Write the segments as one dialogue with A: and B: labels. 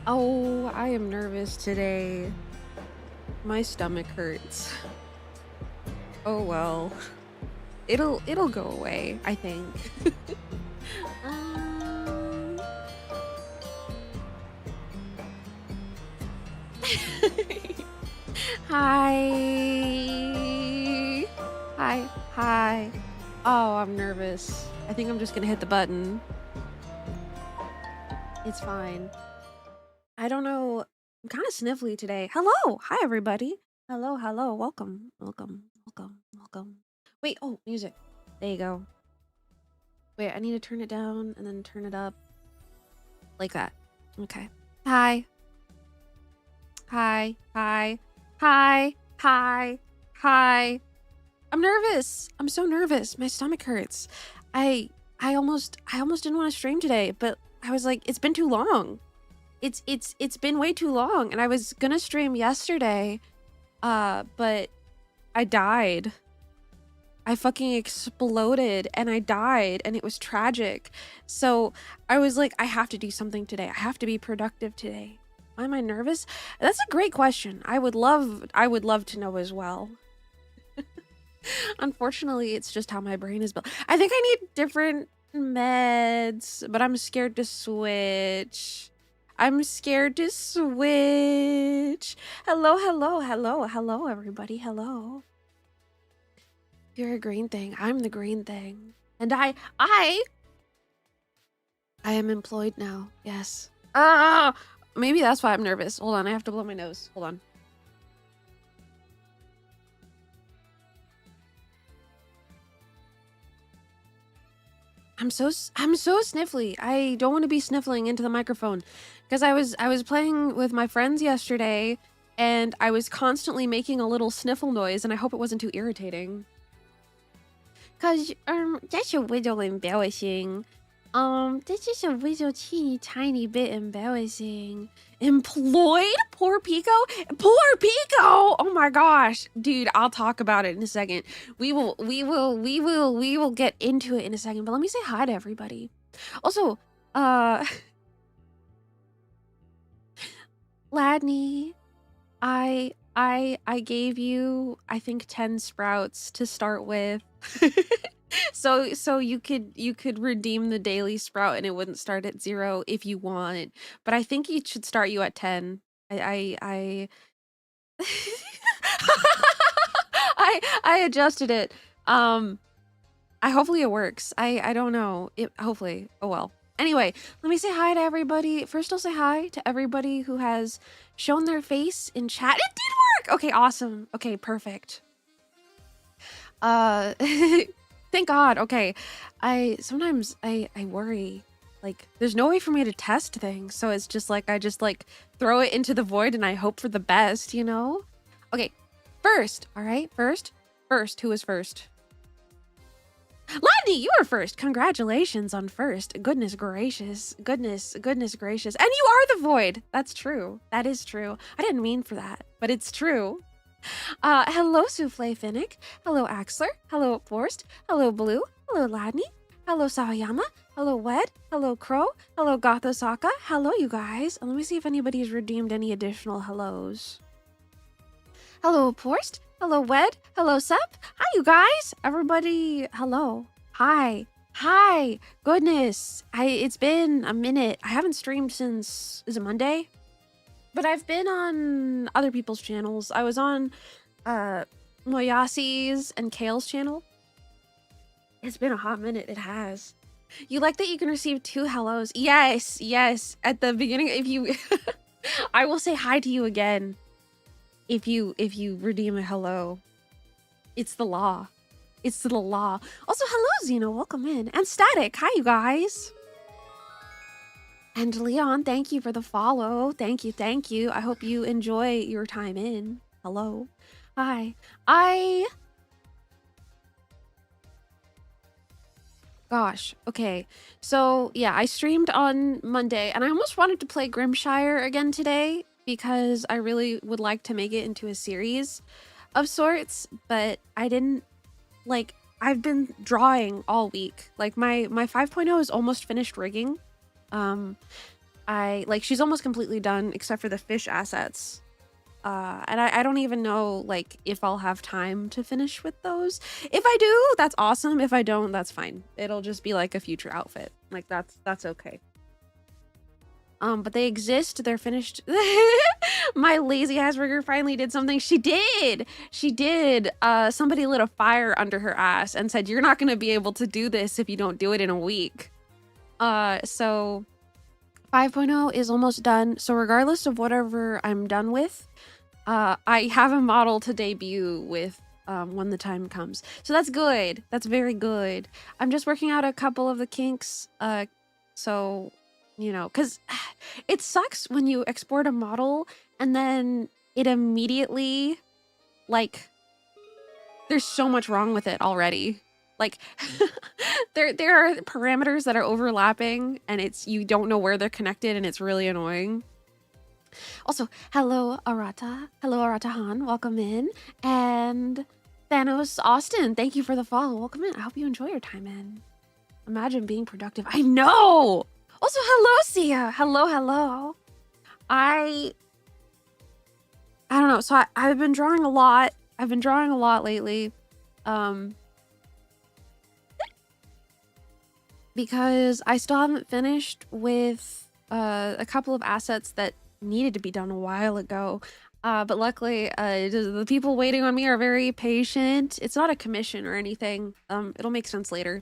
A: Oh, I am nervous today. My stomach hurts. Oh well. It'll go away, I think. Um, Hi. Hi. Hi. Oh, I'm nervous. I think I'm just gonna hit the button. It's fine. I don't know. I'm kind of sniffly today. Hello. Hi, everybody. Hello. Hello. Welcome. Welcome. Welcome. Welcome. Wait. Oh, music. There you go. Wait, I need to turn it down and then turn it up. Like that. Okay. Hi. Hi. Hi. Hi. Hi. Hi. I'm nervous. I'm so nervous. My stomach hurts. I almost didn't want to stream today, but I was like, it's been too long. It's been way too long, and I was gonna stream yesterday, but I died. I fucking exploded and I died, and it was tragic. So I was like, I have to do something today. I have to be productive today. Why am I nervous? That's a great question. I would love to know as well. Unfortunately, it's just how my brain is built. I think I need different meds, but I'm scared to switch. I'm scared to switch. Hello, hello, hello, hello, everybody. Hello. You're a green thing. I'm the green thing. And I am employed now. Yes. Maybe that's why I'm nervous. Hold on, I have to blow my nose. Hold on. I'm so sniffly. I don't want to be sniffling into the microphone because I was playing with my friends yesterday and I was constantly making a little sniffle noise, and I hope it wasn't too irritating. Cause that's a little embarrassing. That's just a little teeny tiny bit embarrassing. Employed? Poor Pico? Poor Pico! Oh my gosh. Dude, I'll talk about it in a second. We will get into it in a second, but let me say hi to everybody. Also, Ladney, I gave you, I think, 10 sprouts to start with. So you could redeem the daily sprout and it wouldn't start at 0 if you want, but I think it should start you at 10. I I adjusted it. Hopefully it works. I don't know. Hopefully. Oh well. Anyway, let me say hi to everybody. First, I'll say hi to everybody who has shown their face in chat. It did work! Okay, awesome. Okay, perfect. Thank God. Okay. Sometimes I worry. Like, there's no way for me to test things, so it's just like I just like throw it into the void and I hope for the best, you know? Okay, first, all right? First, who is first? Ladney, you are first. Congratulations on first. Goodness gracious. Goodness gracious. And you are the void. That's true. That is true. I didn't mean for that, but it's true. Hello, Souffle Finnick. Hello, Axler. Hello, Forst. Hello, Blue. Hello, Ladney. Hello, Sawayama. Hello, Wed. Hello, Crow. Hello, Gothosaka. Hello, you guys. And let me see if anybody's redeemed any additional hellos. Hello, Forst. Hello, Wed. Hello, Sep. Hi, you guys. Everybody, hello. Hi. Hi. Goodness. It's been a minute. I haven't streamed since, is it Monday? But I've been on other people's channels. I was on Moyasi's and Kale's channel. It's been a hot minute. It has. You like that you can receive 2 hellos? Yes, yes. At the beginning, if you... I will say hi to you again if you redeem a hello. It's the law. It's the law. Also, hello, Xeno. Welcome in. And Static. Hi, you guys. And Leon, thank you for the follow. Thank you, thank you. I hope you enjoy your time in. Hello. Hi. Gosh, okay. So, yeah, I streamed on Monday, and I almost wanted to play Grimshire again today because I really would like to make it into a series of sorts, but I didn't, like, I've been drawing all week. Like, my 5.0 is almost finished rigging. she's almost completely done except for the fish assets. And I don't even know like if I'll have time to finish with those. If I do, that's awesome. If I don't, that's fine. It'll just be like a future outfit. Like that's okay. But they exist. They're finished. My lazy Asperger finally did something. She did. She did. Somebody lit a fire under her ass and said, "You're not going to be able to do this if you don't do it in a week." So 5.0 is almost done. So regardless of whatever I'm done with, I have a model to debut with when the time comes. So that's good. That's very good. I'm just working out a couple of the kinks. So, you know, because it sucks when you export a model and then it immediately, like, there's so much wrong with it already. Like, there are parameters that are overlapping and you don't know where they're connected and it's really annoying. Also, hello Arata. Hello Arata Han, welcome in. And Thanos Austin, thank you for the follow. Welcome in. I hope you enjoy your time in. Imagine being productive. I know! Also, hello Sia. Hello. I don't know. So I've been drawing a lot. I've been drawing a lot lately. Because I still haven't finished with a couple of assets that needed to be done a while ago. But luckily, the people waiting on me are very patient. It's not a commission or anything. It'll make sense later.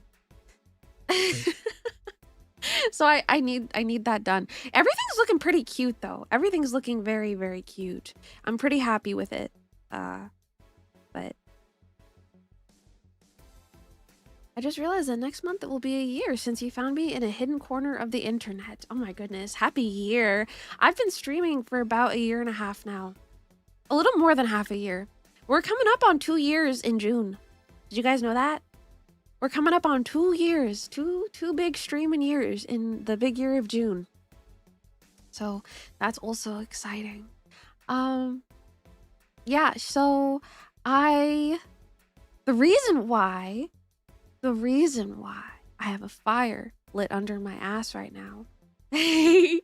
A: So I need that done. Everything's looking pretty cute though. Everything's looking very, very cute. I'm pretty happy with it. But I just realized that next month it will be a year since you found me in a hidden corner of the internet. Oh my goodness, happy year. I've been streaming for about a year and a half now. A little more than half a year. We're coming up on 2 years in June. Did you guys know that? We're coming up on 2 years, two big streaming years in the big year of June. So that's also exciting. Yeah, so the reason why I have a fire lit under my ass right now. You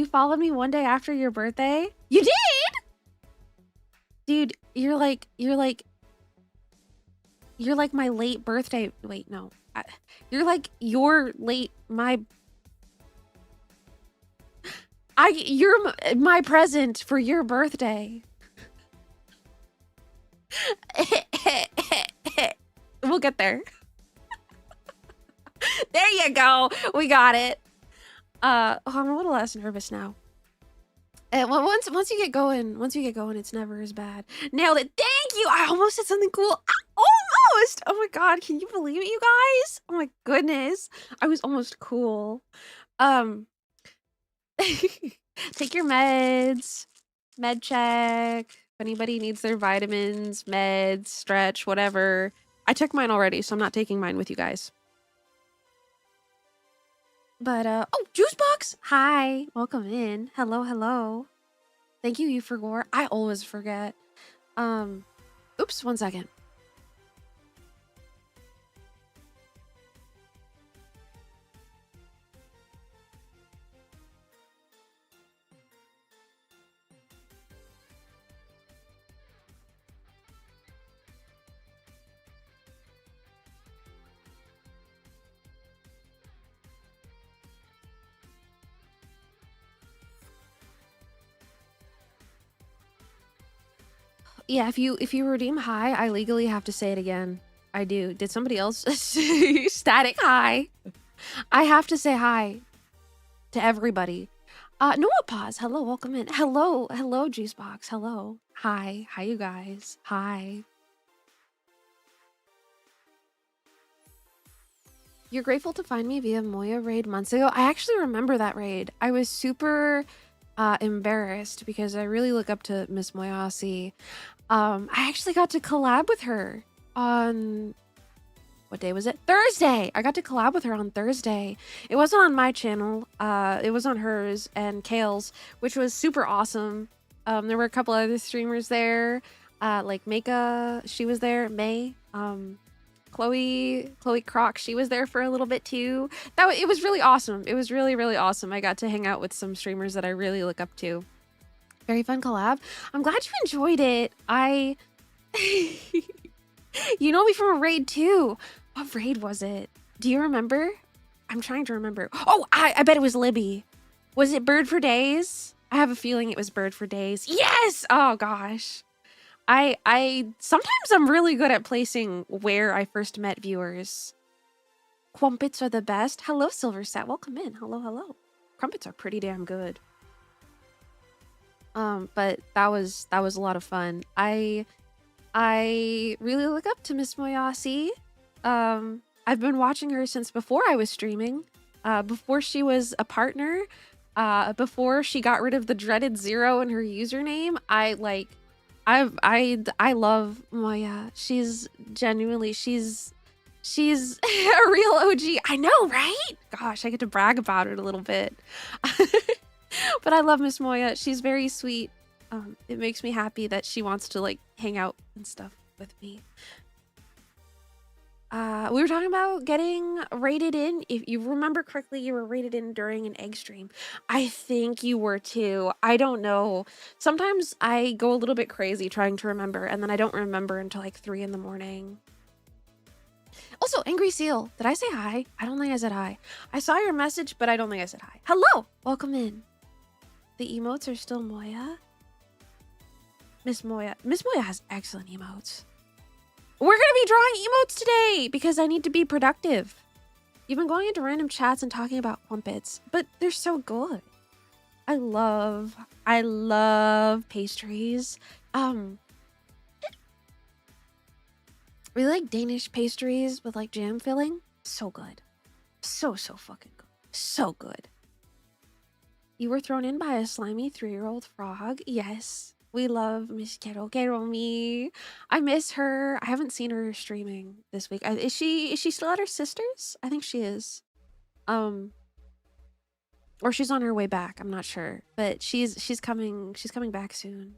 A: followed me one day after your birthday? You did? Dude, you're like my late birthday. Wait, no. You're like you're my present for your birthday. We'll get there. There you go. We got it. I'm a little less nervous now. Once you get going, it's never as bad. Nailed it. Thank you. I almost said something cool. Almost. Oh my god, can you believe it, you guys? Oh my goodness. I was almost cool. Take your meds. Med check. If anybody needs their vitamins, meds, stretch, whatever. I took mine already, so I'm not taking mine with you guys. But, oh, Juicebox! Hi! Welcome in. Hello. Thank you, Euphorgore. I always forget. Oops, 1 second. Yeah, if you redeem hi, I legally have to say it again. I do. Did somebody else static hi? I have to say hi to everybody. Noah Pause. Hello, welcome in. Hello, Juicebox. Hello. Hi, you guys. Hi. You're grateful to find me via Moya raid months ago. I actually remember that raid. I was super embarrassed because I really look up to Miss Moyasi. I actually got to collab with her on, what day was it? Thursday! I got to collab with her on Thursday. It wasn't on my channel. It was on hers and Kale's, which was super awesome. There were a couple other streamers there, like Meka, she was there, May. Chloe Croc, she was there for a little bit too. It was really awesome. It was really, really awesome. I got to hang out with some streamers that I really look up to. Very fun collab. I'm glad you enjoyed it. You know me from a raid too. What raid was it? Do you remember? I'm trying to remember. Oh, I bet it was Libby. Was it Bird for Days? I have a feeling it was Bird for Days. Yes! Oh gosh. I sometimes I'm really good at placing where I first met viewers. Crumpets are the best. Hello, Silverset. Welcome in. Hello, hello. Crumpets are pretty damn good. But that was a lot of fun. I really look up to Miss Moyasi. I've been watching her since before I was streaming. Before she was a partner. Before she got rid of the dreaded 0 in her username. I love Moya. She's genuinely, she's a real OG. I know, right? Gosh, I get to brag about it a little bit. But I love Miss Moya. She's very sweet. It makes me happy that she wants to like hang out and stuff with me. We were talking about getting rated in. If you remember correctly, you were rated in during an egg stream. I think you were too. I don't know. Sometimes I go a little bit crazy trying to remember, and then I don't remember until like 3 in the morning. Also, Angry Seal, did I say hi? I don't think I said hi. I saw your message, but I don't think I said hi. Hello! Welcome in. The emotes are still Moya. Miss Moya has excellent emotes. We're gonna be drawing emotes today because I need to be productive. You've been going into random chats and talking about crumpets, but they're so good. I love pastries. Really like Danish pastries with like jam filling. So good. So fucking good. So good. You were thrown in by a slimy 3-year-old frog. Yes. We love Miss Kero Me. I miss her. I haven't seen her streaming this week. Is she still at her sister's? I think she is. Or she's on her way back. I'm not sure, but she's coming back soon.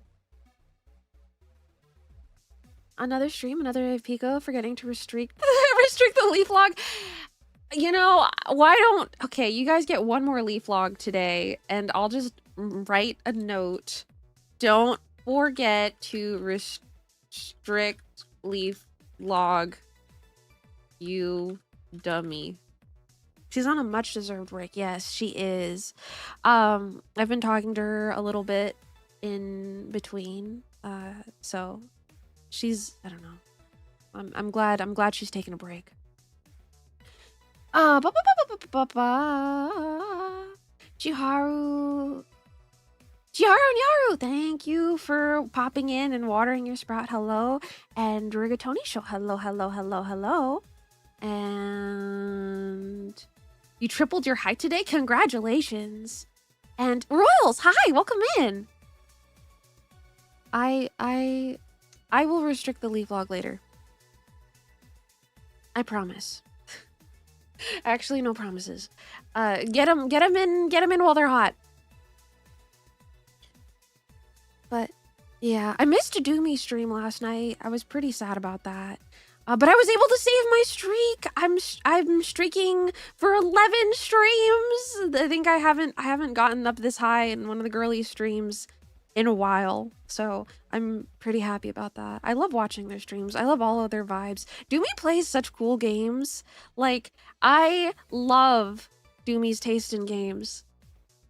A: Another stream, another Pico, forgetting to restrict the leaf log. You know, why don't... Okay, you guys get one more leaf log today, and I'll just write a note. Don't forget to restrict leaf log, you dummy. She's on a much deserved break. Yes, she is. I've been talking to her a little bit in between. So she's, I don't know. I'm glad she's taking a break. Chiharu Nyaru, thank you for popping in and watering your sprout. Hello. And Rigatoni Show. Hello. And you tripled your height today. Congratulations. And Royals, hi, welcome in. I will restrict the leaf log later. I promise. Actually, no promises. Get them in while they're hot. But yeah, I missed a Doomy stream last night. I was pretty sad about that. But I was able to save my streak. I'm streaking for 11 streams. I think I haven't gotten up this high in one of the girly streams in a while. So I'm pretty happy about that. I love watching their streams. I love all of their vibes. Doomy plays such cool games. Like, I love Doomy's taste in games.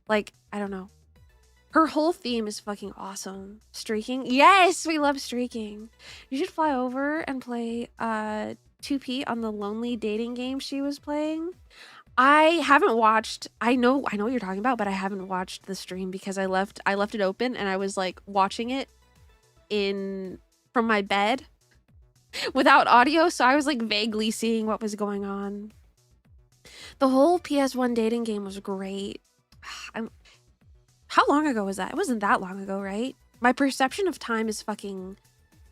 A: Like, I don't know. Her whole theme is fucking awesome. Streaking? Yes, we love streaking. You should fly over and play 2P on the lonely dating game she was playing. I haven't watched. I know what you're talking about, but I haven't watched the stream because I left it open and I was like watching it from my bed without audio, so I was like vaguely seeing what was going on. The whole PS1 dating game was great. How long ago was that? It wasn't that long ago, right? My perception of time is fucking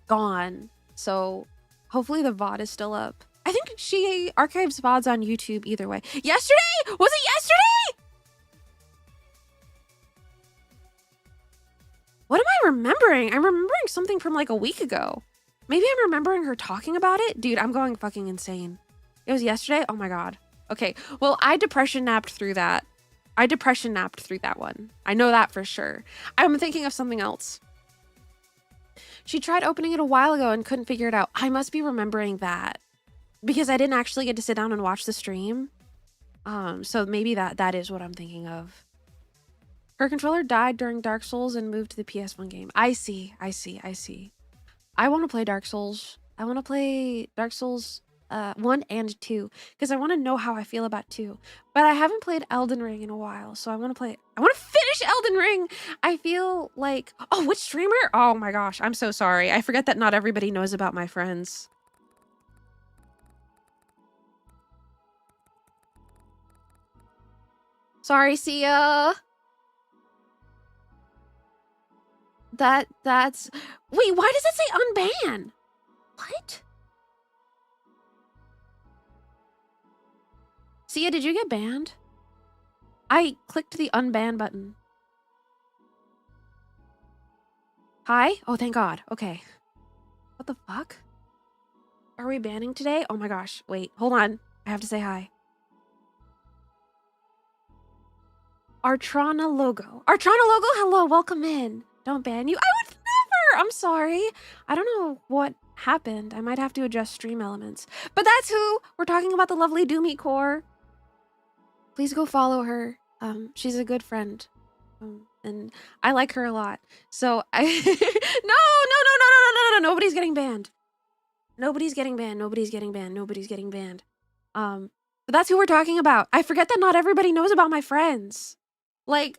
A: gone. So hopefully the VOD is still up. I think she archives VODs on YouTube either way. Yesterday? Was it yesterday? What am I remembering? I'm remembering something from like a week ago. Maybe I'm remembering her talking about it. Dude, I'm going fucking insane. It was yesterday? Oh my God. Okay, well, I depression napped through that. I depression napped through that one. I know that for sure. I'm thinking of something else. She tried opening it a while ago and couldn't figure it out. I must be remembering that because I didn't actually get to sit down and watch the stream. So maybe that is what I'm thinking of. Her controller died during Dark Souls and moved to the PS1 game. I see. I want to play Dark Souls. I want to play Dark Souls 1 and 2 because I want to know how I feel about 2. But I haven't played Elden Ring in a while, so I want to finish Elden Ring. I feel like, oh, which streamer? Oh my gosh, I'm so sorry. I forget that not everybody knows about my friends. Sorry, Sia. That's wait, why does it say unban? What? Sia, did you get banned? I clicked the unban button. Hi? Oh, thank God. Okay. What the fuck? Are we banning today? Oh my gosh. Wait, hold on. I have to say hi. Artrana logo. Artrana logo, hello, welcome in. Don't ban you. I would never. I'm sorry. I don't know what happened. I might have to adjust stream elements. But that's who. We're talking about the lovely Doomy Core. Please go follow her. She's a good friend. And I like her a lot. So I no, nobody's getting banned. Nobody's getting banned. Nobody's getting banned. Nobody's getting banned. But that's who we're talking about. I forget that not everybody knows about my friends. Like,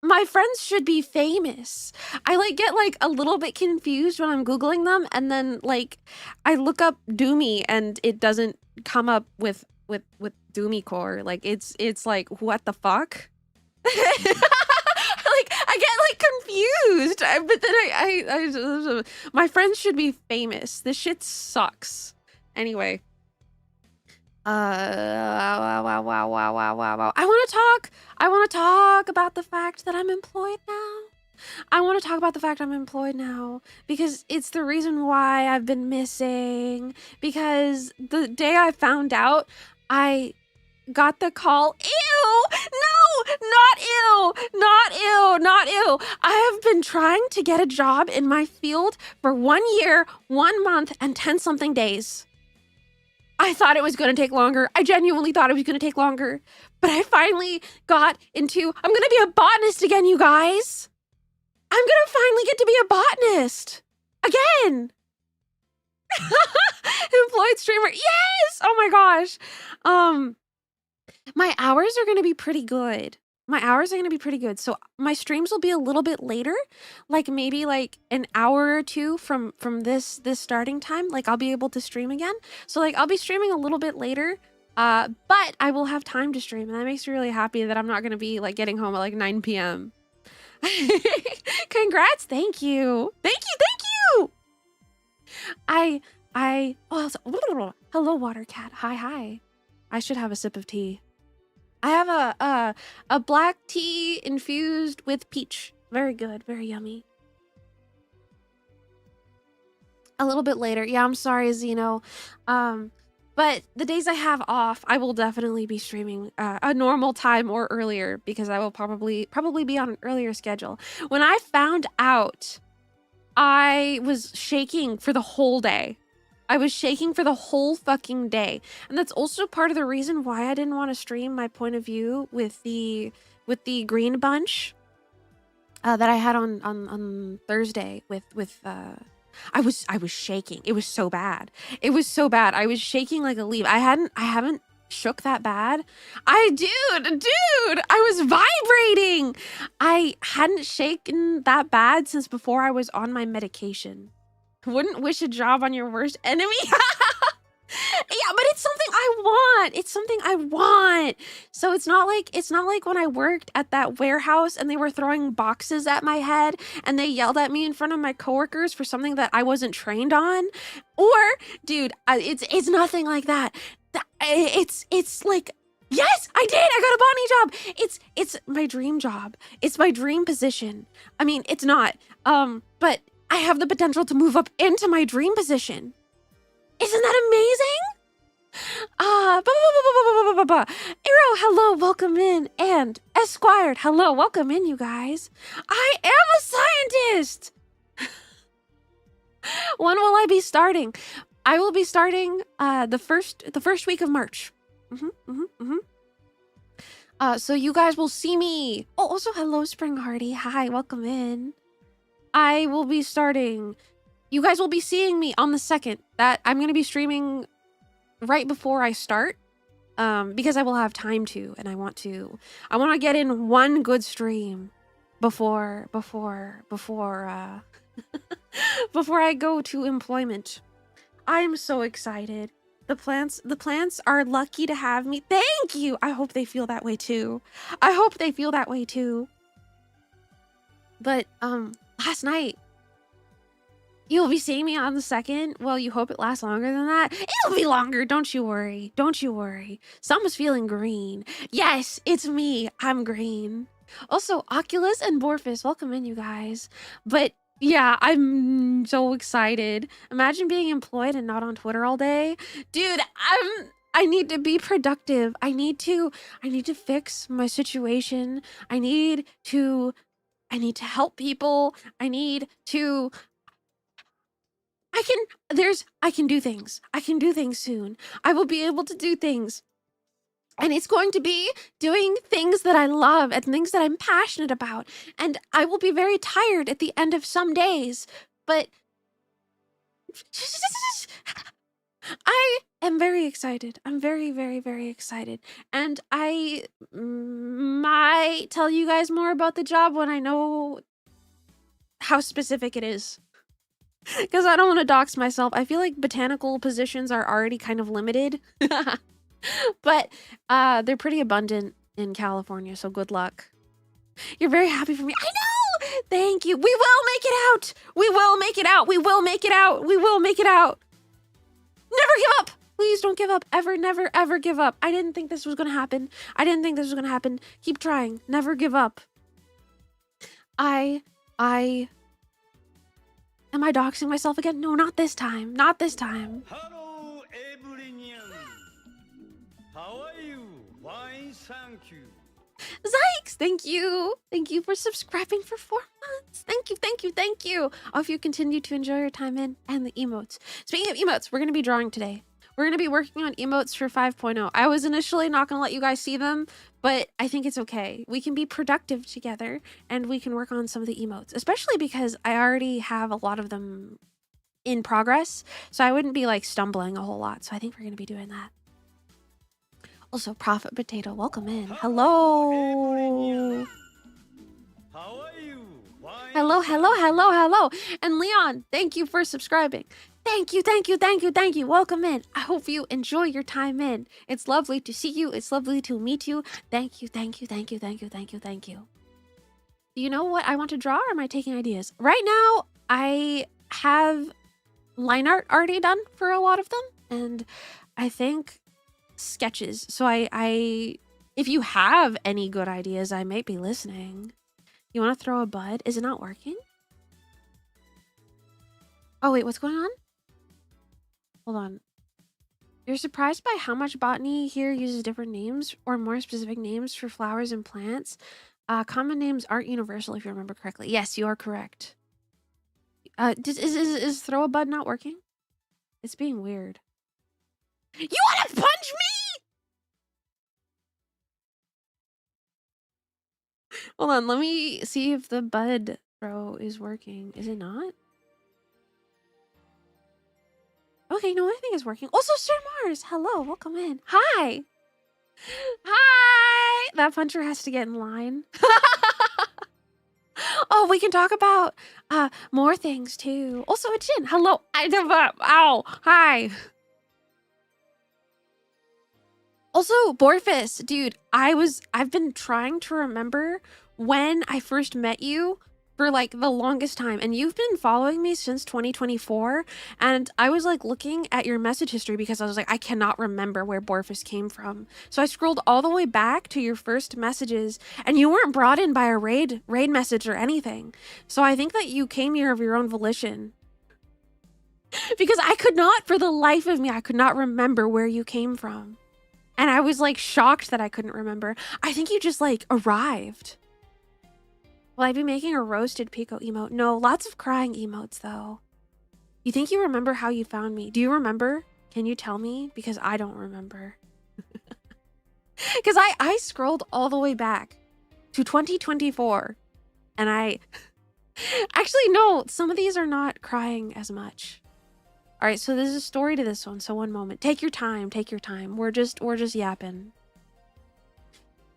A: my friends should be famous. I like get like a little bit confused when I'm Googling them, and then like I look up Doomy and it doesn't come up with Doomy Core. Like it's like, what the fuck? Like I get like confused, but then I my friends should be famous. This shit sucks. Anyway. Wow. I want to talk about the fact that I'm employed now. I want to talk about the fact I'm employed now because it's the reason why I've been missing. Because the day I found out, I got the call. Ew! No! Not ew! I have been trying to get a job in my field for 1 year, 1 month, and 10-something days. I thought it was going to take longer. I genuinely thought it was going to take longer. But I finally got into, I'm going to be a botanist again, you guys. I'm going to finally get to be a botanist. Again. Employed streamer. Yes! Oh my gosh. My hours are going to be pretty good. So my streams will be a little bit later, like maybe like an hour or two from this starting time. Like I'll be able to stream again. So like I'll be streaming a little bit later, but I will have time to stream, and that makes me really happy that I'm not going to be like getting home at like 9 p.m. Congrats. Thank you. Hello, water cat. Hi. I should have a sip of tea. I have a black tea infused with peach. Very good, very yummy. A little bit later. Yeah, I'm sorry, Zeno. But the days I have off, I will definitely be streaming a normal time or earlier because I will probably be on an earlier schedule. When I found out, I was shaking for the whole day. I was shaking for the whole fucking day. And that's also part of the reason why I didn't want to stream my point of view with the green bunch that I had on Thursday with I was shaking. It was so bad. I was shaking like a leaf. I haven't shook that bad. Dude, I was vibrating. I hadn't shaken that bad since before I was on my medication. Wouldn't wish a job on your worst enemy. Yeah, but it's something I want. So it's not like when I worked at that warehouse and they were throwing boxes at my head and they yelled at me in front of my coworkers for something that I wasn't trained on. Or, dude, it's nothing like that. It's like, yes, I did. I got a botany job. It's my dream job. It's my dream position. I mean, it's not. But I have the potential to move up into my dream position. Isn't that amazing? Arrow, hello, welcome in. And Esquired, hello, welcome in, you guys. I am a scientist. When will I be starting? I will be starting the first week of March. So you guys will see me. Oh, also hello, Spring Hardy. Hi, welcome in. I will be starting. You guys will be seeing me on the 2nd. That I'm gonna be streaming right before I start. Because I will have time to, and I want to get in one good stream before before I go to employment. I'm so excited. The plants are lucky to have me. Thank you. I hope they feel that way too. But last night, you'll be seeing me on the 2nd. Well, you hope it lasts longer than that. It'll be longer. Don't you worry. Someone's feeling green. Yes, it's me. I'm green. Also, Oculus and Borphus, welcome in, you guys. But yeah, I'm so excited. Imagine being employed and not on Twitter all day. Dude, I need to be productive. I need to fix my situation. I need to help people. I can do things. I can do things soon. I will be able to do things. And it's going to be doing things that I love and things that I'm passionate about. And I will be very tired at the end of some days. But I am very excited. I'm very, very, very excited. And I might tell you guys more about the job when I know how specific it is. Because I don't want to dox myself. I feel like botanical positions are already kind of limited. But they're pretty abundant in California, so good luck. You're very happy for me. I know! Thank you. We will make it out! We will make it out! We will make it out! We will make it out! Never give up! Please don't give up. Ever, never, ever give up. I didn't think this was gonna happen. Keep trying. Never give up. Am I doxing myself again? No, not this time.
B: Hello, everyone. How are you? Fine, thank you.
A: Zykes, thank you. Thank you for subscribing for 4 months. Thank you. I hope you continue to enjoy your time in and the emotes. Speaking of emotes, we're going to be drawing today. We're going to be working on emotes for 5.0. I was initially not going to let you guys see them, but I think it's okay. We can be productive together and we can work on some of the emotes, especially because I already have a lot of them in progress. So I wouldn't be like stumbling a whole lot. So I think we're going to be doing that. Also, Prophet Potato, welcome in. Hello.
B: How are you?
A: Hello. And Leon, thank you for subscribing. Thank you. Welcome in. I hope you enjoy your time in. It's lovely to see you. It's lovely to meet you. Thank you. Do you know what I want to draw, or am I taking ideas? Right now, I have line art already done for a lot of them, and I think sketches. So I if you have any good ideas, I might be listening. You want to throw a bud? Is it not working? Oh wait, what's going on? Hold on. You're surprised by how much botany here uses different names or more specific names for flowers and plants. Common names aren't universal, if you remember correctly. Yes, you are correct. Is throw a bud not working? It's being weird. You want to punch me? Hold on, let me see if the bud throw is working. Is it not? Okay, no, I think it's working. Also, Sir Mars, hello, welcome in. Hi. That puncher has to get in line. Oh, we can talk about more things too. Also, Jin, hello. Ow, hi. Also, Borphus, dude, I've been trying to remember when I first met you, for like the longest time, and you've been following me since 2024, and I was like looking at your message history because I was like, I cannot remember where Borfus came from. So I scrolled all the way back to your first messages, and you weren't brought in by a raid message or anything. So I think that you came here of your own volition. Because I could not, for the life of me, I could not remember where you came from. And I was like shocked that I couldn't remember. I think you just like arrived. Will I be making a roasted Pico emote? No, lots of crying emotes though. You think you remember how you found me? Do you remember? Can you tell me? Because I don't remember. Because I scrolled all the way back to 2024. And I... Actually, no, some of these are not crying as much. All right, so there's a story to this one. So one moment. Take your time. Take your time. We're just yapping.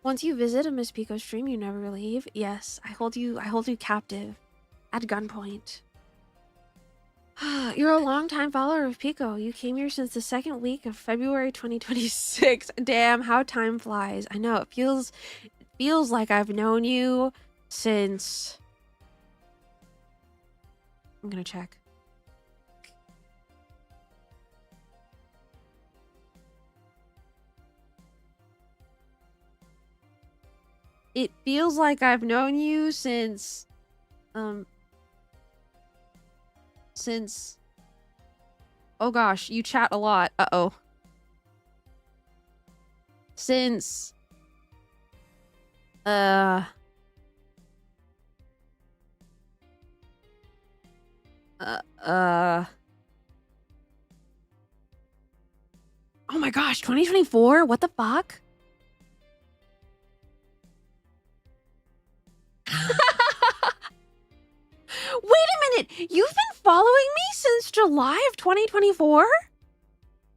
A: Once you visit a Miss Pico stream, you never leave. Yes, I hold you captive at gunpoint. You're a long-time follower of Pico. You came here since the second week of February 2026. Damn, how time flies. I know, it feels like I've known you since... I'm gonna check. It feels like I've known you since... Oh gosh, you chat a lot. Uh-oh. Since... Oh my gosh, 2024? What the fuck? Wait a minute! You've been following me since July of 2024?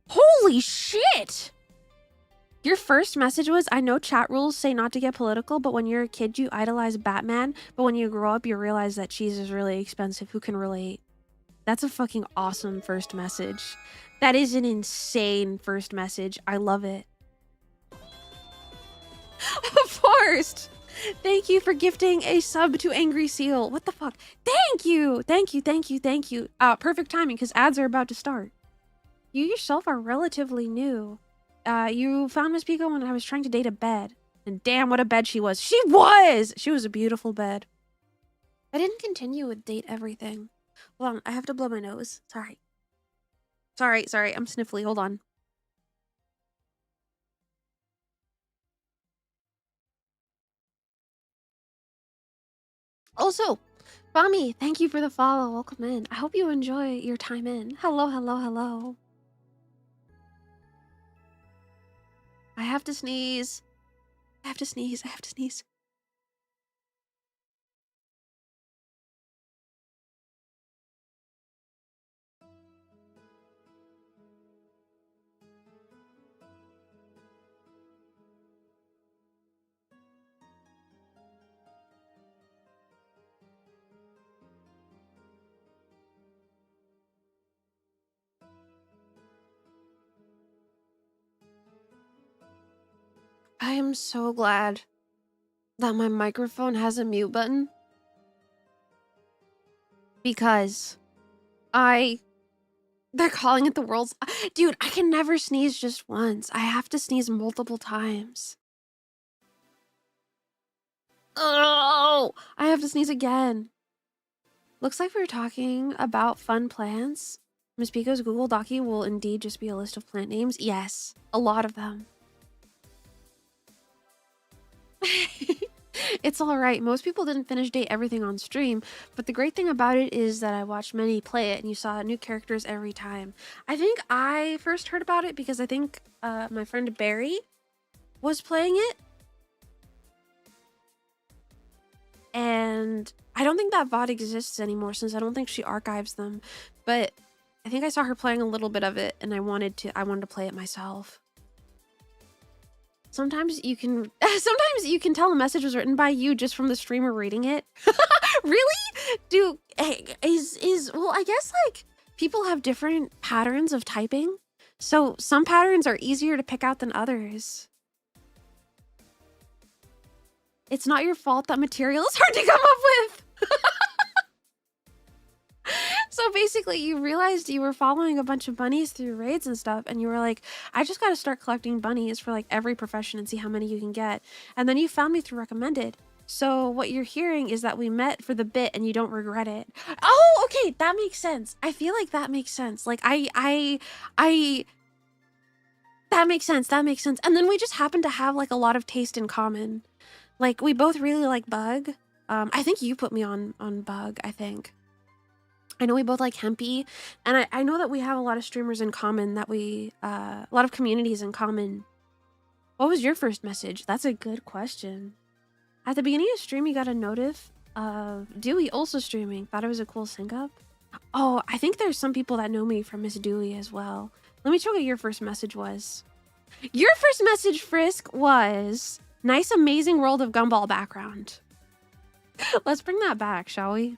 A: Holy shit! Your first message was, I know chat rules say not to get political, but when you're a kid, you idolize Batman, but when you grow up, you realize that cheese is really expensive. Who can relate? That's a fucking awesome first message. That is an insane first message. I love it. Of course! Thank you for gifting a sub to Angry Seal. What the fuck? Thank you! Thank you, thank you, thank you. Perfect timing, because ads are about to start. You yourself are relatively new. You found Miss Pico when I was trying to date a bed. And damn, what a bed she was. She was! She was a beautiful bed. I didn't continue with date everything. Hold on, I have to blow my nose. Sorry. Sorry, I'm sniffly. Hold on. Also, Bami, thank you for the follow. Welcome in. I hope you enjoy your time in. Hello, hello, hello. I have to sneeze. I have to sneeze. I have to sneeze. I am so glad that my microphone has a mute button. Because they're calling it the world's... Dude, I can never sneeze just once. I have to sneeze multiple times. Oh, I have to sneeze again. Looks like we're talking about fun plants. Miss Pico's Google Docie will indeed just be a list of plant names. Yes, a lot of them. It's all right. Most people didn't finish Date Everything on stream, but the great thing about it is that I watched many play it and you saw new characters every time. I think I first heard about it because I think my friend Barry was playing it. And I don't think that VOD exists anymore since I don't think she archives them, but I think I saw her playing a little bit of it and I wanted to play it myself. Sometimes you can tell a message was written by you just from the streamer reading it. Really? Dude, well, I guess like people have different patterns of typing. So some patterns are easier to pick out than others. It's not your fault that material is hard to come up with. So basically, you realized you were following a bunch of bunnies through raids and stuff, and you were like, I just gotta start collecting bunnies for like every profession and see how many you can get. And then you found me through recommended. So what you're hearing is that we met for the bit and you don't regret it. Oh, okay, that makes sense. I feel like that makes sense. Like that makes sense. That makes sense. And then we just happen to have like a lot of taste in common. Like we both really like Bug. I think you put me on Bug, I think. I know we both like Hempy, and I know that we have a lot of streamers in common that we, a lot of communities in common. What was your first message? That's a good question. At the beginning of stream, you got a notif of Dewey also streaming. Thought it was a cool sync up. Oh, I think there's some people that know me from Miss Dewey as well. Let me check what your first message was. Your first message, Frisk, was nice, amazing World of Gumball background. Let's bring that back, shall we?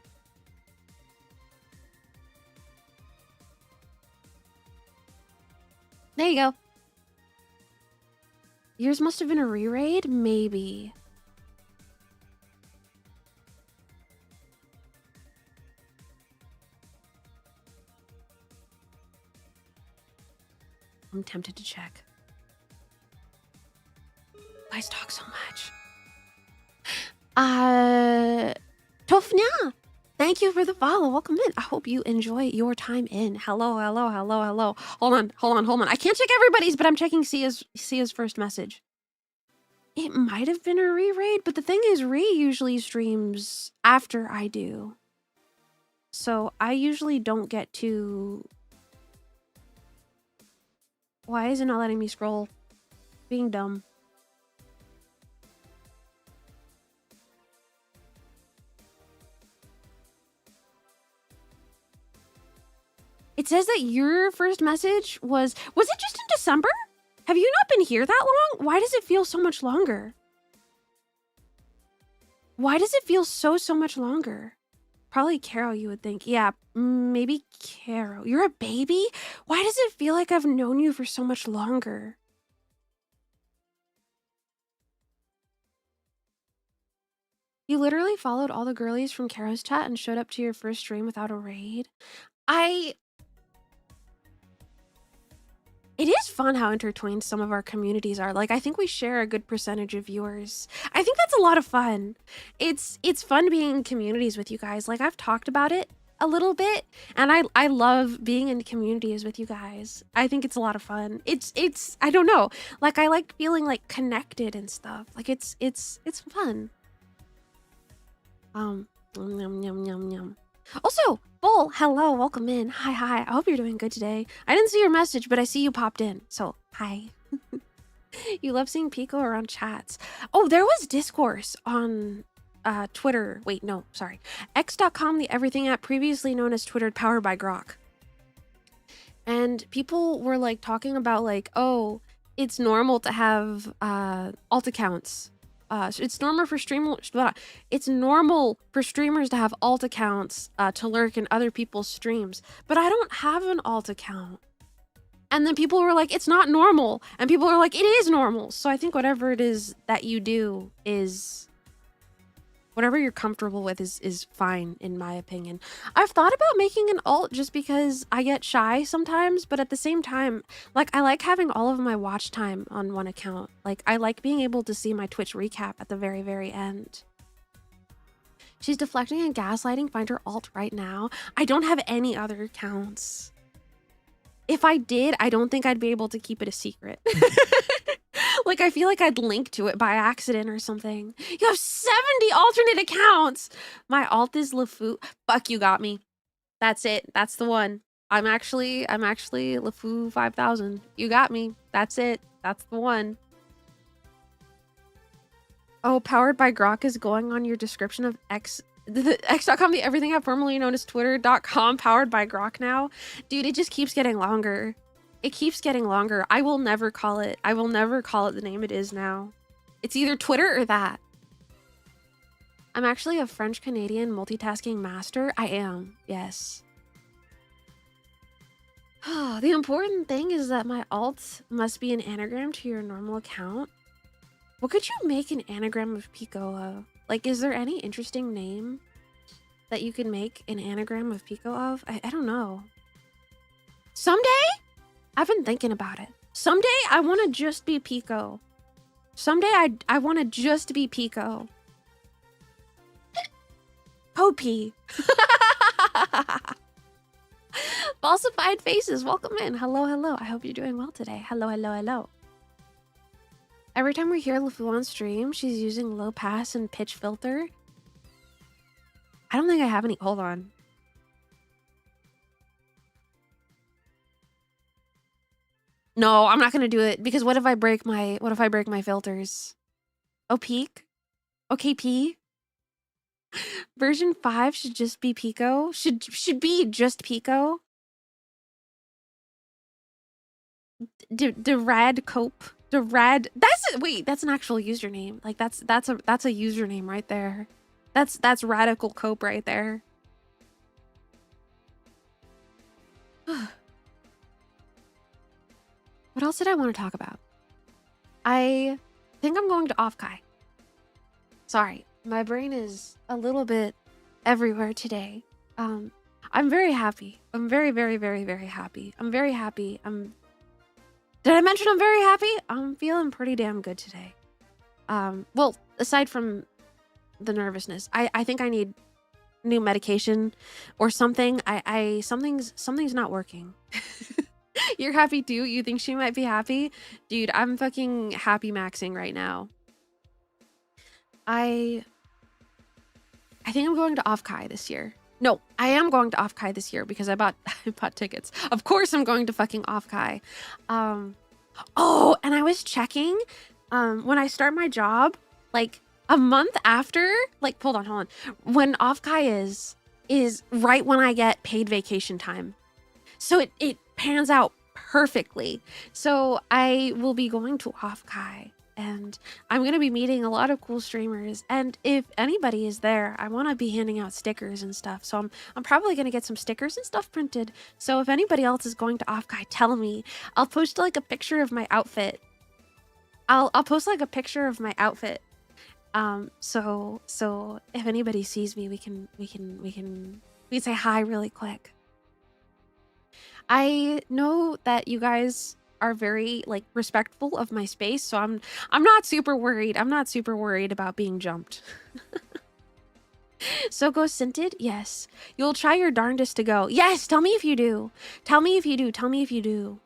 A: There you go. Yours must have been a re-raid? Maybe. I'm tempted to check. Why talk so much? Tofnya, thank you for the follow. Welcome in. I hope you enjoy your time in. Hello, hello, hello, hello. Hold on. I can't check everybody's, but I'm checking Sia's first message. It might have been a re-raid, but the thing is, Re usually streams after I do. So I usually don't get to... Why is it not letting me scroll? Being dumb. It says that your first message was it just in December? Have you not been here that long? Why does it feel so much longer? Why does it feel so much longer? Probably Carol, you would think. Yeah, maybe Carol. You're a baby? Why does it feel like I've known you for so much longer? You literally followed all the girlies from Carol's chat and showed up to your first stream without a raid? It is fun how intertwined some of our communities are. Like, I think we share a good percentage of viewers. I think that's a lot of fun. It's fun being in communities with you guys. Like, I've talked about it a little bit, and I love being in communities with you guys. I think it's a lot of fun. It's I don't know. Like, I like feeling like connected and stuff. Like, it's fun. Yum, yum, yum, yum. Also, Bull, hello, welcome in. Hi. I hope you're doing good today. I didn't see your message, but I see you popped in. So, hi. You love seeing Pico around chats. Oh, there was discourse on Twitter. Wait, no, sorry. X.com, the everything app previously known as Twitter, powered by Grok. And people were like talking about like, oh, it's normal to have alt accounts. It's normal for streamers to have alt accounts to lurk in other people's streams, but I don't have an alt account. And then people were like, it's not normal, and people are like, it is normal. So I think whatever it is that you do is whatever you're comfortable with is fine, in my opinion. I've thought about making an alt just because I get shy sometimes, but at the same time, like, I like having all of my watch time on one account. Like, I like being able to see my Twitch recap at the very, very end. She's deflecting and gaslighting. Find her alt right now. I don't have any other accounts. If I did, I don't think I'd be able to keep it a secret. Like, I feel like I'd link to it by accident or something. You have 70 alternate accounts. My alt is LeFou. Fuck, you got me. That's it. That's the one. I'm actually LeFou 5000. You got me. That's it. That's the one. Oh, powered by Grok is going on your description of X.com, the everything app formerly known as Twitter.com, powered by Grok now. Dude, it just keeps getting longer. It keeps getting longer. I will never call it the name it is now. It's either Twitter or that. I'm actually a French-Canadian multitasking master. I am, yes. The important thing is that my alt must be an anagram to your normal account. What could you make an anagram of Pico of? Like, is there any interesting name? that you can make an anagram of Pico of? I don't know. Someday? I've been thinking about it. Someday I want to just be Pico. Someday I want to just be Pico. Code P. Falsified faces, welcome in. Hello, hello. I hope you're doing well today. Hello, hello, hello. Every time we hear LeFou on stream, she's using low pass and pitch filter. I don't think I have any. Hold on. No, I'm not gonna do it because what if I break my filters? Oh, peak? Okay, P. Version 5 should just be Pico. Should be just Pico. The rad cope. The rad. Wait, that's an actual username. Like that's a username right there. That's radical cope right there. What else did I want to talk about? I think I'm going to Offkai. Sorry, my brain is a little bit everywhere today. I'm very happy. I'm very, very, very, very happy. I'm very happy. Did I mention I'm very happy? I'm feeling pretty damn good today. Well, aside from the nervousness, I think I need new medication or something. Something's not working. You're happy too? You think she might be happy? Dude, I'm fucking happy maxing right now. I think I'm going to Offkai this year. No, I am going to Offkai this year because I bought tickets. Of course I'm going to fucking Offkai. Oh, and I was checking when I start my job, like a month after, like hold on. When Offkai is right when I get paid vacation time. So it pans out perfectly. So I will be going to Offkai and I'm going to be meeting a lot of cool streamers. And if anybody is there, I want to be handing out stickers and stuff. So I'm probably going to get some stickers and stuff printed. So if anybody else is going to Offkai, tell me. I'll post like a picture of my outfit. I'll post like a picture of my outfit. So if anybody sees me, we can say hi really quick. I know that you guys are very like respectful of my space, so I'm not super worried. I'm not super worried about being jumped. So go scented? Yes. You'll try your darndest to go. Yes, tell me if you do. Tell me if you do. Tell me if you do.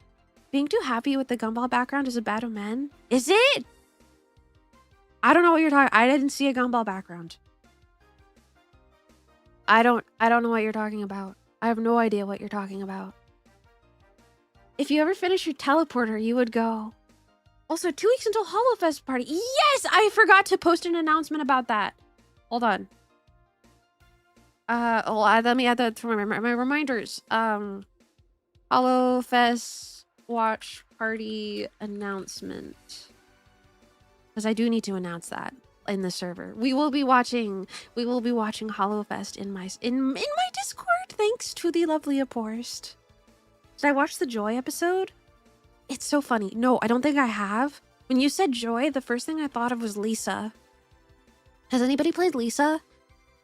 A: Being too happy with the gumball background is a bad omen? Is it? I don't know what you're talking. I didn't see a gumball background. I don't know what you're talking about. I have no idea what you're talking about. If you ever finish your teleporter, you would go. Also, 2 weeks until HoloFest party. Yes, I forgot to post an announcement about that. Hold on. Let me add that to my reminders. HoloFest watch party announcement. Because I do need to announce that in the server. We will be watching HoloFest in my Discord, thanks to the lovely Aporst. Did I watch the Joy episode? It's so funny. No, I don't think I have. When you said Joy, the first thing I thought of was Lisa. Has anybody played Lisa?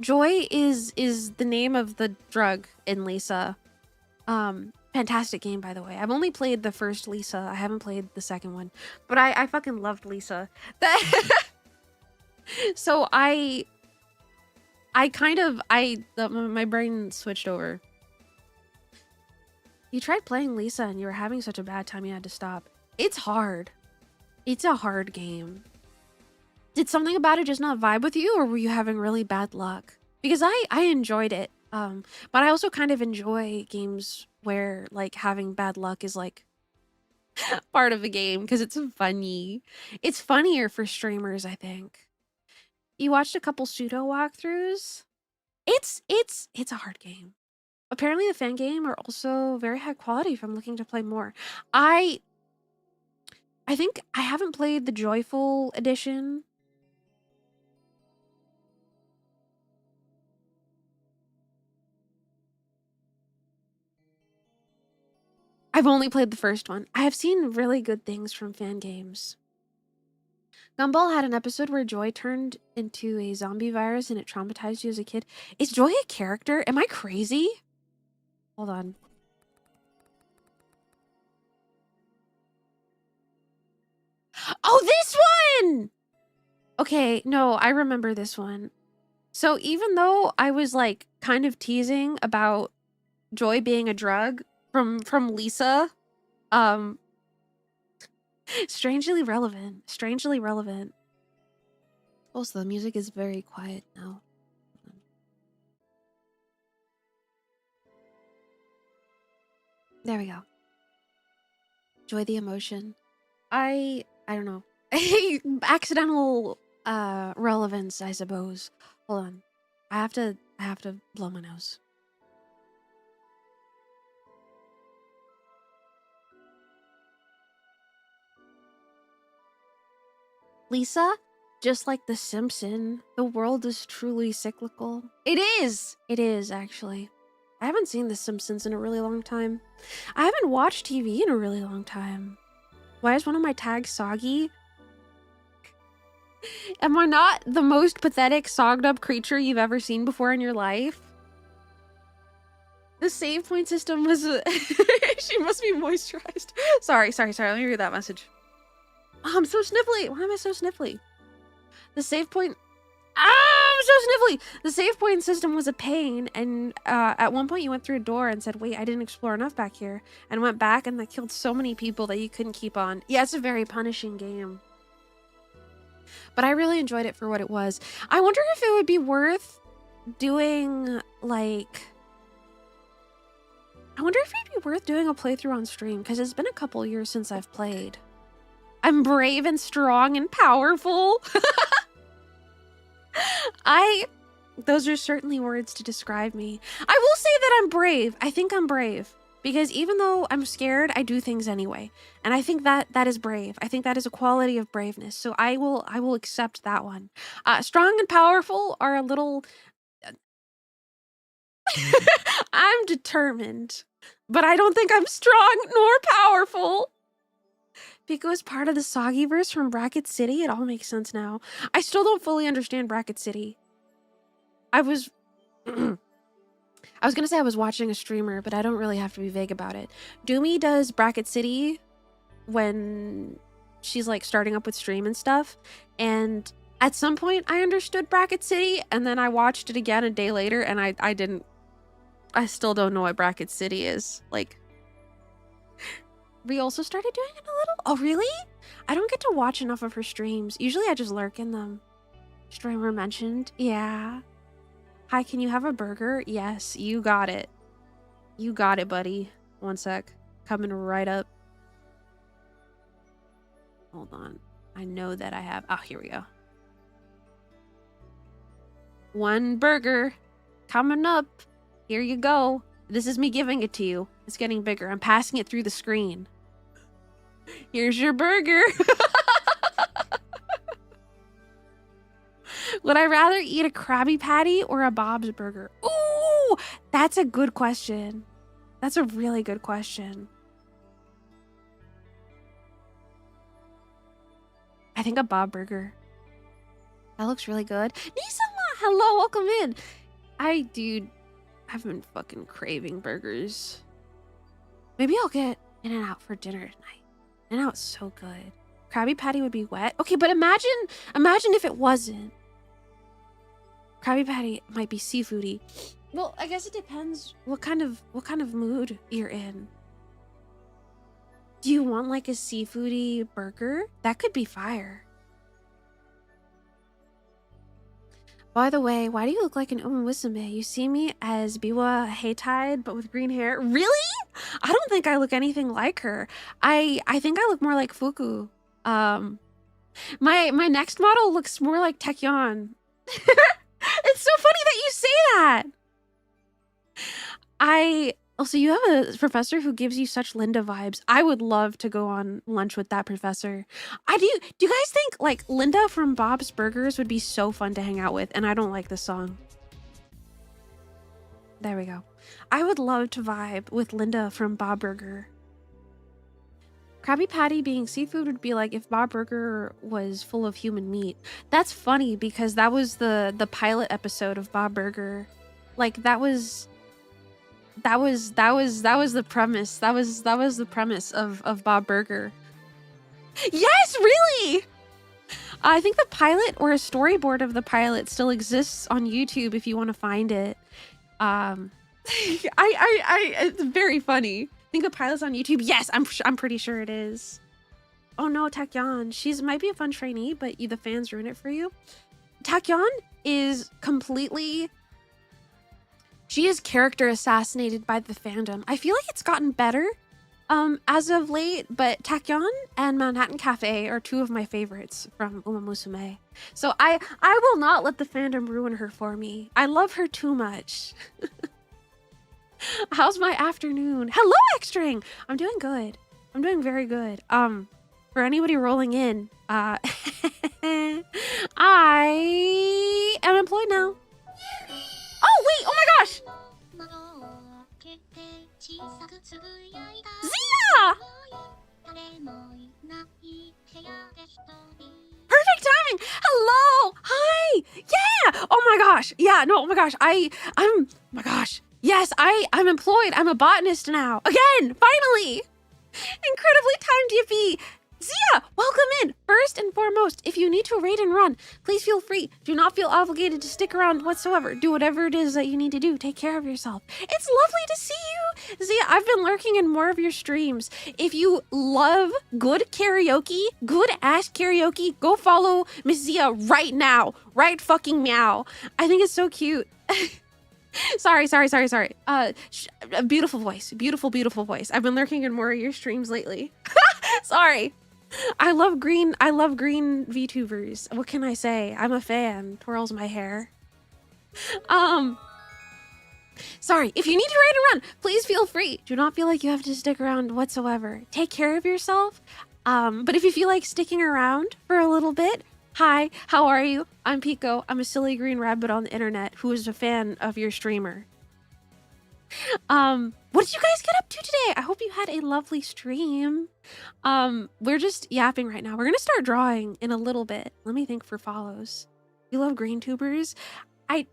A: Joy is the name of the drug in Lisa. Fantastic game, by the way. I've only played the first Lisa. I haven't played the second one. But I fucking loved Lisa. So my brain switched over. You tried playing Lisa and you were having such a bad time you had to stop. It's hard. It's a hard game. Did something about it just not vibe with you, or were you having really bad luck? Because I enjoyed it. But I also kind of enjoy games where like having bad luck is like part of the game because it's funny. It's funnier for streamers, I think. You watched a couple pseudo walkthroughs? It's a hard game. Apparently the fan game are also very high quality if I'm looking to play more. I think I haven't played the Joyful edition. I've only played the first one. I have seen really good things from fan games. Gumball had an episode where Joy turned into a zombie virus and it traumatized you as a kid. Is Joy a character? Am I crazy? Hold on. Oh, this one! Okay, no, I remember this one. So even though I was like kind of teasing about Joy being a drug from Lisa, strangely relevant. Strangely relevant. Also, the music is very quiet now. There we go. Joy the emotion. I don't know. Accidental relevance, I suppose. Hold on. I have to blow my nose. Lisa, just like The Simpsons, the world is truly cyclical. It is! It is, actually. I haven't seen The Simpsons in a really long time. I haven't watched TV in a really long time. Why is one of my tags soggy? Am I not the most pathetic, sogged up creature you've ever seen before in your life? The save point system was... She must be moisturized. Sorry. Let me read that message. Oh, I'm so sniffly. Why am I so sniffly? The save point... I'm so sniffly! The save point system was a pain, and at one point you went through a door and said, wait, I didn't explore enough back here, and went back, and that killed so many people that you couldn't keep on. Yeah, it's a very punishing game. But I really enjoyed it for what it was. I wonder if it would be worth doing, like... I wonder if it'd be worth doing a playthrough on stream, because it's been a couple years since I've played. I'm brave and strong and powerful. Those are certainly words to describe me. I will say that I'm brave. I think I'm brave. Because even though I'm scared, I do things anyway. And I think that is brave. I think that is a quality of braveness. So I will accept that one. Strong and powerful are a little... I'm determined. But I don't think I'm strong nor powerful. Pico is part of the Soggyverse from Bracket City. It all makes sense now. I still don't fully understand Bracket City. I was gonna say I was watching a streamer, but I don't really have to be vague about it. Doomy does Bracket City when she's like starting up with stream and stuff. And at some point I understood Bracket City, and then I watched it again a day later and I still don't know what Bracket City is. Like, we also started doing it a little? Oh, really? I don't get to watch enough of her streams. Usually I just lurk in them. Streamer mentioned. Yeah. Hi, can you have a burger? Yes, you got it. You got it, buddy. One sec. Coming right up. Hold on. I know that I have... Oh, here we go. One burger. Coming up. Here you go. This is me giving it to you. It's getting bigger. I'm passing it through the screen. Here's your burger. Would I rather eat a Krabby Patty or a Bob's Burger? Ooh, that's a good question. That's a really good question. I think a Bob Burger. That looks really good. Nisama, hello, welcome in. Dude, I've been fucking craving burgers. Maybe I'll get In-N-Out for dinner tonight. In-N-Out's so good. Krabby Patty would be wet. Okay, but imagine if it wasn't. Krabby Patty might be seafoody. Well, I guess it depends what kind of mood you're in. Do you want like a seafoody burger? That could be fire. By the way, why do you look like an Umawisame? You see me as Biwa Haytide, but with green hair? Really? I don't think I look anything like her. I think I look more like Fuku. My next model looks more like Taekyon. It's so funny that you say that. Also, you have a professor who gives you such Linda vibes. I would love to go on lunch with that professor. Do you guys think like Linda from Bob's Burgers would be so fun to hang out with? And I don't like this song. There we go. I would love to vibe with Linda from Bob Burger. Krabby Patty being seafood would be like if Bob Burger was full of human meat. That's funny because that was the pilot episode of Bob Burger. Like that was the premise. That was the premise of Bob Burger. Yes, really. I think the pilot or a storyboard of the pilot still exists on YouTube if you want to find it. It's very funny. I think the pilot's on YouTube. Yes, I'm pretty sure it is. Oh no, Taekyon. She's might be a fun trainee, but the fans ruin it for you. Taekyon is completely. She is character assassinated by the fandom. I feel like it's gotten better as of late, but Taekyon and Manhattan Cafe are two of my favorites from Uma Musume. So I will not let the fandom ruin her for me. I love her too much. How's my afternoon? Hello, X-String! I'm doing good. I'm doing very good. For anybody rolling in, I am employed now. Oh, wait! Oh my gosh! Zia! Perfect timing! Hello! Hi! Yeah! Oh my gosh! Yeah, no, oh my gosh. Oh my gosh. Yes, I'm employed. I'm a botanist now. Again! Finally! Incredibly timed, Yippee! Zia, welcome in! First and foremost, if you need to raid and run, please feel free. Do not feel obligated to stick around whatsoever. Do whatever it is that you need to do. Take care of yourself. It's lovely to see you! Zia, I've been lurking in more of your streams. If you love good karaoke, good ass karaoke, go follow Miss Zia right now. Right fucking meow. I think it's so cute. Sorry. Beautiful voice. Beautiful voice. I've been lurking in more of your streams lately. Sorry. I love green VTubers. What can I say? I'm a fan. Twirls my hair. Sorry. If you need to raid and run, please feel free. Do not feel like you have to stick around whatsoever. Take care of yourself. But if you feel like sticking around for a little bit, hi, how are you? I'm Pico. I'm a silly green rabbit on the internet who is a fan of your streamer. What did you guys get up to today? I hope you had a lovely stream. We're just yapping right now. We're gonna start drawing in a little bit. Let me think for follows. You love green tubers?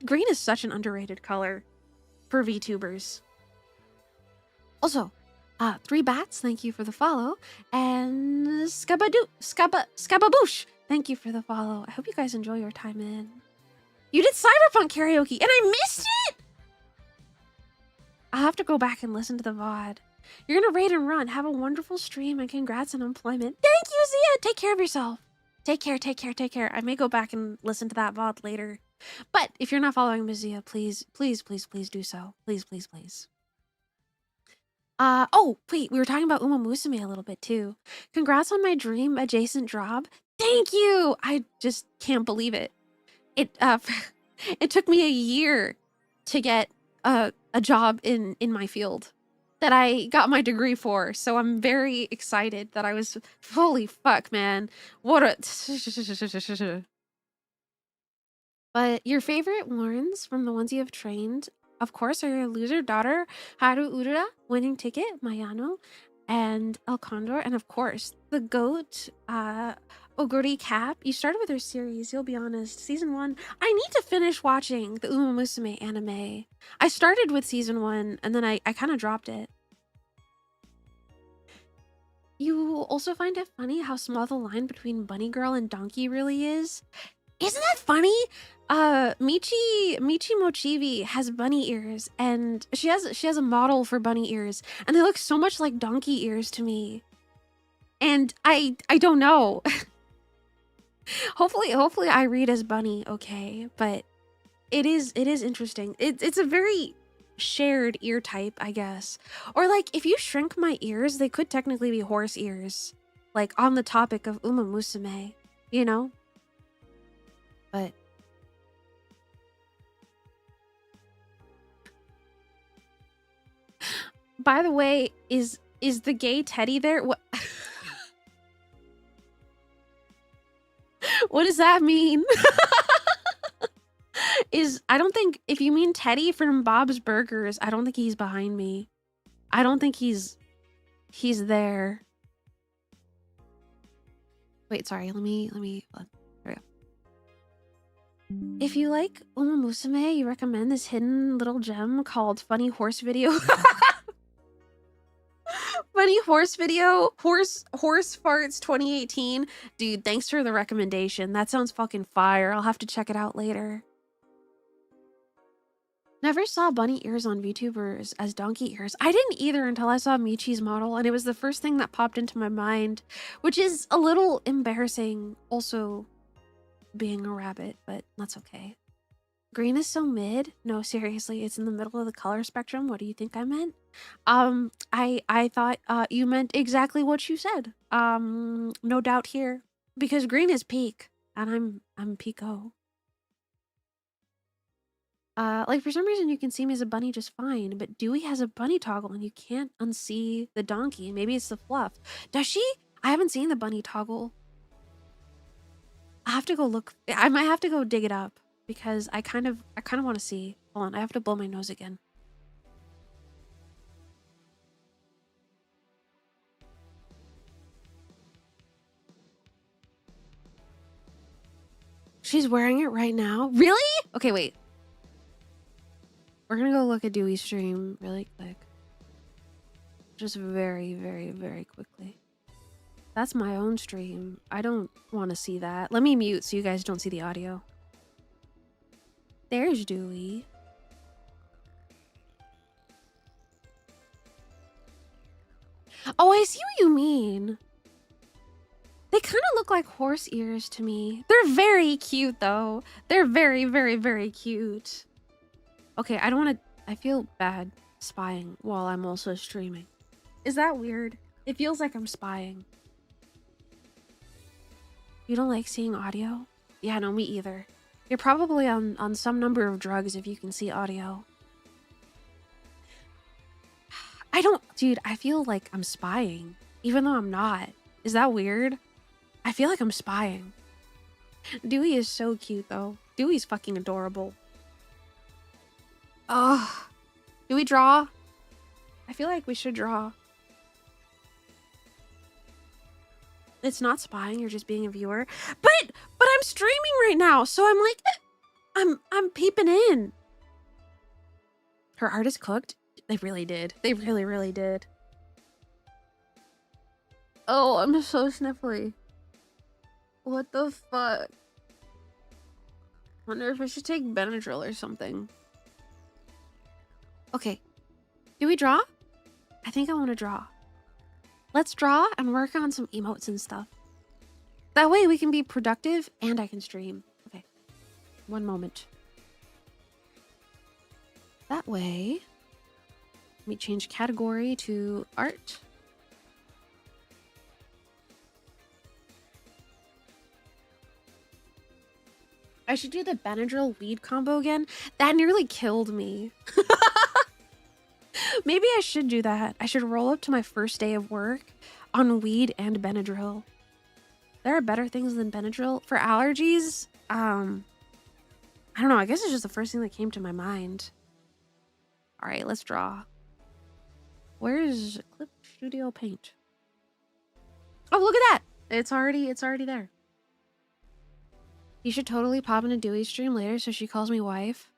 A: Green is such an underrated color for VTubers. Also, 3 bats, thank you for the follow. And Scababoosh, thank you for the follow. I hope you guys enjoy your time in. You did Cyberpunk karaoke and I missed it! I'll have to go back and listen to the VOD. You're gonna raid and run. Have a wonderful stream and congrats on employment. Thank you, Zia! Take care of yourself. Take care. I may go back and listen to that VOD later. But if you're not following Miss Zia, please do so. Please. Oh, wait, we were talking about Uma Musume a little bit too. Congrats on my dream adjacent job. Thank you! I just can't believe it. It took me a year to get a job in my field that I got my degree for, so I'm very excited that I was. Holy fuck, man! What a. But your favorite Warrens from the ones you have trained, of course, are your loser daughter Haru Urura, winning ticket Mayano, and El Condor, and of course the goat Oguri Cap. You started with her series, you'll be honest. Season 1. I need to finish watching the Uma Musume anime. I started with season 1 and then I kind of dropped it. You also find it funny how small the line between bunny girl and donkey really is? Isn't that funny? Michi Mochibi has bunny ears and she has a model for bunny ears and they look so much like donkey ears to me. And I don't know. Hopefully I read as bunny, okay? But it is interesting. It's a very shared ear type, I guess. Or like if you shrink my ears, they could technically be horse ears. Like on the topic of Uma Musume, you know? But by the way, is the gay teddy there? What what does that mean? I don't think, if you mean Teddy from Bob's Burgers, I don't think he's behind me. I don't think he's there. Wait, sorry. Let me. There we go. If you like Uma Musume, you recommend this hidden little gem called Funny Horse Video. Funny Horse Video. Horse Farts 2018. Dude, thanks for the recommendation. That sounds fucking fire. I'll have to check it out later. Never saw bunny ears on VTubers as donkey ears. I didn't either until I saw Michi's model, and it was the first thing that popped into my mind, which is a little embarrassing also being a rabbit, but that's okay. Green is so mid. No, seriously, it's in the middle of the color spectrum. What do you think I meant? I thought you meant exactly what you said. No doubt here. Because green is peak, and I'm Pico. Like for some reason you can see me as a bunny just fine, but Dewey has a bunny toggle and you can't unsee the donkey. Maybe it's the fluff. Does she? I haven't seen the bunny toggle. I have to go look. I might have to go dig it up because I kind of want to see. Hold on, I have to blow my nose again. She's wearing it right now. Really? Okay, wait. We're gonna go look at Dewey's stream really quick. Just very, very, very quickly. That's my own stream. I don't want to see that. Let me mute so you guys don't see the audio. There's Dewey. Oh, I see what you mean. They kind of look like horse ears to me. They're very cute, though. They're very, very, very cute. Okay, I don't want to... I feel bad spying while I'm also streaming. Is that weird? It feels like I'm spying. You don't like seeing audio? Yeah, no, me either. You're probably on some number of drugs if you can see audio. I don't... Dude, I feel like I'm spying. Even though I'm not. Is that weird? I feel like I'm spying. Dewey is so cute, though. Dewey's fucking adorable. Ugh. Do we draw? I feel like we should draw. It's not spying, you're just being a viewer. But I'm streaming right now, so I'm like, I'm peeping in. Her art is cooked? They really did. They really, really did. Oh, I'm so sniffly. What the fuck? Wonder if I should take Benadryl or something. Okay. Do we draw? I think I want to draw. Let's draw and work on some emotes and stuff. That way we can be productive and I can stream. Okay. One moment. That way, let me change category to art. I should do the Benadryl weed combo again. That nearly killed me. Maybe I should do that. I should roll up to my first day of work on weed and Benadryl. There are better things than Benadryl. For allergies, I don't know. I guess it's just the first thing that came to my mind. All right, let's draw. Where's Clip Studio Paint? Oh, look at that. It's already there. You should totally pop in a Dewey stream later so she calls me wife.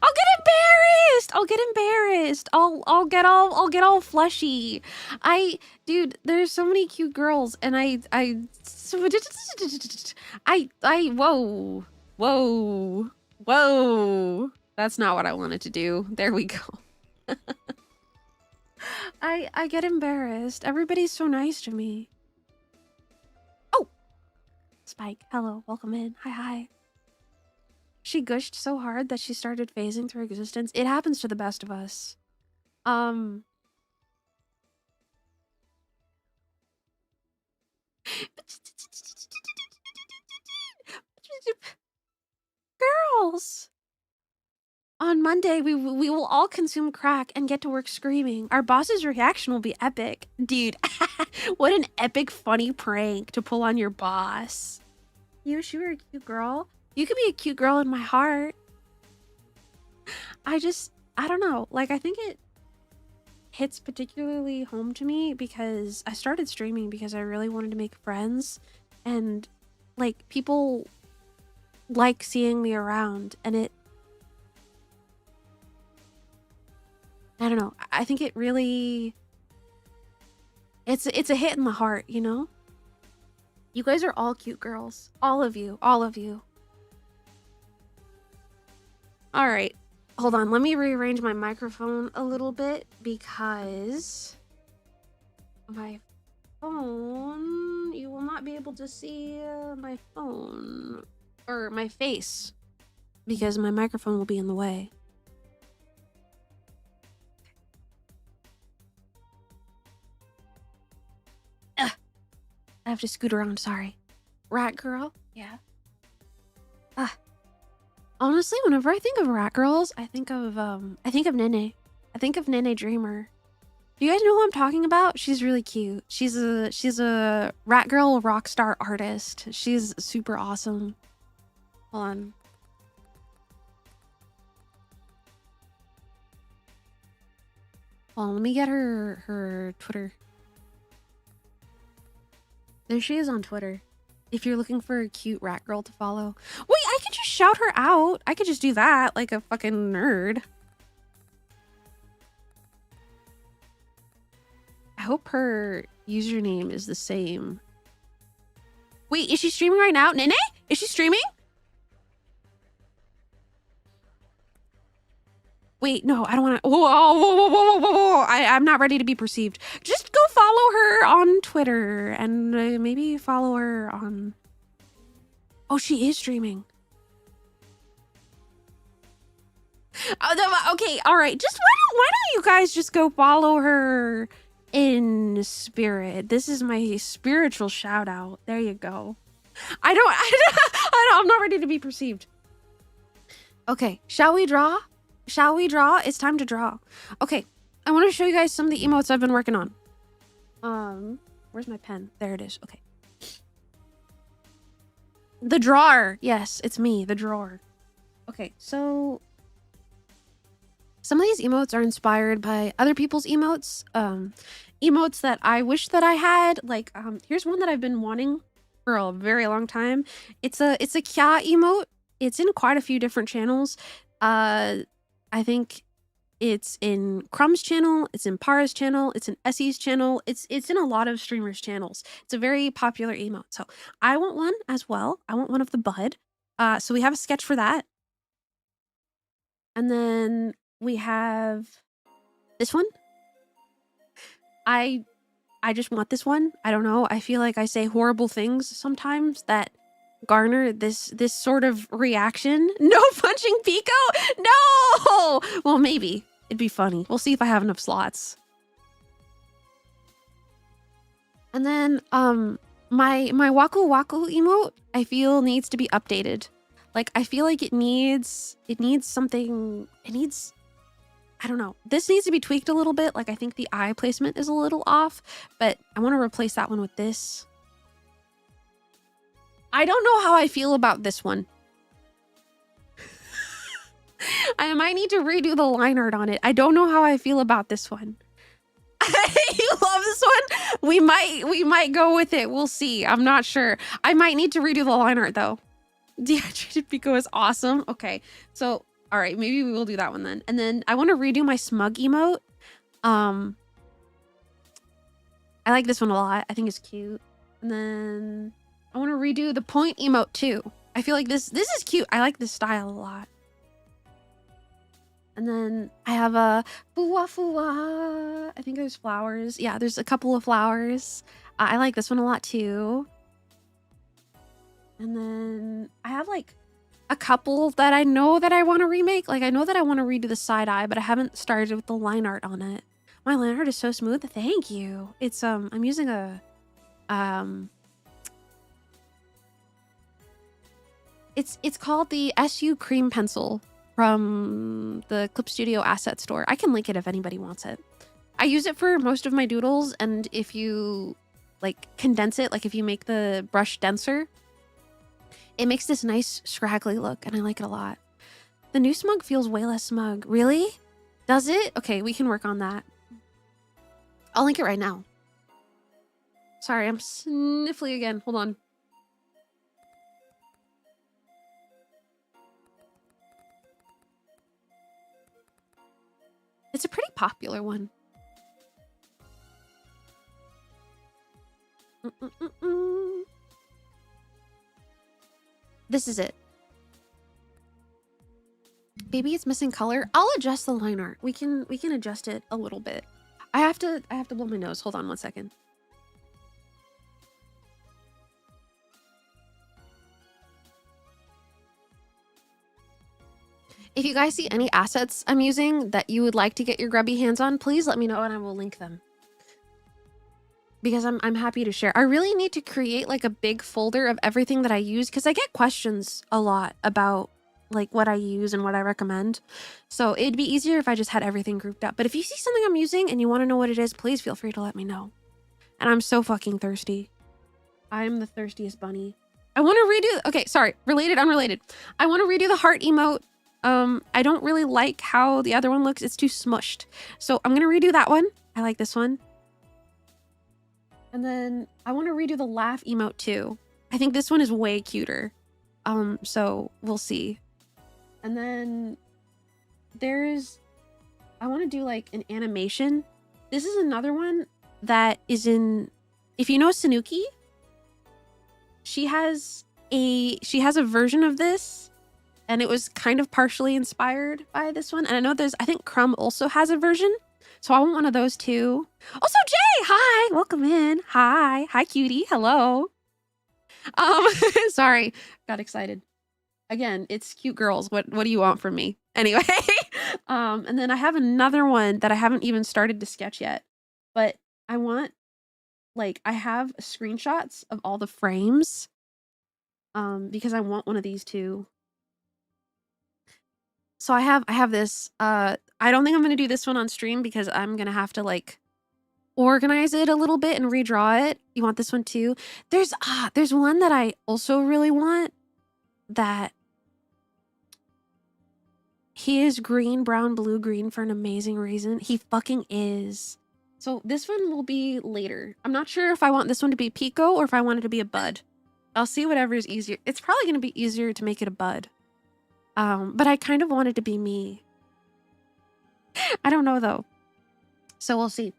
A: I'll get embarrassed. I'll get all fleshy. Dude, there's so many cute girls and whoa. That's not what I wanted to do. There we go. I get embarrassed. Everybody's so nice to me. Oh, Spike, hello, welcome in. Hi. She gushed so hard that she started phasing through existence. It happens to the best of us. Girls! On Monday, we will all consume crack and get to work screaming. Our boss's reaction will be epic. Dude, what an epic funny prank to pull on your boss. You wish you were a cute girl? You could be a cute girl in my heart. I don't know. Like, I think hits particularly home to me because I started streaming because I really wanted to make friends, and like people like seeing me around, and I don't know. I think it really it's a hit in the heart, you know? You guys are all cute girls. All of you. All of you. All right. Hold on. Let me rearrange my microphone a little bit because my phone, you will not be able to see my phone or my face because my microphone will be in the way. Ugh. I have to scoot around. Sorry. Rat girl. Yeah. Honestly, whenever I think of rat girls, I think of Nene. I think of Nene Dreamer. Do you guys know who I'm talking about? She's really cute. She's a rat girl rock star artist. She's super awesome. Hold on. Hold on, let me get her Twitter. There she is on Twitter. If you're looking for a cute rat girl to follow. Wait, I could just shout her out. I could just do that like a fucking nerd. I hope her username is the same. Wait, is she streaming right now? Nene? Is she streaming? Wait, no, I don't want to. Whoa. I'm not ready to be perceived. Just go follow her on Twitter and maybe follow her on. Oh, she is streaming. Okay, all right. Just why don't you guys just go follow her in spirit? This is my spiritual shout out. There you go. I'm not ready to be perceived. Okay, shall we draw? Shall we draw? It's time to draw. Okay, I want to show you guys some of the emotes I've been working on. Where's my pen? There it is. Okay. The drawer. Yes, it's me, the drawer. Okay, so some of these emotes are inspired by other people's emotes. Emotes that I wish that I had. Like, here's one that I've been wanting for a very long time. It's a kya emote. It's in quite a few different channels. I think it's in Crumb's channel, it's in Para's channel, it's in Essie's channel, it's in a lot of streamers' channels. It's a very popular emote. So I want one as well. I want one of the bud. So we have a sketch for that. And then we have this one. I just want this one. I don't know. I feel like I say horrible things sometimes that garner this sort of reaction. No punching Pico? No! Well, maybe. It'd be funny. We'll see if I have enough slots. And then my Waku Waku emote, I feel needs to be updated. Like, I feel like it needs something, I don't know. This needs to be tweaked a little bit. Like, I think the eye placement is a little off, but I want to replace that one with this. I don't know how I feel about this one. I might need to redo the line art on it. I don't know how I feel about this one. You love this one? We might go with it. We'll see. I'm not sure. I might need to redo the line art though. Dehydrated Pico is awesome. Okay. So, all right, maybe we will do that one then. And then I want to redo my smug emote. I like this one a lot. I think it's cute. And then I want to redo the point emote too. I feel like this is cute. I like this style a lot. And then I have a fuwa fuwa. I think there's flowers. Yeah, there's a couple of flowers. I like this one a lot too. And then I have like a couple that I know that I want to remake. Like I know that I want to redo the side eye, but I haven't started with the line art on it. My line art is so smooth. Thank you. It's I'm using a it's called the SU Cream Pencil from the Clip Studio Asset Store. I can link it if anybody wants it. I use it for most of my doodles, and if you like condense it, like if you make the brush denser, it makes this nice scraggly look, and I like it a lot. The new smug feels way less smug. Really? Does it? Okay, we can work on that. I'll link it right now. Sorry, I'm sniffly again. Hold on. It's a pretty popular one. This is it. Baby, it's missing color. I'll adjust the line art. We can adjust it a little bit. I have to blow my nose. Hold on 1 second. If you guys see any assets I'm using that you would like to get your grubby hands on, please let me know and I will link them. Because I'm happy to share. I really need to create like a big folder of everything that I use because I get questions a lot about like what I use and what I recommend. So it'd be easier if I just had everything grouped up. But if you see something I'm using and you want to know what it is, please feel free to let me know. And I'm so fucking thirsty. I'm the thirstiest bunny. I want to redo... Okay, sorry. Related, unrelated. I want to redo the heart emote. I don't really like how the other one looks. It's too smushed. So I'm going to redo that one. I like this one. And then I want to redo the laugh emote too. I think this one is way cuter. So we'll see. And then there's... I want to do like an animation. This is another one that is in... If you know Sanuki, she has a version of this. And it was kind of partially inspired by this one. And I know I think Crumb also has a version. So I want one of those too. Also, Jay, hi, welcome in. Hi, cutie, hello. Sorry, got excited. Again, it's cute girls. What do you want from me? Anyway, and then I have another one that I haven't even started to sketch yet. But I want, like, I have screenshots of all the frames. Because I want one of these too. So I have this. I don't think I'm gonna do this one on stream because I'm gonna have to like organize it a little bit and redraw it. You want this one too? There's one that I also really want. That he is green, brown, blue, green for an amazing reason. He fucking is. So this one will be later. I'm not sure if I want this one to be Pico or if I want it to be a bud. I'll see whatever is easier. It's probably gonna be easier to make it a bud. But I kind of want it to be me. I don't know though. So we'll see.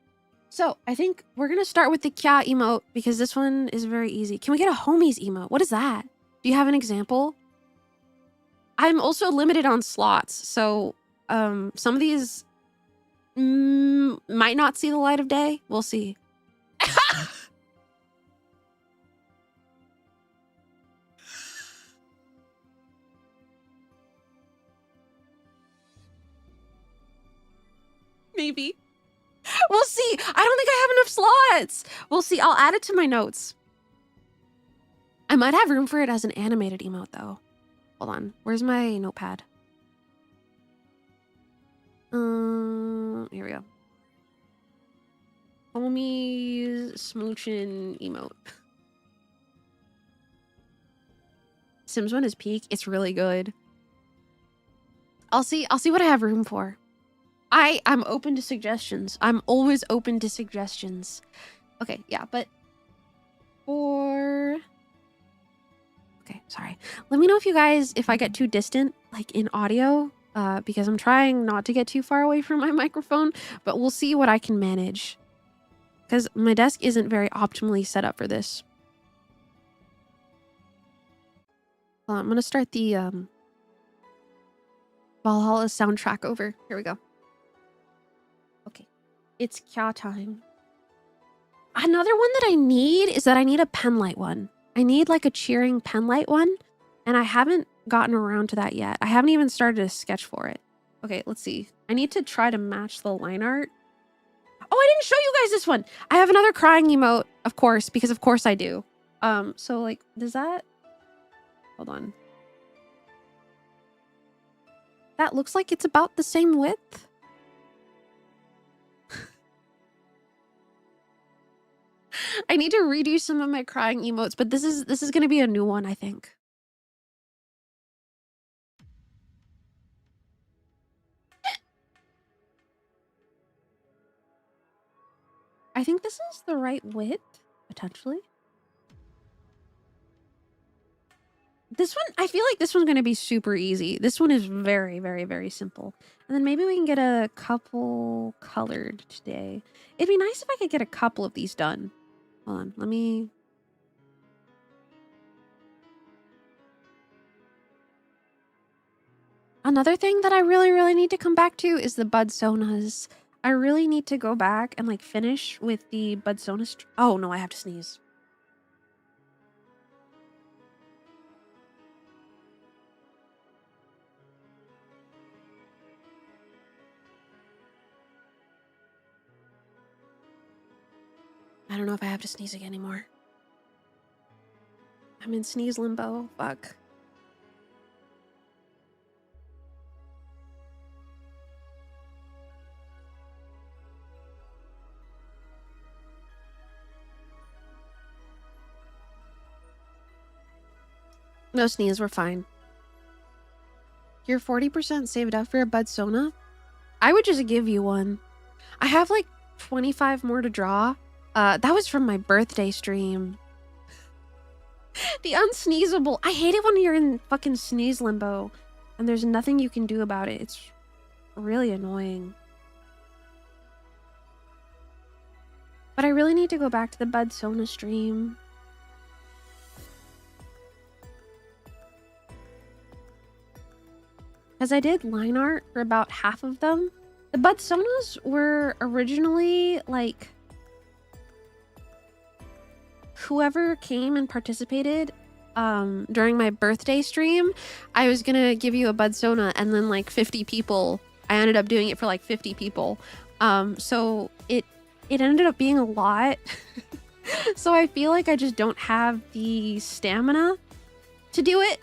A: So I think we're gonna start with the kya emote because this one is very easy. Can we get a homies emote? What is that? Do you have an example? I'm also limited on slots. So some of these might not see the light of day. We'll see. Maybe. We'll see. I don't think I have enough slots. We'll see. I'll add it to my notes. I might have room for it as an animated emote, though. Hold on. Where's my notepad? Here we go. Homies smooching emote. Sims 1 is peak. It's really good. I'll see what I have room for. I'm open to suggestions. I'm always open to suggestions. Okay, yeah, but for... Okay, sorry. Let me know if I get too distant, like in audio, because I'm trying not to get too far away from my microphone, but we'll see what I can manage. Because my desk isn't very optimally set up for this. I'm gonna start the Valhalla soundtrack over. Here we go. Okay, it's kya time. Another one that I need is that I need a penlight one. I need like a cheering penlight one, and I haven't gotten around to that yet. I haven't even started a sketch for it. Okay, let's see. I need to try to match the line art. Oh, I didn't show you guys this one. I have another crying emote, of course, because of course I do. So like, does that... Hold on. That looks like it's about the same width. I need to redo some of my crying emotes, but this is gonna be a new one, I think. I think this is the right width, potentially. This one, I feel like this one's going to be super easy. This one is very, very, very simple. And then maybe we can get a couple colored today. It'd be nice if I could get a couple of these done. Hold on, let me... Another thing that I really, really need to come back to is the Budsonas. I really need to go back and like finish with the Budsonas. Oh no, I have to sneeze. I don't know if I have to sneeze again anymore. I'm in sneeze limbo. Fuck. No sneeze, we're fine. You're 40% saved up for a Budsona? I would just give you one. I have like 25 more to draw. That was from my birthday stream. The unsneezable. I hate it when you're in fucking sneeze limbo and there's nothing you can do about it. It's really annoying. But I really need to go back to the Budsona stream. Because I did line art for about half of them. The Budsonas were originally like... Whoever came and participated during my birthday stream, I was gonna give you a Budsona, and then like 50 people, I ended up doing it for like 50 people. So it ended up being a lot. So I feel like I just don't have the stamina to do it.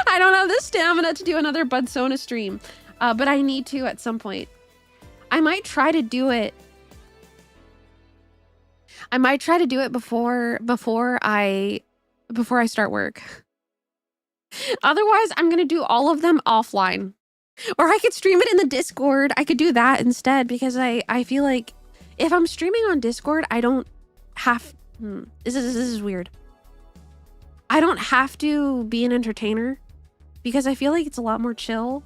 A: I don't have the stamina to do another Budsona stream, but I need to at some point. I might try to do it. I might try to do it before I start work. Otherwise, I'm gonna do all of them offline. Or I could stream it in the Discord. I could do that instead, because I feel like if I'm streaming on Discord, I don't have... This is weird. I don't have to be an entertainer, because I feel like it's a lot more chill.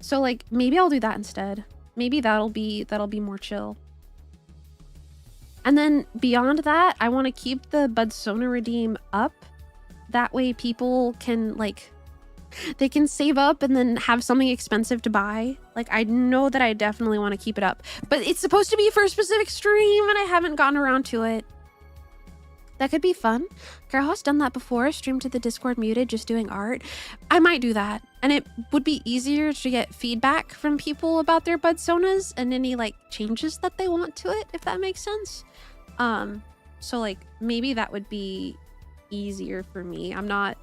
A: So like, maybe I'll do that instead. Maybe that'll be more chill. And then beyond that, I want to keep the Budsona Redeem up. That way people can like, they can save up and then have something expensive to buy. Like, I know that I definitely want to keep it up, but it's supposed to be for a specific stream and I haven't gotten around to it. That could be fun. Carol's done that before, streamed to the Discord muted, just doing art. I might do that. And it would be easier to get feedback from people about their Budsonas and any like changes that they want to it, if that makes sense. So like maybe that would be easier for me. I'm not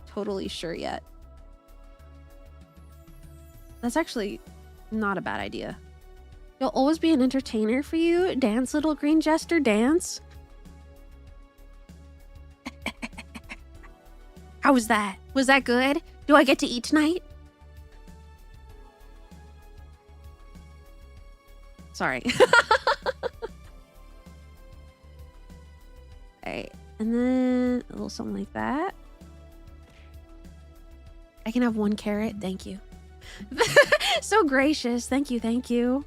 A: totally sure yet. That's actually not a bad idea. You'll always be an entertainer for you. Dance, little green jester, dance. How was that? Was that good? Do I get to eat tonight? Sorry. Alright, and then a little something like that. I can have 1 carrot, thank you. So gracious, thank you, thank you.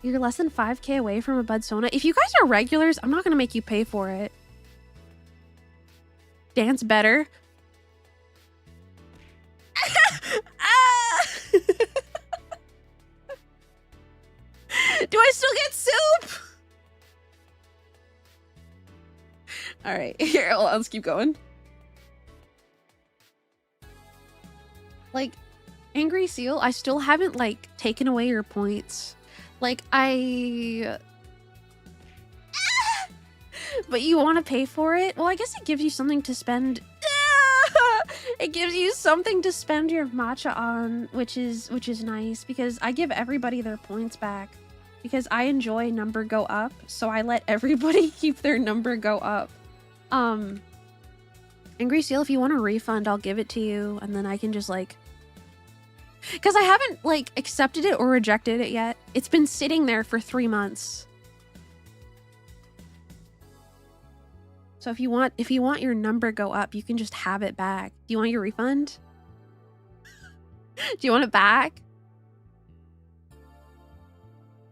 A: You're less than 5k away from a Budsona. If you guys are regulars, I'm not gonna make you pay for it. Dance better. Do I still get soup? All right, here, let's keep going. Like, Angry Seal, I still haven't like taken away your points. Like, but you want to pay for it? Well, I guess it gives you something to spend. It gives you something to spend your matcha on, which is nice, because I give everybody their points back because I enjoy number go up, so I let everybody keep their number go up. Angry Seal, if you want a refund, I'll give it to you, and then I can just like Because I haven't like accepted it or rejected it yet. It's been sitting there for 3 months. So if you want your number go up, you can just have it back. Do you want your refund? Do you want it back?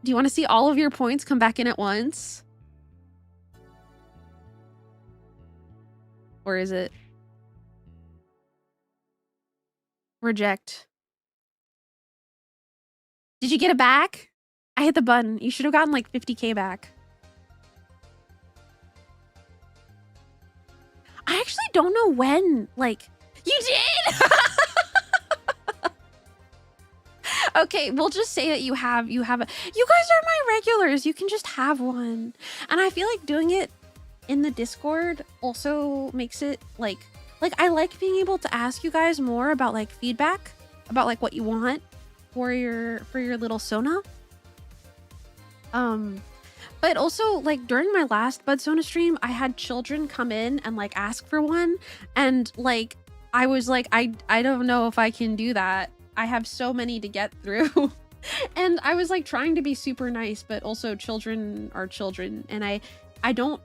A: Do you want to see all of your points come back in at once? Or is it reject? Did you get it back? I hit the button. You should have gotten like 50K back. I actually don't know when, like, you did? Okay, we'll just say that you have you guys are my regulars. You can just have one. And I feel like doing it in the Discord also makes it like I like being able to ask you guys more about like feedback, about like what you want for your little Sona. But also, like, during my last Bud Sona stream, I had children come in and, like, ask for one. And, like, I was like, I don't know if I can do that. I have so many to get through. And I was, like, trying to be super nice, but also children are children. And I don't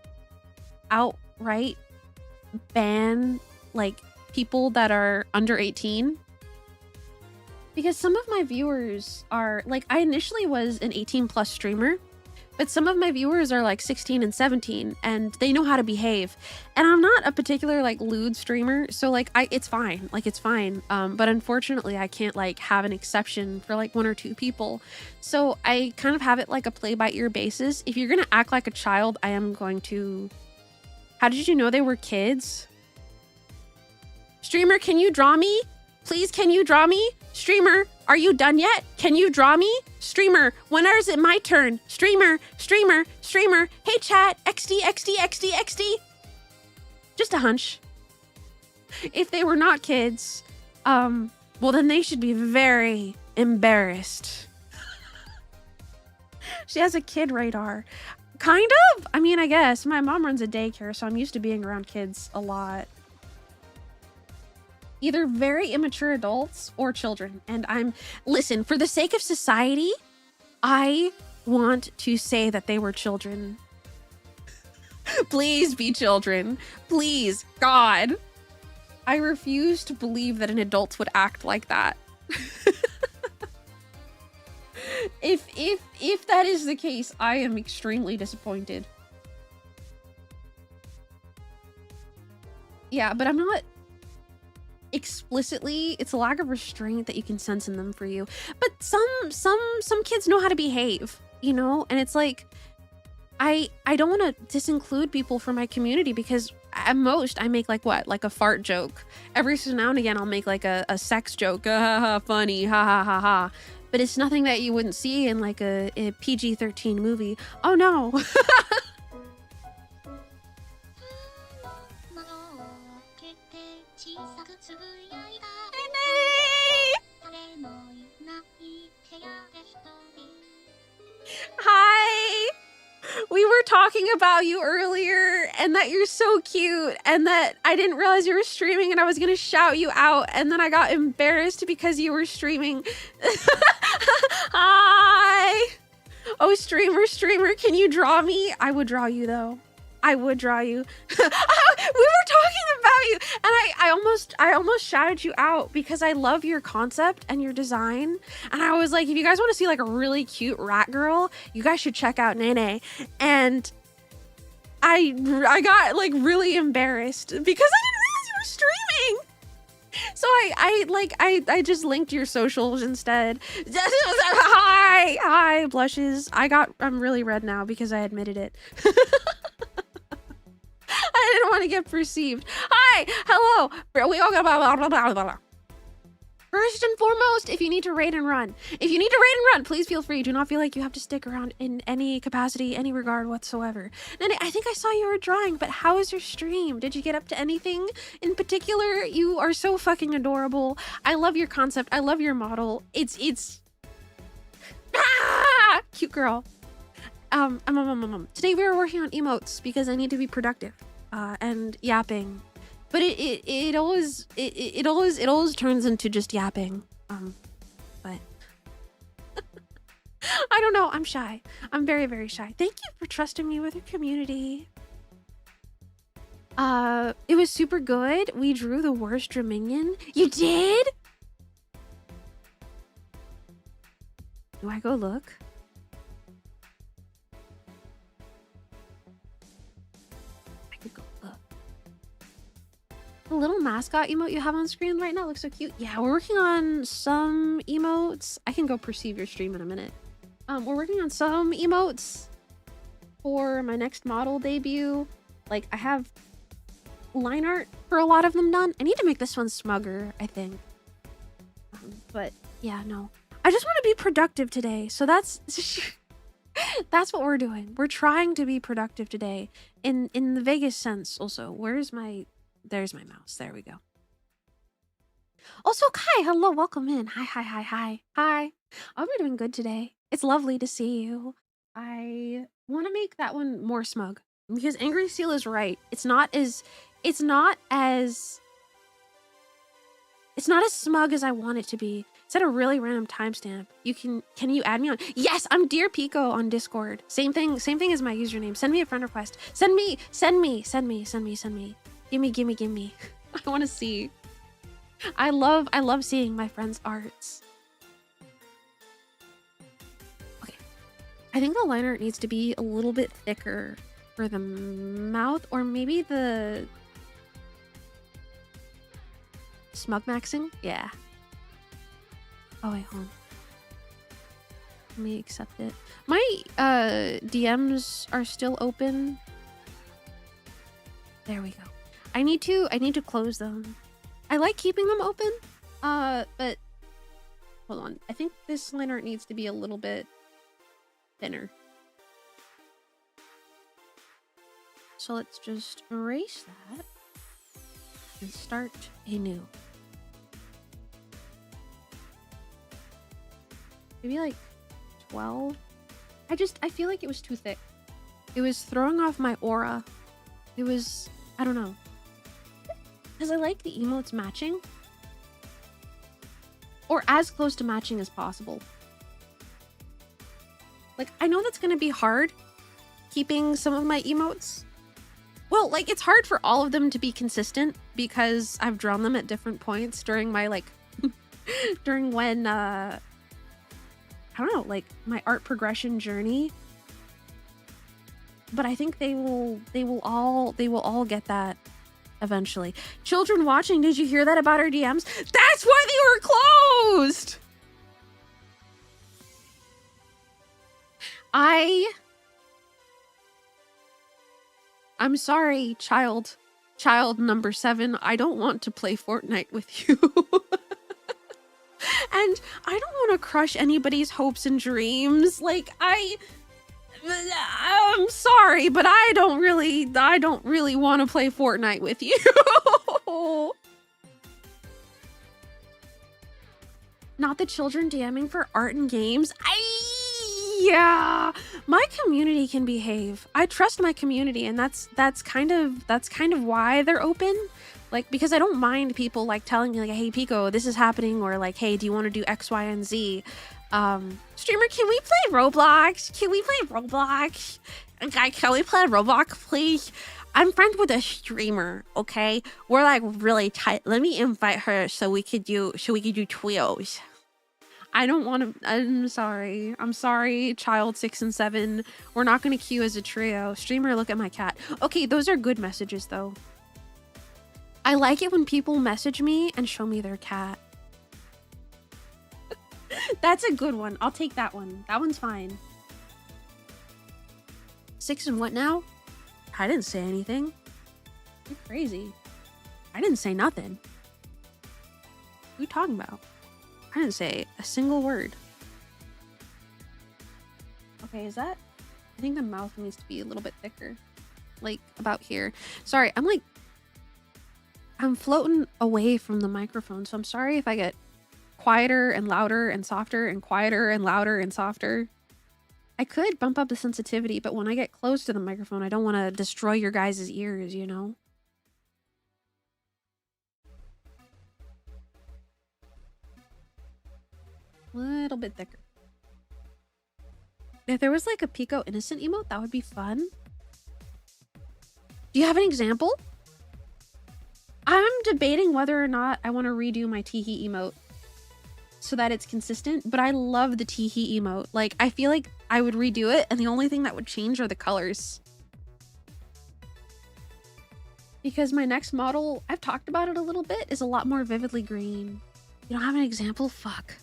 A: outright ban, like, people that are under 18. Because some of my viewers are, like, I initially was an 18+ streamer. But some of my viewers are like 16 and 17 and they know how to behave. And I'm not a particular like lewd streamer. So like it's fine. Like it's fine. But unfortunately I can't like have an exception for like 1 or 2 people. So I kind of have it like a play by ear basis. If you're going to act like a child, I am going to... How did you know they were kids? Streamer, can you draw me? Please, can you draw me? Streamer, are you done yet? Can you draw me? Streamer, when is it my turn? Streamer, streamer, streamer. Hey chat, XD, XD, XD, XD. Just a hunch. If they were not kids, well then they should be very embarrassed. She has a kid radar. Kind of? I mean, I guess. My mom runs a daycare, so I'm used to being around kids a lot. Either very immature adults or children. And listen, for the sake of society, I want to say that they were children. Please be children. Please, God. I refuse to believe that an adult would act like that. If that is the case, I am extremely disappointed. Yeah, but I'm not explicitly, it's a lack of restraint that you can sense in them for you. But some kids know how to behave, you know? And it's like, I don't want to disinclude people from my community because at most I make like what? Like a fart joke. Every so now and again I'll make like a sex joke. Funny, ha ha ha ha. But it's nothing that you wouldn't see in like a PG-13 movie. Oh no. Hi! We were talking about you earlier and that you're so cute and that I didn't realize you were streaming and I was gonna shout you out and then I got embarrassed because you were streaming. Hi! Oh, streamer, can you draw me? I would draw you though. I would draw you. We were talking about you and I almost shouted you out because I love your concept and your design. And I was like, if you guys want to see like a really cute rat girl, you guys should check out Nene. And I got like really embarrassed because I didn't realize you were streaming. So I just linked your socials instead. Hi, blushes. I'm really red now because I admitted it. I didn't want to get perceived. Hi, hello. We all got blah, blah, blah, blah, blah. First and foremost, if you need to raid and run. If you need to raid and run, please feel free. Do not feel like you have to stick around in any capacity, any regard whatsoever. And I think I saw you were drawing, but how was your stream? Did you get up to anything in particular? You are so fucking adorable. I love your concept. I love your model. It's cute girl. Today we were working on emotes because I need to be productive and yapping, but it always turns into just yapping. don't know. I'm shy. I'm very, very shy. Thank you for trusting me with your community. It was super good. We drew the worst Dominion. You did? Do I go look? I could go look. The little mascot emote you have on screen right now looks so cute. Yeah, we're working on some emotes. I can go perceive your stream in a minute. We're working on some emotes for my next model debut. Like, I have line art for a lot of them done. I need to make this one smugger, I think. But yeah, no. I just want to be productive today. So that's that's what we're doing. We're trying to be productive today in the Vegas sense also. There's my mouse. There we go. Also, Kai, hello, welcome in. Hi. I hope you're doing good today. It's lovely to see you. I want to make that one more smug because Angry Seal is right. It's not as smug as I want it to be. It's at a really random timestamp. Can you add me on? Yes, I'm Dear Pico on Discord. Same thing as my username. Send me a friend request. Send me. Gimme. I want to see. I love seeing my friends' arts. Okay. I think the line art needs to be a little bit thicker for the mouth, or maybe the smug maxing? Yeah. Oh wait, hold on. Let me accept it. My DMs are still open. There we go. I need to close them. I like keeping them open. But hold on. I think this line art needs to be a little bit thinner. So let's just erase that and start anew. Maybe like 12. I feel like it was too thick. It was throwing off my aura. It was, I don't know. Because I like the emotes matching. Or as close to matching as possible. Like, I know that's going to be hard, keeping some of my emotes. Well, like, it's hard for all of them to be consistent because I've drawn them at different points during my, like, during when, I don't know, like, my art progression journey. But I think they will all get that eventually. Children watching, did you hear that about our DMs? That's why they were closed! I'm sorry, child number 7. I don't want to play Fortnite with you. And I don't want to crush anybody's hopes and dreams. Like, I'm sorry, but I don't really want to play Fortnite with you. Not the children DMing for art and games. Yeah, my community can behave. I trust my community, and that's kind of why they're open. Like, because I don't mind people like telling me like, hey Pico, this is happening, or like, hey, do you want to do X, Y, and Z? Streamer, can we play Roblox? Can we play Roblox? Guy, can we play Roblox, please? I'm friends with a streamer, okay? We're like really tight. Let me invite her so we could do trios. I don't want to. I'm sorry, child 6 and 7. We're not going to queue as a trio. Streamer, look at my cat. Okay, those are good messages though. I like it when people message me and show me their cat. That's a good one. I'll take that one. That one's fine. 6 and what now? I didn't say anything. You're crazy. I didn't say nothing. What are you talking about? I didn't say a single word. Okay, is that? I think the mouth needs to be a little bit thicker. Like, about here. Sorry, I'm floating away from the microphone, so I'm sorry if I get quieter and louder and softer and quieter and louder and softer. I could bump up the sensitivity, but when I get close to the microphone, I don't want to destroy your guys' ears, you know? A little bit thicker. If there was like a Pico innocent emote, that would be fun. Do you have an example? I'm debating whether or not I want to redo my teehee emote so that it's consistent, but I love the teehee emote. Like, I feel like I would redo it, and the only thing that would change are the colors. Because my next model, I've talked about it a little bit, is a lot more vividly green. You don't have an example? Fuck.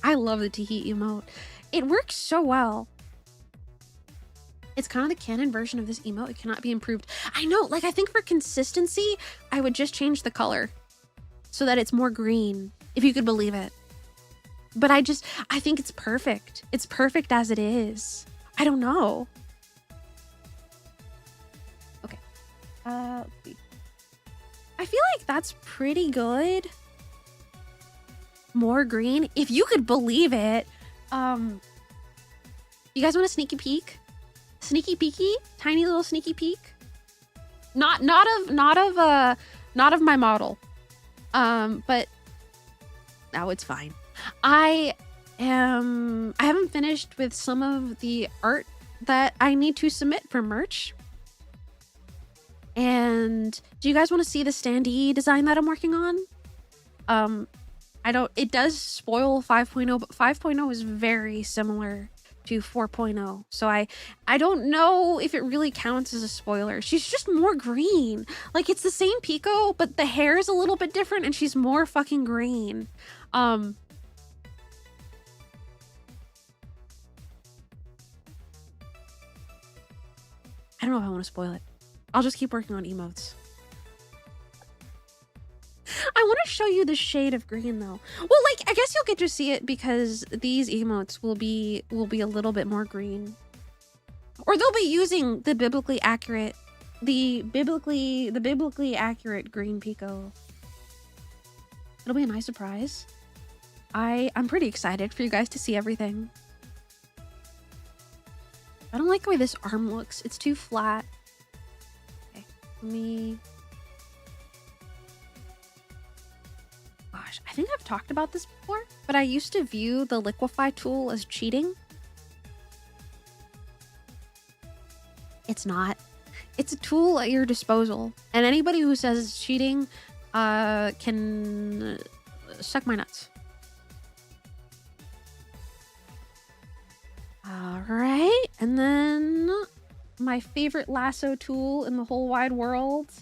A: I love the teehee emote. It works so well. It's kind of the canon version of this emote. It cannot be improved. I know, like, I think for consistency, I would just change the color so that it's more green, if you could believe it. But I think it's perfect. It's perfect as it is. I don't know. Okay. Let's see. I feel like that's pretty good. More green, if you could believe it. You guys want a sneaky peek? Sneaky peeky? Tiny little sneaky peek? Not of my model. But no, it's fine. I haven't finished with some of the art that I need to submit for merch. And do you guys want to see the standee design that I'm working on? It does spoil 5.0, but 5.0 is very similar to 4.0. So I don't know if it really counts as a spoiler. She's just more green. Like, it's the same Pico, but the hair is a little bit different and she's more fucking green. I don't know if I want to spoil it. I'll just keep working on emotes. I want to show you the shade of green though. Well, like, I guess you'll get to see it because these emotes will be a little bit more green. Or they'll be using the biblically accurate green Pico. It'll be a nice surprise. I'm pretty excited for you guys to see everything. I don't like the way this arm looks. It's too flat. Okay, let me... Gosh, I think I've talked about this before, but I used to view the liquefy tool as cheating. It's not. It's a tool at your disposal, and anybody who says it's cheating can suck my nuts. All right, and then my favorite lasso tool in the whole wide world,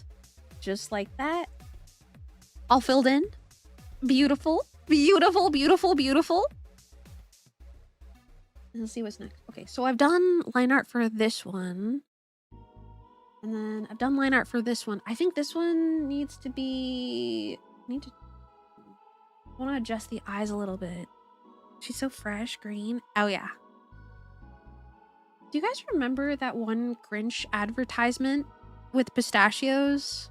A: just like that, all filled in. Beautiful, beautiful, beautiful, beautiful. And let's see what's next. Okay, so I've done line art for this one. And then I've done line art for this one. I think this one needs to be... I want to adjust the eyes a little bit. She's so fresh, green. Oh, yeah. Do you guys remember that one Grinch advertisement with pistachios?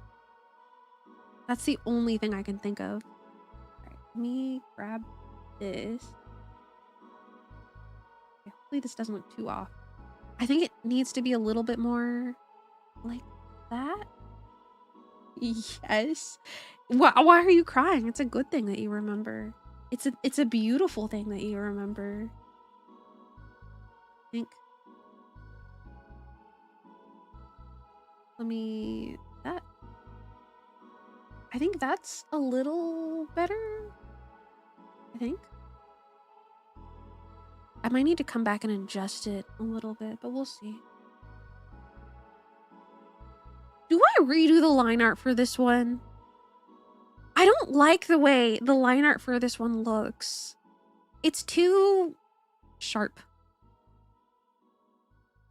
A: That's the only thing I can think of. All right, let me grab this. Okay, hopefully this doesn't look too off. I think it needs to be a little bit more like that. Yes. Why are you crying? It's a good thing that you remember. It's a beautiful thing that you remember. I think. Let me... that. I think that's a little better. I think. I might need to come back and adjust it a little bit, but we'll see. Do I redo the line art for this one? I don't like the way the line art for this one looks. It's too sharp.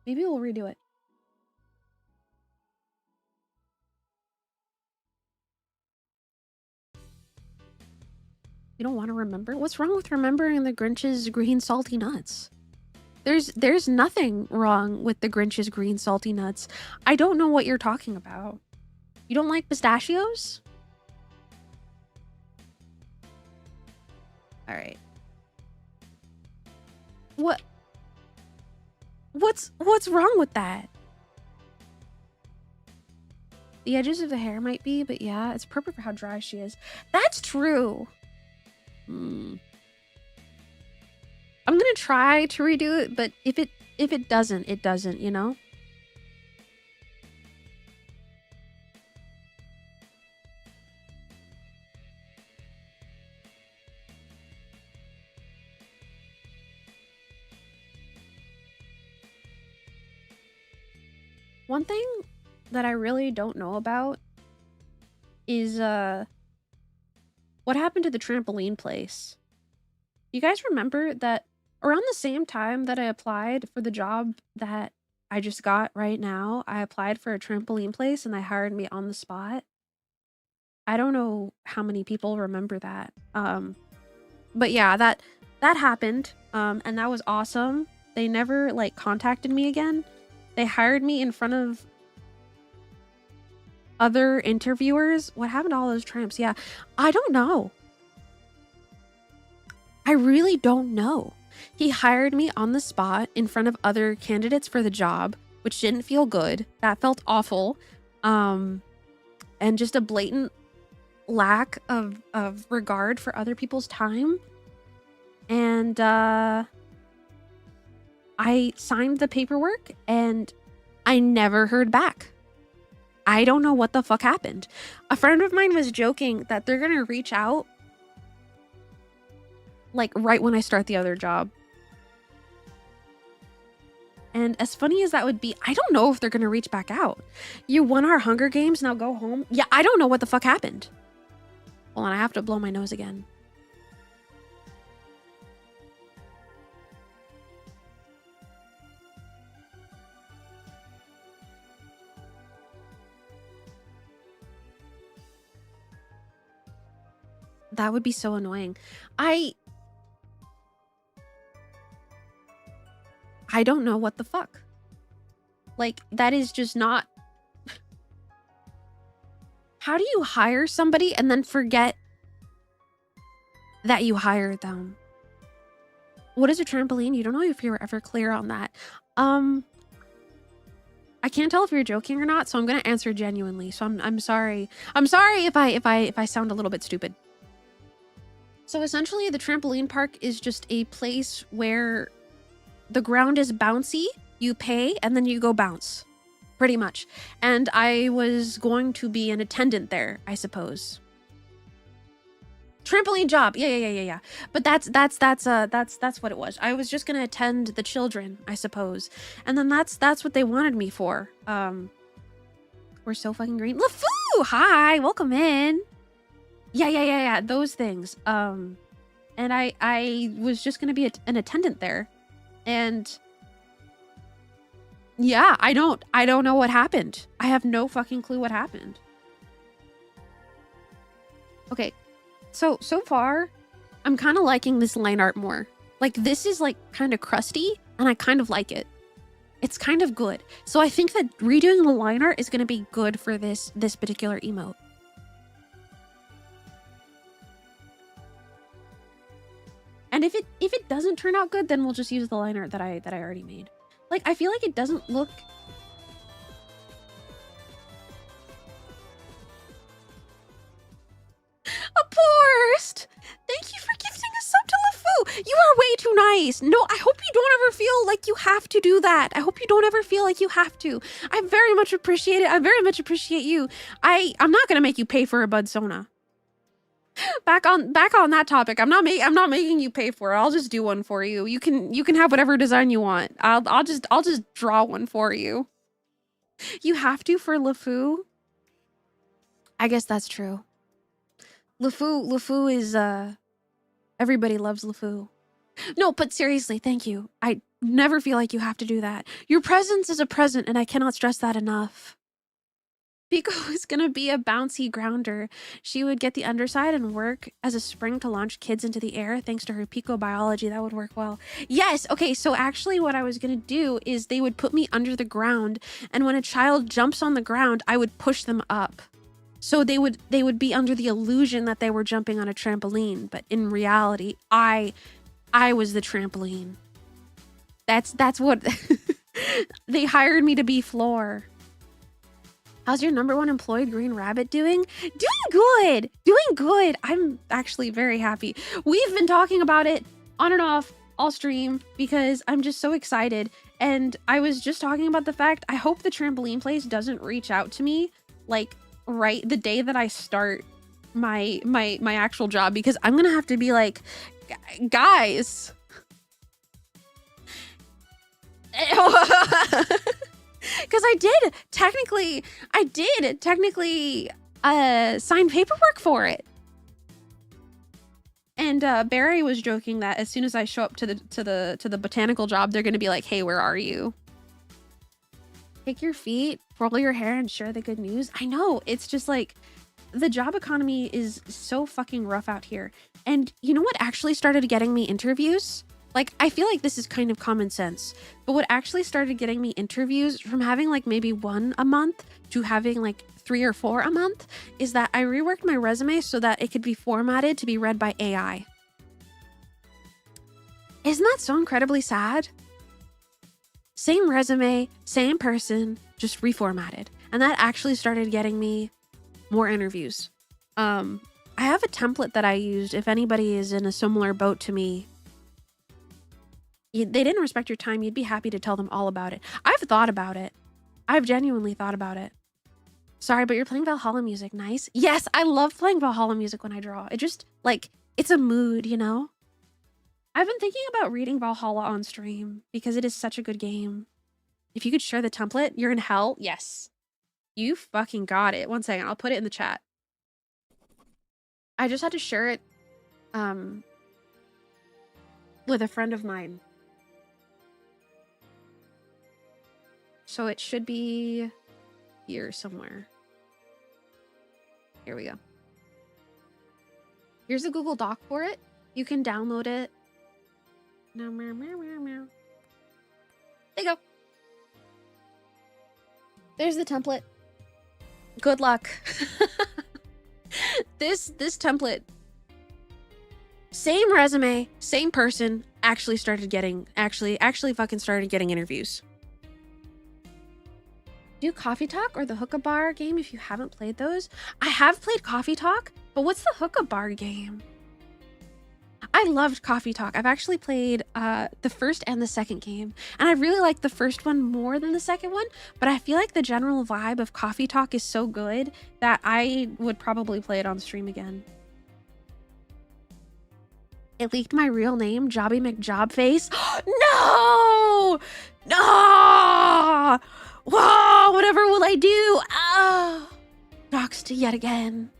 A: Maybe we'll redo it. You don't want to remember? What's wrong with remembering the Grinch's green salty nuts? There's nothing wrong with the Grinch's green salty nuts. I don't know what you're talking about. You don't like pistachios? All right. What's wrong with that? The edges of the hair might be, but yeah, it's perfect for how dry she is. That's true. I'm gonna try to redo it, but if it doesn't, it doesn't, you know? One thing that I really don't know about is what happened to the trampoline place. You guys remember that around the same time that I applied for the job that I just got right now, I applied for a trampoline place and they hired me on the spot? I don't know how many people remember that. But yeah, that happened. And that was awesome. They never like contacted me again. They hired me in front of other interviewers. What happened to all those tramps? Yeah, I don't know. I really don't know. He hired me on the spot in front of other candidates for the job, which didn't feel good. That felt awful. And just a blatant lack of regard for other people's time. And I signed the paperwork and I never heard back. I don't know what the fuck happened. A friend of mine was joking that they're gonna reach out like right when I start the other job. And as funny as that would be, I don't know if they're gonna reach back out. You won our Hunger Games, now go home? Yeah, I don't know what the fuck happened. Hold on, I have to blow my nose again. That would be so annoying. I don't know what the fuck. Like, that is just not... How do you hire somebody and then forget that you hired them? What is a trampoline? You don't know if you were ever clear on that. I can't tell if you're joking or not, so I'm gonna answer genuinely. So I'm sorry. I'm sorry if I sound a little bit stupid. So essentially, the trampoline park is just a place where the ground is bouncy, you pay, and then you go bounce. Pretty much. And I was going to be an attendant there, I suppose. Trampoline job. Yeah. But that's what it was. I was just gonna attend the children, I suppose. And then that's what they wanted me for. We're so fucking green. LeFou! Hi, welcome in. Yeah. Those things. And I was just gonna be an attendant there. And yeah, I don't know what happened. I have no fucking clue what happened. Okay. So far, I'm kind of liking this line art more. Like, this is like kind of crusty and I kind of like it. It's kind of good. So I think that redoing the line art is going to be good for this particular emote. And if it doesn't turn out good, then we'll just use the line art that I already made. Like, I feel like it doesn't look... A Porst! Thank you for gifting a sub to LeFou! You are way too nice! No, I hope you don't ever feel like you have to do that. I hope you don't ever feel like you have to. I very much appreciate it. I very much appreciate you. I'm not gonna make you pay for a Bud Sona. Back on that topic. I'm not making you pay for it. I'll just do one for you. You can have whatever design you want. I'll just draw one for you. You have to for LeFou? I guess that's true. LeFou is everybody loves LeFou. No, but seriously, thank you. I never feel like you have to do that. Your presence is a present and I cannot stress that enough. Pico is gonna be a bouncy grounder. She would get the underside and work as a spring to launch kids into the air. Thanks to her Pico biology, that would work well. Yes, okay, so actually what I was gonna do is they would put me under the ground, and when a child jumps on the ground, I would push them up. So they would be under the illusion that they were jumping on a trampoline, but in reality, I was the trampoline. That's what they hired me to be floor. How's your number one employed green rabbit doing? Doing good. Doing good. I'm actually very happy. We've been talking about it on and off all stream because I'm just so excited. And I was just talking about the fact I hope the trampoline place doesn't reach out to me like right the day that I start my actual job, because I'm gonna have to be like, guys. Because I did technically sign paperwork for it. And Barry was joking that as soon as I show up to the botanical job, they're gonna be like, "Hey, where are you?" Kick your feet, roll your hair, and share the good news. I know, it's just like the job economy is so fucking rough out here. And you know what actually started getting me interviews? Like, I feel like this is kind of common sense, but what actually started getting me interviews from having like maybe 1 a month to having like 3 or 4 a month is that I reworked my resume so that it could be formatted to be read by AI. Isn't that so incredibly sad? Same resume, same person, just reformatted. And that actually started getting me more interviews. I have a template that I used if anybody is in a similar boat to me. They didn't respect your time, you'd be happy to tell them all about it. I've thought about it. I've genuinely thought about it. Sorry, but you're playing Valhalla music. Nice. Yes, I love playing Valhalla music when I draw. It just, like, it's a mood, you know? I've been thinking about reading Valhalla on stream because it is such a good game. If you could share the template, you're in hell. Yes. You fucking got it. 1 second, I'll put it in the chat. I just had to share it with a friend of mine. So it should be here somewhere. Here we go. Here's a Google Doc for it. You can download it. There you go. There's the template. Good luck. This template, same resume, same person, actually fucking started getting interviews. Do Coffee Talk or the Hookah Bar game if you haven't played those. I have played Coffee Talk, but what's the Hookah Bar game? I loved Coffee Talk. I've actually played the first and the second game, and I really like the first one more than the second one, but I feel like the general vibe of Coffee Talk is so good that I would probably play it on stream again. It leaked my real name, Jobby McJobface. No! No! Whoa! Whatever will I do? Ah! Doxed yet again.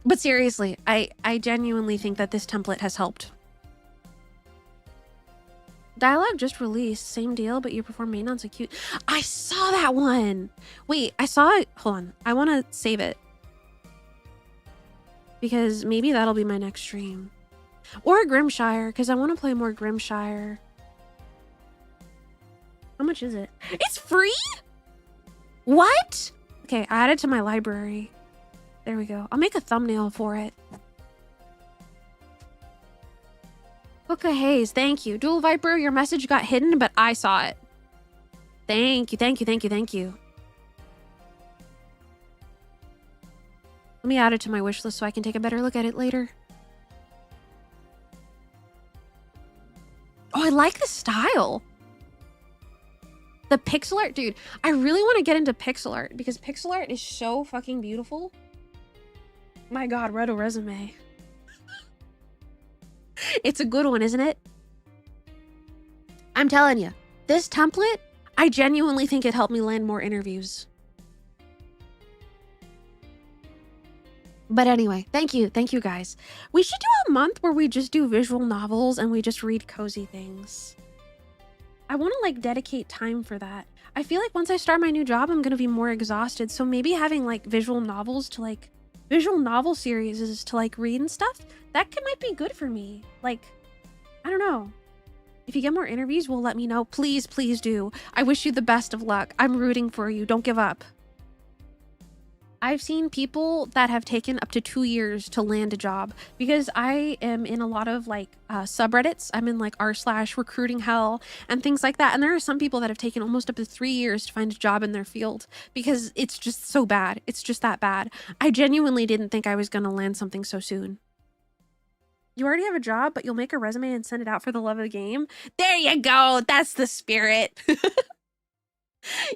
A: But seriously, I genuinely think that this template has helped. Dialogue just released. Same deal, but you perform main on so cute. I saw that one! Wait, I saw it. Hold on. I want to save it. Because maybe that'll be my next stream. Or Grimshire, because I want to play more Grimshire. How much is it? It's free? What? Okay, I add it to my library. There we go. I'll make a thumbnail for it. Hookah Haze, thank you. Dual Viper, your message got hidden, but I saw it. Thank you, thank you, thank you, thank you. Let me add it to my wish list so I can take a better look at it later. Oh, I like the style. The pixel art, dude. I really want to get into pixel art because pixel art is so fucking beautiful. My God, Redo resume. It's a good one, isn't it? I'm telling you, this template, I genuinely think it helped me land more interviews. But anyway, thank you guys. We should do a month where we just do visual novels and we just read cozy things. I want to like dedicate time for that. I feel like once I start my new job, I'm going to be more exhausted. So maybe having like visual novel series is to like read and stuff, might be good for me. Like, I don't know. If you get more interviews, well, let me know. Please, please do. I wish you the best of luck. I'm rooting for you. Don't give up. I've seen people that have taken up to 2 years to land a job because I am in a lot of like subreddits. I'm in like r/recruiting hell and things like that. And there are some people that have taken almost up to 3 years to find a job in their field because it's just so bad. It's just that bad. I genuinely didn't think I was going to land something so soon. You already have a job, but you'll make a resume and send it out for the love of the game. There you go. That's the spirit.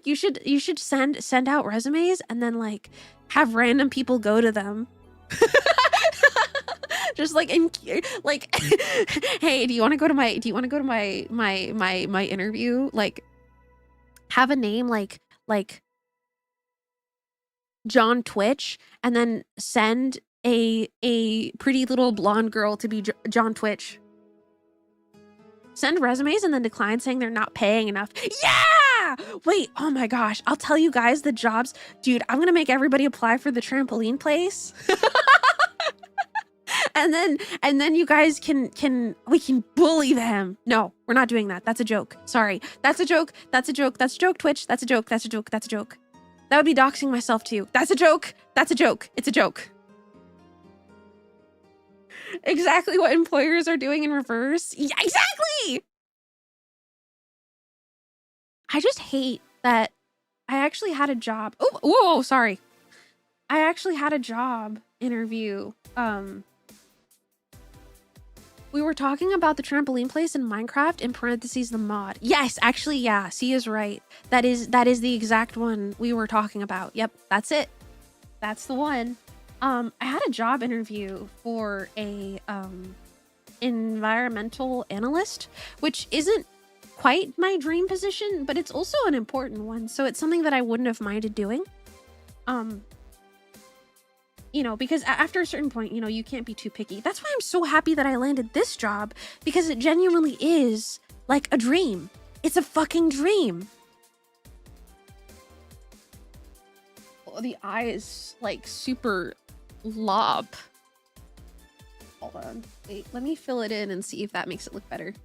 A: You should send out resumes and then like have random people go to them. Just like like hey, do you want to go to my interview? Like have a name like John Twitch and then send a pretty little blonde girl to be John Twitch. Send resumes and then decline saying they're not paying enough. Yeah! Wait, oh my gosh. I'll tell you guys the jobs. Dude, I'm gonna make everybody apply for the trampoline place. and then you guys we can bully them. No, we're not doing that. That's a joke. Sorry. That's a joke. That's a joke. That's a joke, Twitch. That's a joke. That's a joke. That's a joke. That would be doxing myself too. That's a joke. That's a joke. It's a joke. Exactly what employers are doing in reverse. Yeah, exactly. I just hate that I actually had a job. Oh, whoa, sorry. I actually had a job interview. We were talking about the trampoline place in Minecraft, in parentheses, the mod. Yes, actually, yeah, C is right. That is the exact one we were talking about. Yep, that's it. That's the one. I had a job interview for a environmental analyst, which isn't quite my dream position, but it's also an important one. So it's something that I wouldn't have minded doing. You know, because after a certain point, you know, you can't be too picky. That's why I'm so happy that I landed this job, because it genuinely is like a dream. It's a fucking dream. Oh, the eye is like super lob. Hold on. Wait, let me fill it in and see if that makes it look better.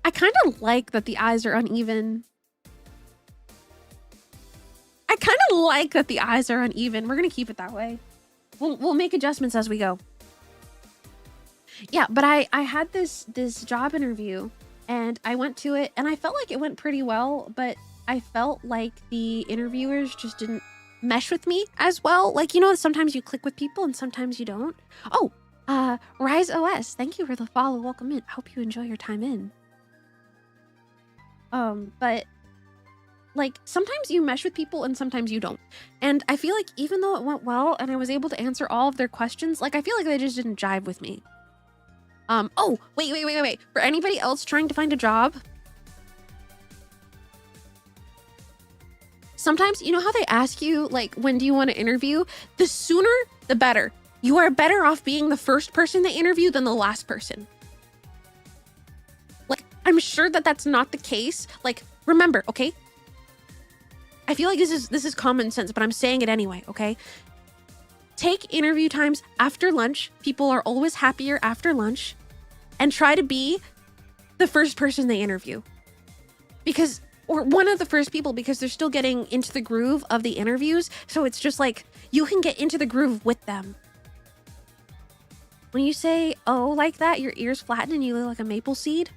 A: I kind of like that the eyes are uneven. I kind of like that the eyes are uneven. We're gonna keep it that way. We'll make adjustments as we go. Yeah, but I had this job interview and I went to it and I felt like it went pretty well, but I felt like the interviewers just didn't mesh with me as well. Like, you know, sometimes you click with people and sometimes you don't. Oh, Rise OS, thank you for the follow. Welcome in. I hope you enjoy your time in. But like sometimes you mesh with people and sometimes you don't. And I feel like even though it went well and I was able to answer all of their questions, like I feel like they just didn't jive with me. Oh, wait. For anybody else trying to find a job, sometimes, you know how they ask you, like, when do you want to interview? The sooner, the better. You are better off being the first person they interview than the last person. Like, I'm sure that that's not the case. Like, remember, okay? I feel like this is common sense, but I'm saying it anyway, okay? Take interview times after lunch. People are always happier after lunch. And try to be the first person they interview. Because, or one of the first people, because they're still getting into the groove of the interviews. So it's just like, you can get into the groove with them. When you say, oh, like that, your ears flatten and you look like a maple seed.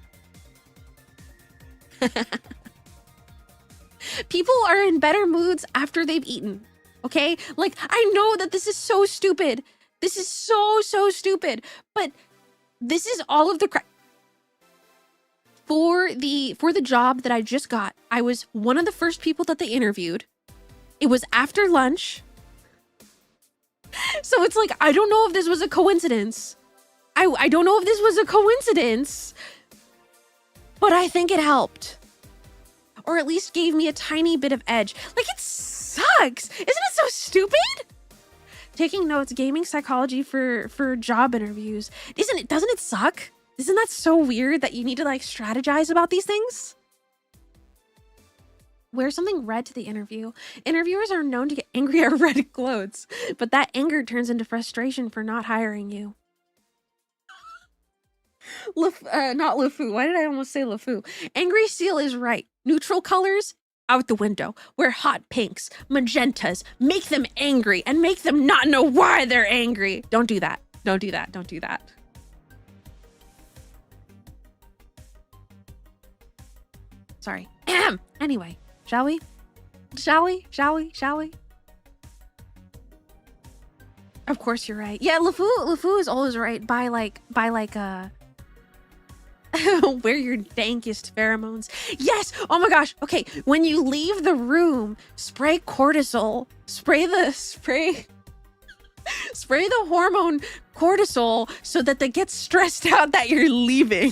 A: People are in better moods after they've eaten, okay? Like, I know that this is so stupid. This is so stupid. But this is all of the for the job that I just got. I was one of the first people that they interviewed. It was after lunch. So it's like, I don't know if this was a coincidence. I don't know if this was a coincidence, but I think it helped. Or at least gave me a tiny bit of edge. Like, it sucks. Isn't it so stupid? Taking notes, gaming psychology for job interviews. Doesn't it suck? Isn't that so weird that you need to like strategize about these things? Wear something red to the interview. Interviewers are known to get angry at red clothes, but that anger turns into frustration for not hiring you. Not LeFou. Why did I almost say LeFou? Angry Seal is right. Neutral colors, out the window. Wear hot pinks, magentas, make them angry and make them not know why they're angry. Don't do that. Don't do that. Don't do that. Sorry. Anyway, shall we? Shall we? Shall we? Shall we? Of course you're right. Yeah, LeFou is always right by like wear your dankest pheromones. Yes! Oh my gosh. Okay, when you leave the room, spray cortisol. Spray the hormone cortisol so that they get stressed out that you're leaving.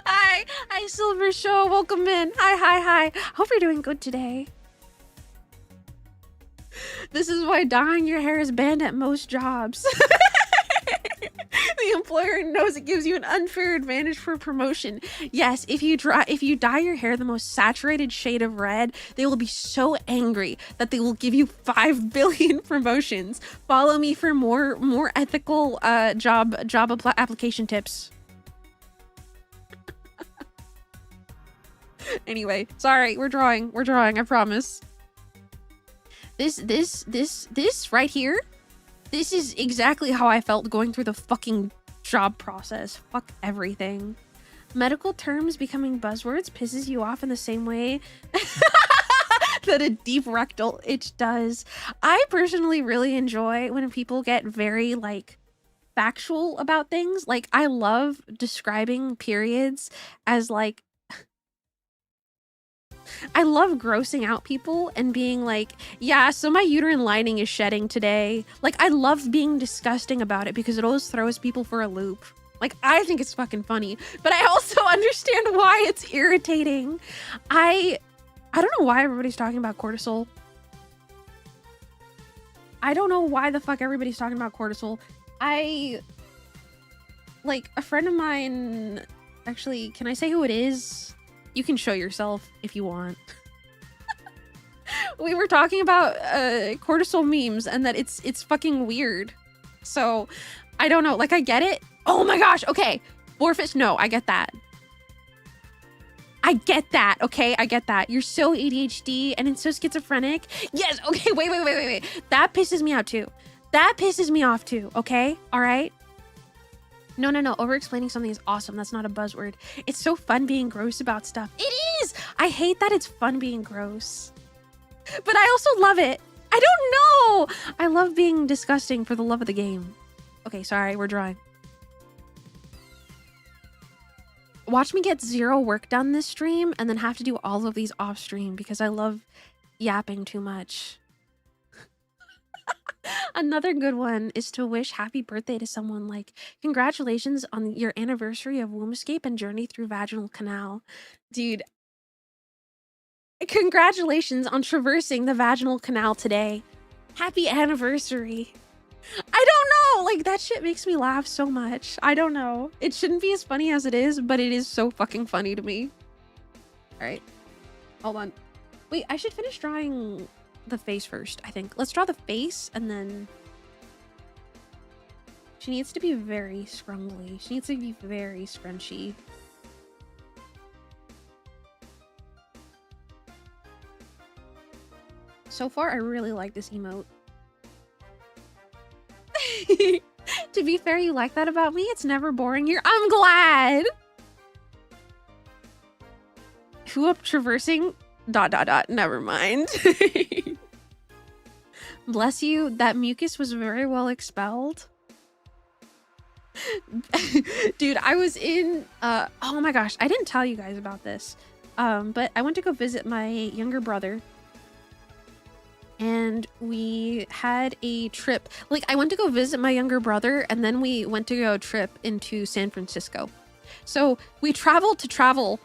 A: Hi, Silver Show. Welcome in. Hi. Hope you're doing good today. This is why dyeing your hair is banned at most jobs. The employer knows it gives you an unfair advantage for promotion. Yes, if you dye your hair the most saturated shade of red, they will be so angry that they will give you 5 billion promotions. Follow me for more ethical job application tips. Anyway, sorry, we're drawing, I promise. This right here, this is exactly how I felt going through the fucking job process. Fuck everything. Medical terms becoming buzzwords pisses you off in the same way that a deep rectal itch does. I personally really enjoy when people get very like factual about things. Like I love describing periods as like I love grossing out people and being like, yeah, so my uterine lining is shedding today. Like, I love being disgusting about it because it always throws people for a loop. Like, I think it's fucking funny, but I also understand why it's irritating. I don't know why everybody's talking about cortisol. I don't know why the fuck everybody's talking about cortisol. Like, a friend of mine, actually, can I say who it is? You can show yourself if you want. We were talking about cortisol memes and that it's fucking weird. So I don't know. Like I get it. Oh my gosh. Okay. Boarfish. No, I get that. I get that. Okay. I get that. You're so ADHD and it's so schizophrenic. Yes. Okay. Wait. That pisses me out too. That pisses me off too. Okay. All right. No. Over-explaining something is awesome. That's not a buzzword. It's so fun being gross about stuff. It is! I hate that it's fun being gross. But I also love it. I don't know! I love being disgusting for the love of the game. Okay, sorry. We're drawing. Watch me get 0 work done this stream and then have to do all of these off stream because I love yapping too much. Another good one is to wish happy birthday to someone, like, congratulations on your anniversary of womb escape and journey through vaginal canal. Dude, congratulations on traversing the vaginal canal today. Happy anniversary. I don't know, like, that shit makes me laugh so much. I don't know. It shouldn't be as funny as it is, but it is so fucking funny to me. All right, hold on. Wait, I should finish drawing the face first, I think. Let's draw the face and then she needs to be very scrumbly. She needs to be very scrunchy. So far, I really like this emote. To be fair, you like that about me? It's never boring here. I'm glad. Who up traversing? ... Never mind. Bless you. That mucus was very well expelled. Dude, I was in oh my gosh, I didn't tell you guys about this. But I went to go visit my younger brother. And we had a trip. Like, I went to go visit my younger brother, and then we went to go trip into San Francisco. So we traveled to travel,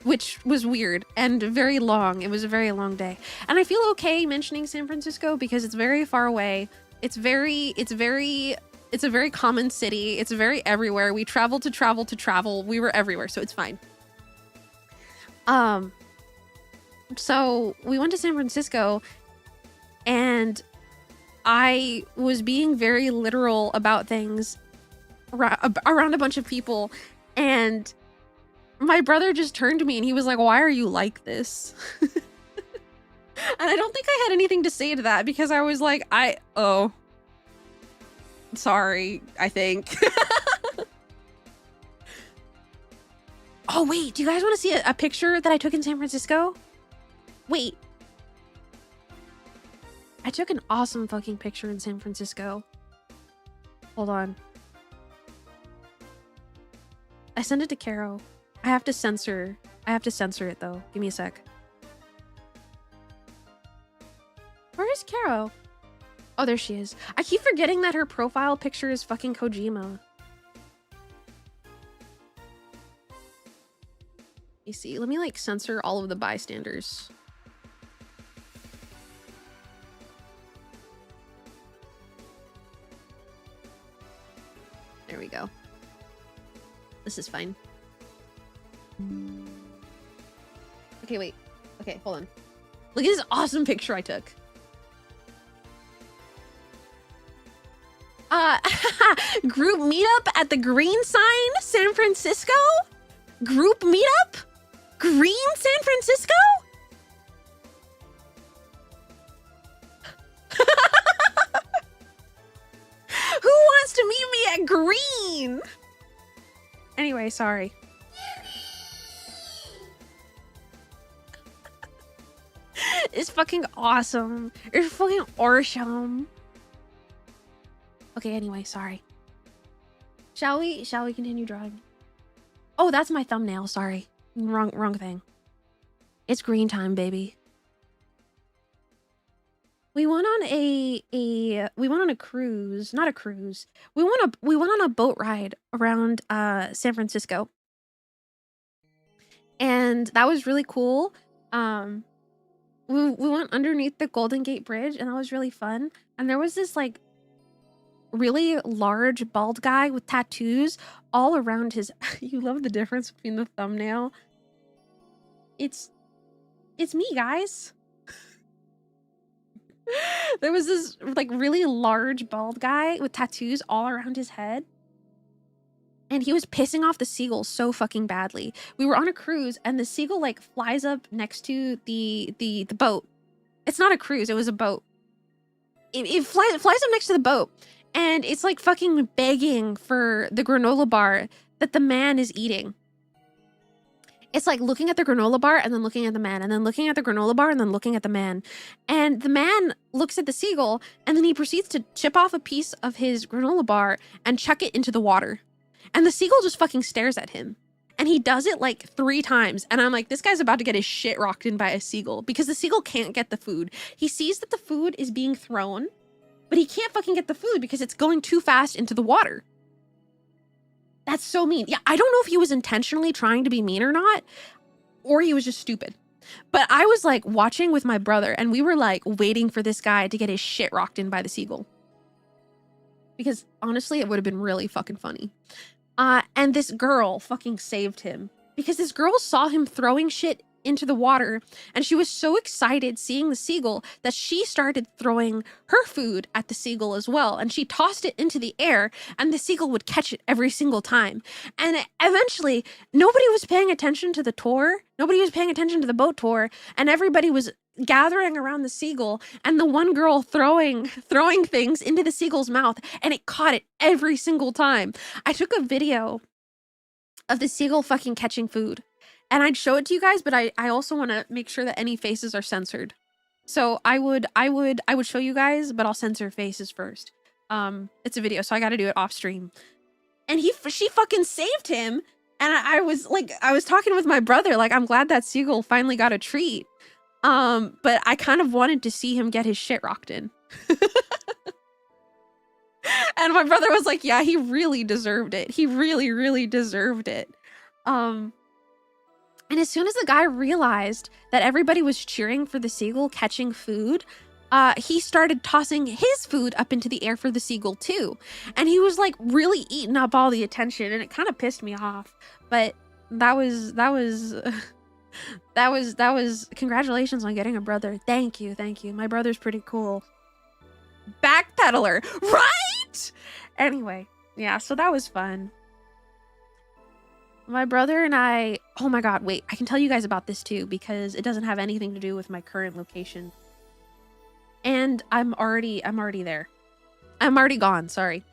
A: which was weird and very long. It was a very long day. And I feel okay mentioning San Francisco because it's very far away. It's a very common city. It's very everywhere. We traveled to travel. We were everywhere, so it's fine. So we went to San Francisco and I was being very literal about things around a bunch of people, and my brother just turned to me and he was like, "Why are you like this?" And I don't think I had anything to say to that because I was like, oh, sorry, I think. Oh, wait, do you guys want to see a picture that I took in San Francisco? Wait. I took an awesome fucking picture in San Francisco. Hold on. I sent it to Caro. I have to censor it though. Give me a sec. Where is Caro? Oh, there she is. I keep forgetting that her profile picture is fucking Kojima. You see, let me like censor all of the bystanders. There we go. This is fine. Okay, wait. Okay, hold on. Look at this awesome picture I took. Group meetup at the Green Sign, San Francisco? Group meetup? Green San Francisco? Who wants to meet me at Green? Anyway, sorry. It's fucking awesome. It's fucking awesome. Okay, anyway, sorry. Shall we continue drawing? Oh, that's my thumbnail, sorry. Wrong thing. It's green time, baby. We went on a cruise, not a cruise. We went on a boat ride around San Francisco. And that was really cool. We went underneath the Golden Gate Bridge and that was really fun. And there was this like really large bald guy with tattoos all around his you love the difference between the thumbnail. It's me, guys. There was this like really large bald guy with tattoos all around his head. And he was pissing off the seagulls so fucking badly. We were on a cruise and the seagull like flies up next to the boat. It's not a cruise, it was a boat. It flies up next to the boat. And it's like fucking begging for the granola bar that the man is eating. It's like looking at the granola bar and then looking at the man and then looking at the granola bar and then looking at the man. And the man looks at the seagull and then he proceeds to chip off a piece of his granola bar and chuck it into the water. And the seagull just fucking stares at him. And he does it like 3 times. And I'm like, this guy's about to get his shit rocked in by a seagull because the seagull can't get the food. He sees that the food is being thrown, but he can't fucking get the food because it's going too fast into the water. That's so mean. Yeah, I don't know if he was intentionally trying to be mean or not, or he was just stupid. But I was like watching with my brother and we were like waiting for this guy to get his shit rocked in by the seagull. Because honestly, it would have been really fucking funny. And this girl fucking saved him because this girl saw him throwing shit into the water and she was so excited seeing the seagull that she started throwing her food at the seagull as well. And she tossed it into the air and the seagull would catch it every single time. And eventually nobody was paying attention to the tour. Nobody was paying attention to the boat tour and everybody was gathering around the seagull and the one girl throwing things into the seagull's mouth and it caught it every single time. I took a video of the seagull fucking catching food and I'd show it to you guys, but I also want to make sure that any faces are censored. So I would show you guys, but I'll censor faces first. It's a video, so I got to do it off stream. And she fucking saved him. And I was talking with my brother, like, I'm glad that seagull finally got a treat. But I kind of wanted to see him get his shit rocked in. And my brother was like, yeah, he really deserved it. He really, really deserved it. And as soon as the guy realized that everybody was cheering for the seagull catching food, he started tossing his food up into the air for the seagull too. And he was like really eating up all the attention and it kind of pissed me off. But that was congratulations on getting a brother. Thank you. My brother's pretty cool. backpedaler, right? Anyway, yeah, so that was fun. My brother and I, oh my god, wait, I can tell you guys about this too because it doesn't have anything to do with my current location. And I'm already there. I'm already gone, sorry.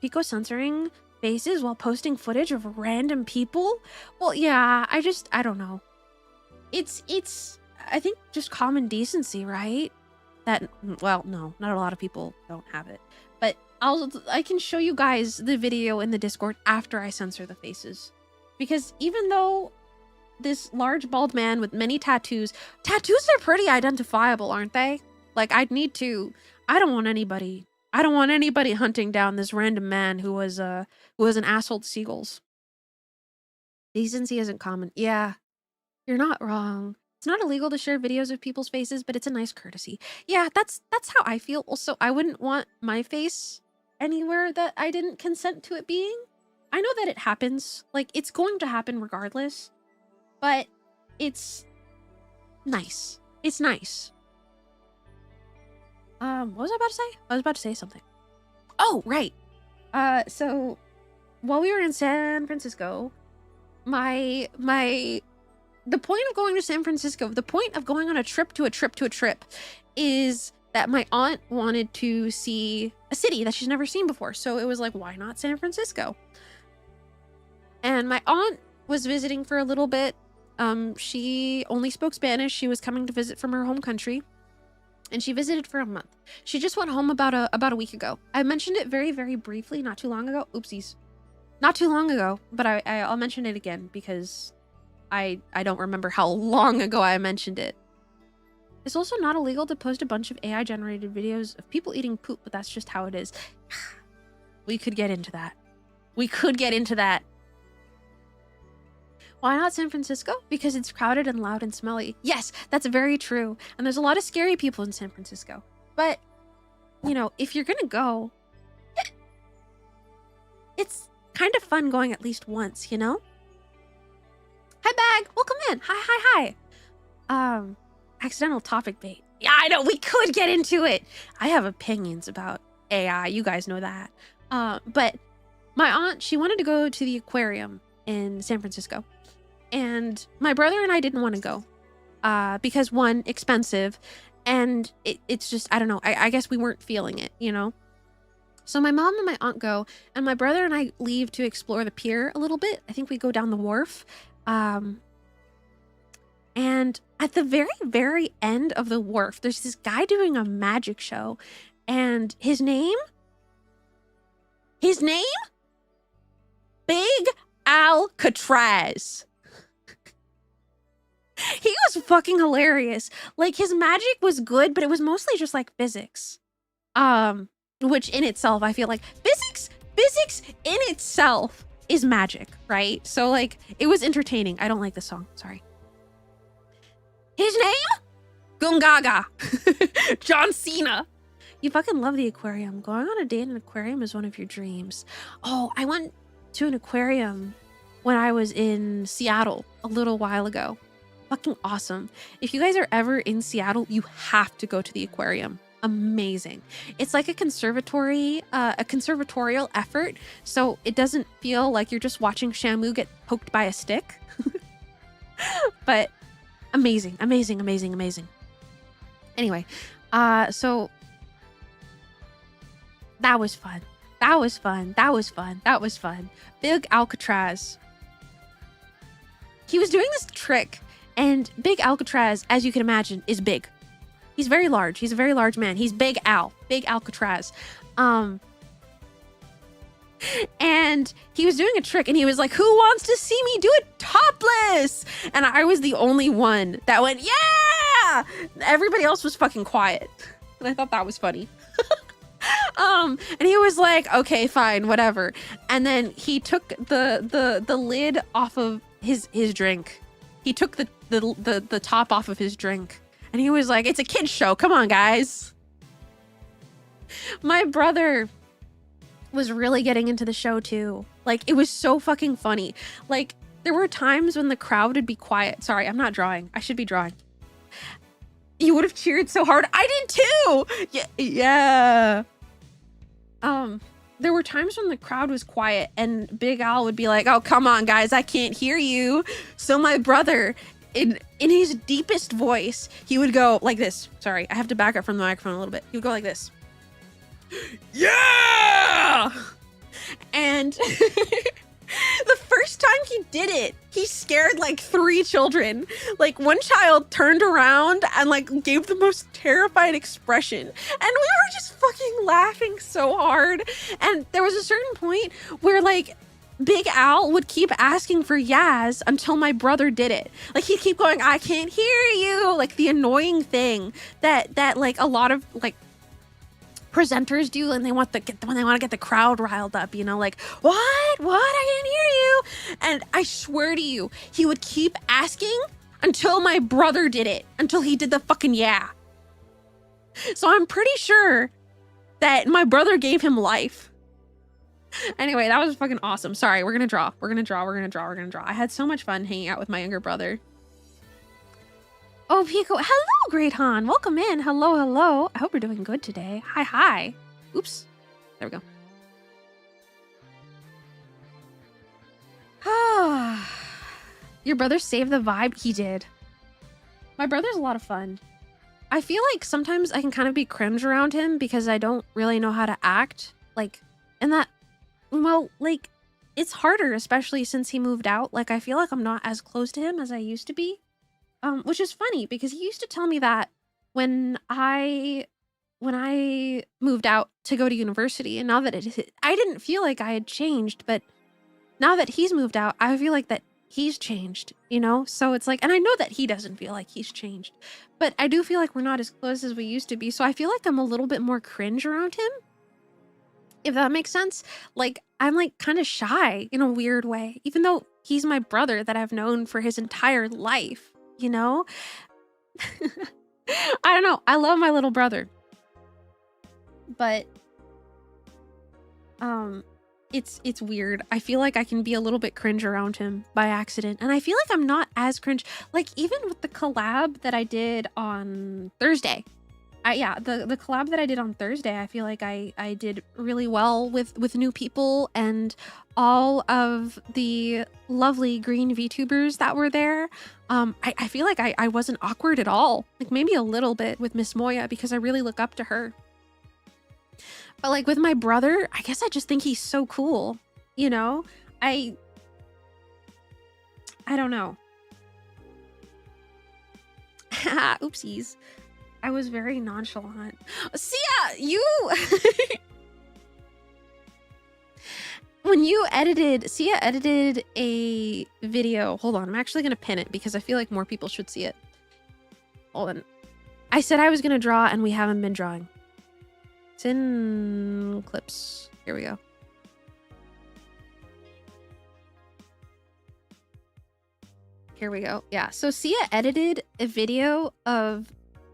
A: Pico censoring faces while posting footage of random people? Well, yeah, I don't know. It's I think just common decency, right? That, well, no, not a lot of people don't have it. But I can show you guys the video in the Discord after I censor the faces. Because even though this large bald man with many tattoos are pretty identifiable, aren't they? Like, I don't want anybody hunting down this random man who was an asshole to seagulls. Decency isn't common. Yeah, you're not wrong. It's not illegal to share videos of people's faces, but it's a nice courtesy. Yeah, that's how I feel. Also, I wouldn't want my face anywhere that I didn't consent to it being. I know that it happens. Like, it's going to happen regardless. But it's nice. It's nice. What was I about to say? I was about to say something. Oh, right. So while we were in San Francisco, the point of going to San Francisco, the point of going on a trip to a trip to a trip is that my aunt wanted to see a city that she's never seen before. So it was like, why not San Francisco? And my aunt was visiting for a little bit. She only spoke Spanish. She was coming to visit from her home country. And she visited for a month. She just went home about a week ago. I mentioned it very, very briefly not too long ago. Oopsies. Not too long ago, but I'll mention it again because I don't remember how long ago I mentioned it. It's also not illegal to post a bunch of AI-generated videos of people eating poop, but that's just how it is. We could get into that. We could get into that. Why not San Francisco? Because it's crowded and loud and smelly. Yes, that's very true. And there's a lot of scary people in San Francisco. But, you know, if you're gonna go, it's kind of fun going at least once, you know? Hi, Bag! Welcome in! Hi. Accidental topic bait. Yeah, I know, we could get into it! I have opinions about AI, you guys know that. But my aunt, she wanted to go to the aquarium in San Francisco. And my brother and I didn't want to go because, one, expensive, and it's just, I don't know, I guess we weren't feeling it, you know? So my mom and my aunt go, and my brother and I leave to explore the pier a little bit. I think we go down the wharf. And at the very, very end of the wharf, there's this guy doing a magic show, and his name? Big Alcatraz. He was fucking hilarious. Like, his magic was good, but it was mostly just like physics. Which in itself, I feel like physics in itself is magic, right? So like, it was entertaining. I don't like the song, sorry. His name? Gungaga. John Cena. You fucking love the aquarium. Going on a date in an aquarium is one of your dreams. Oh, I went to an aquarium when I was in Seattle a little while ago. Fucking awesome. If you guys are ever in Seattle, you have to go to the aquarium. Amazing. It's like a conservatory, a conservatorial effort, so it doesn't feel like you're just watching Shamu get poked by a stick. But amazing. Anyway, so that was fun. Big Alcatraz. He was doing this trick. And Big Alcatraz, as you can imagine, is big. He's very large. He's a very large man. He's Big Alcatraz. And he was doing a trick and he was like, who wants to see me do it topless? And I was the only one that went, yeah! Everybody else was fucking quiet. And I thought that was funny. And he was like, okay, fine, whatever. And then he took the lid off of his drink. He took the top off of his drink and he was like, it's a kid's show. Come on, guys. My brother was really getting into the show too. Like, it was so fucking funny. Like, there were times when the crowd would be quiet. Sorry, I'm not drawing. I should be drawing. You would have cheered so hard. I did too. Yeah. There were times when the crowd was quiet and Big Al would be like, "Oh, come on, guys, I can't hear you." So my brother, in his deepest voice, he would go like this. Sorry, I have to back up from the microphone a little bit. He would go like this. Yeah! And the first time he did it, he scared like 3 children. Like one child turned around and like gave the most terrified expression. And we were just fucking laughing so hard. And there was a certain point where like Big Al would keep asking for Yaz until my brother did it. Like he'd keep going, "I can't hear you." Like the annoying thing that like a lot of like presenters do, and they want to get the crowd riled up, you know, like, what, I didn't hear you. And I swear to you, he would keep asking until my brother did it, until he did the fucking yeah. So I'm pretty sure that my brother gave him life. Anyway, that was fucking awesome. Sorry, we're gonna draw. I had so much fun hanging out with my younger brother. Oh, Pico. Hello, Great Han. Welcome in. Hello. I hope you're doing good today. Hi. Oops. There we go. Your brother saved the vibe? He did. My brother's a lot of fun. I feel like sometimes I can kind of be cringe around him because I don't really know how to act. Like, and that, well, like, it's harder, especially since he moved out. Like, I feel like I'm not as close to him as I used to be. Which is funny because he used to tell me that when I moved out to go to university, and now that I didn't feel like I had changed, but now that he's moved out, I feel like that he's changed, you know? So it's like, and I know that he doesn't feel like he's changed, but I do feel like we're not as close as we used to be. So I feel like I'm a little bit more cringe around him, if that makes sense. Like, I'm like kind of shy in a weird way, even though he's my brother that I've known for his entire life. You know? I don't know. I love my little brother. But it's weird. I feel like I can be a little bit cringe around him by accident. And I feel like I'm not as cringe. Like even with the collab that I did on Thursday. The collab that I did on Thursday, I feel like I did really well with new people, and all of the lovely green VTubers that were there. I feel like I wasn't awkward at all. Like maybe a little bit with Miss Moya because I really look up to her. But like with my brother, I guess I just think he's so cool. You know? I don't know. Oopsies. I was very nonchalant. Sia, you... When you edited... Sia edited a video. Hold on, I'm actually going to pin it because I feel like more people should see it. Hold on. I said I was going to draw and we haven't been drawing. It's in clips. Here we go. Here we go. Yeah, so Sia edited a video of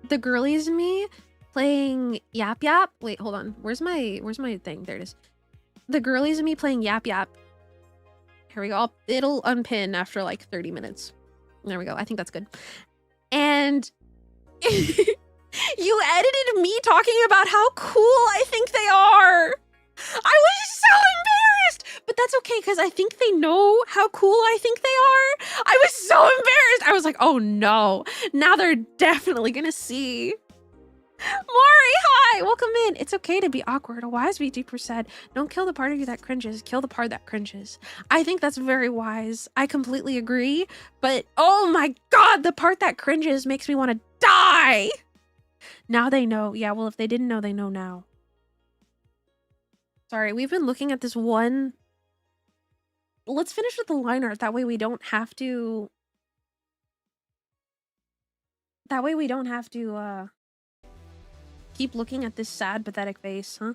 A: the girlies and me playing Yap Yap. Wait, hold on. Where's my thing? There it is. The girlies and me playing Yap Yap. Here we go. It'll unpin after like 30 minutes. There we go. I think that's good. And you edited me talking about how cool I think they are. I was so embarrassed, but that's okay because I think they know how cool I think they are. I was so embarrassed. I was like, oh no, now they're definitely gonna see. Maury, hi, welcome in. It's okay to be awkward. A wise VTuber said, don't kill the part of you that cringes, kill the part that cringes. I think that's very wise. I completely agree, but oh my God, the part that cringes makes me want to die. Now they know. Yeah, well, if they didn't know, they know now. Sorry, we've been looking at this one. Let's finish with the line art. That way we don't have to... keep looking at this sad, pathetic face, huh?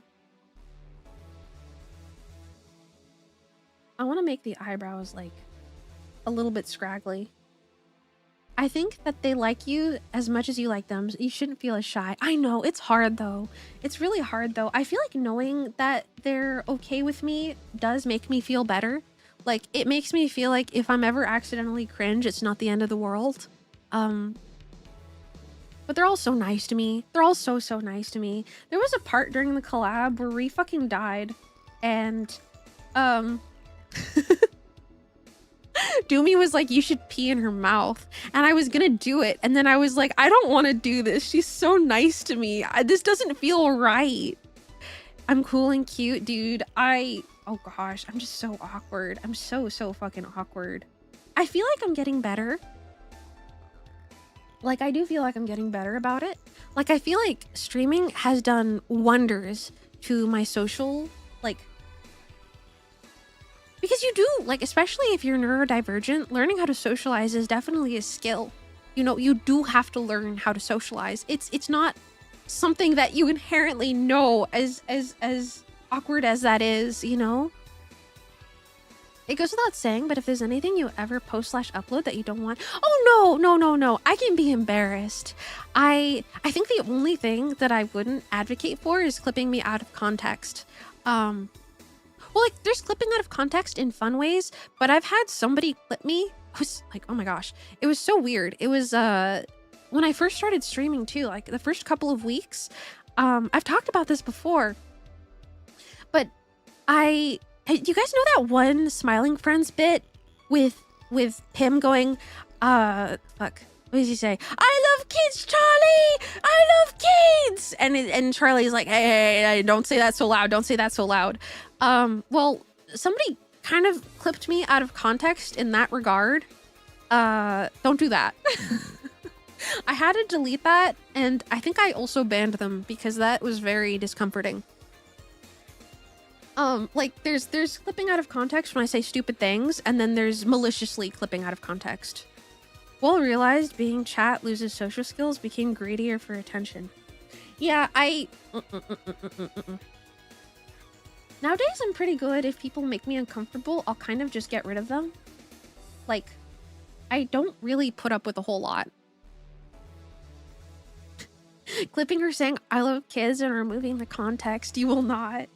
A: I want to make the eyebrows, like, a little bit scraggly. I think that they like you as much as you like them. You shouldn't feel as shy. I know, it's hard, though. It's really hard, though. I feel like knowing that they're okay with me does make me feel better. Like, it makes me feel like if I'm ever accidentally cringe, it's not the end of the world. But they're all so nice to me. They're all so, so nice to me. There was a part during the collab where Ree fucking died. And, Doomy was like, you should pee in her mouth. And I was gonna do it. And then I was like, I don't want to do this. She's so nice to me. This doesn't feel right. I'm cool and cute, dude. Oh gosh, I'm just so awkward. I'm so, so fucking awkward. I feel like I'm getting better. Like, I do feel like I'm getting better about it. Like, I feel like streaming has done wonders to my social, like, because you do, like, especially if you're neurodivergent, learning how to socialize is definitely a skill. You know, you do have to learn how to socialize. It's not something that you inherently know, as awkward as that is, you know? It goes without saying, but if there's anything you ever post/upload that you don't want, oh no, I can be embarrassed. I think the only thing that I wouldn't advocate for is clipping me out of context. Well, like, there's clipping out of context in fun ways, but I've had somebody clip me. I was like, oh my gosh, it was so weird. It was when I first started streaming too, like the first couple of weeks. I've talked about this before, but you guys know that one Smiling Friends bit with him going, fuck, what does he say? I love kids, Charlie! I love kids! And Charlie's like, hey, don't say that so loud, don't say that so loud. Well, somebody kind of clipped me out of context in that regard. Don't do that. I had to delete that, and I think I also banned them because that was very discomforting. Like, there's clipping out of context when I say stupid things, and then there's maliciously clipping out of context. Well realized, being chat loses social skills, became greedier for attention. Yeah, Nowadays, I'm pretty good. If people make me uncomfortable, I'll kind of just get rid of them. Like, I don't really put up with a whole lot. Clipping her saying, I love kids, and removing the context, you will not.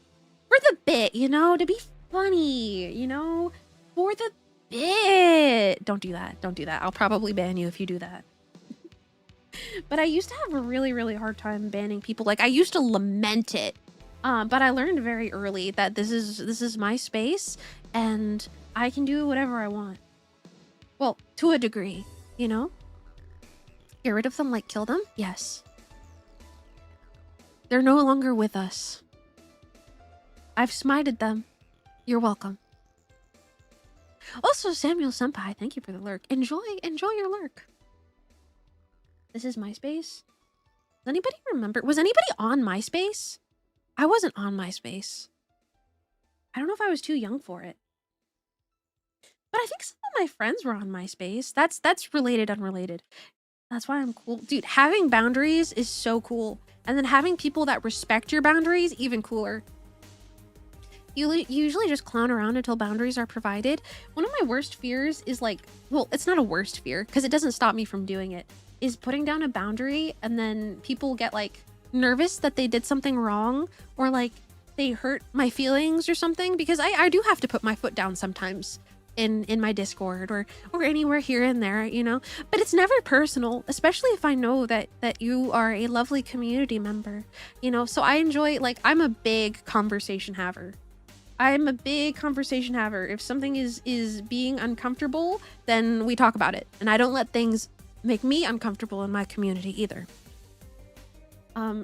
A: For the bit, you know, to be funny, you know, for the bit. Don't do that. Don't do that. I'll probably ban you if you do that. But I used to have a really, really hard time banning people. Like, I used to lament it. But I learned very early that this is my space and I can do whatever I want. Well, to a degree, you know? Get rid of them, like kill them? Yes. They're no longer with us. I've smited them. You're welcome. Also, Samuel Senpai, thank you for the lurk. Enjoy your lurk. This is MySpace. Does anybody remember? Was anybody on MySpace? I wasn't on MySpace. I don't know if I was too young for it. But I think some of my friends were on MySpace. That's related, unrelated. That's why I'm cool. Dude, having boundaries is so cool. And then having people that respect your boundaries, even cooler. You usually just clown around until boundaries are provided. One of my worst fears is like, well, it's not a worst fear because it doesn't stop me from doing it, is putting down a boundary and then people get like nervous that they did something wrong or like they hurt my feelings or something, because I do have to put my foot down sometimes in my Discord or anywhere here and there, you know, but it's never personal, especially if I know that you are a lovely community member, you know. So I enjoy, like, I'm a big conversation haver. I'm a big conversation haver. If something is being uncomfortable, then we talk about it. And I don't let things make me uncomfortable in my community either.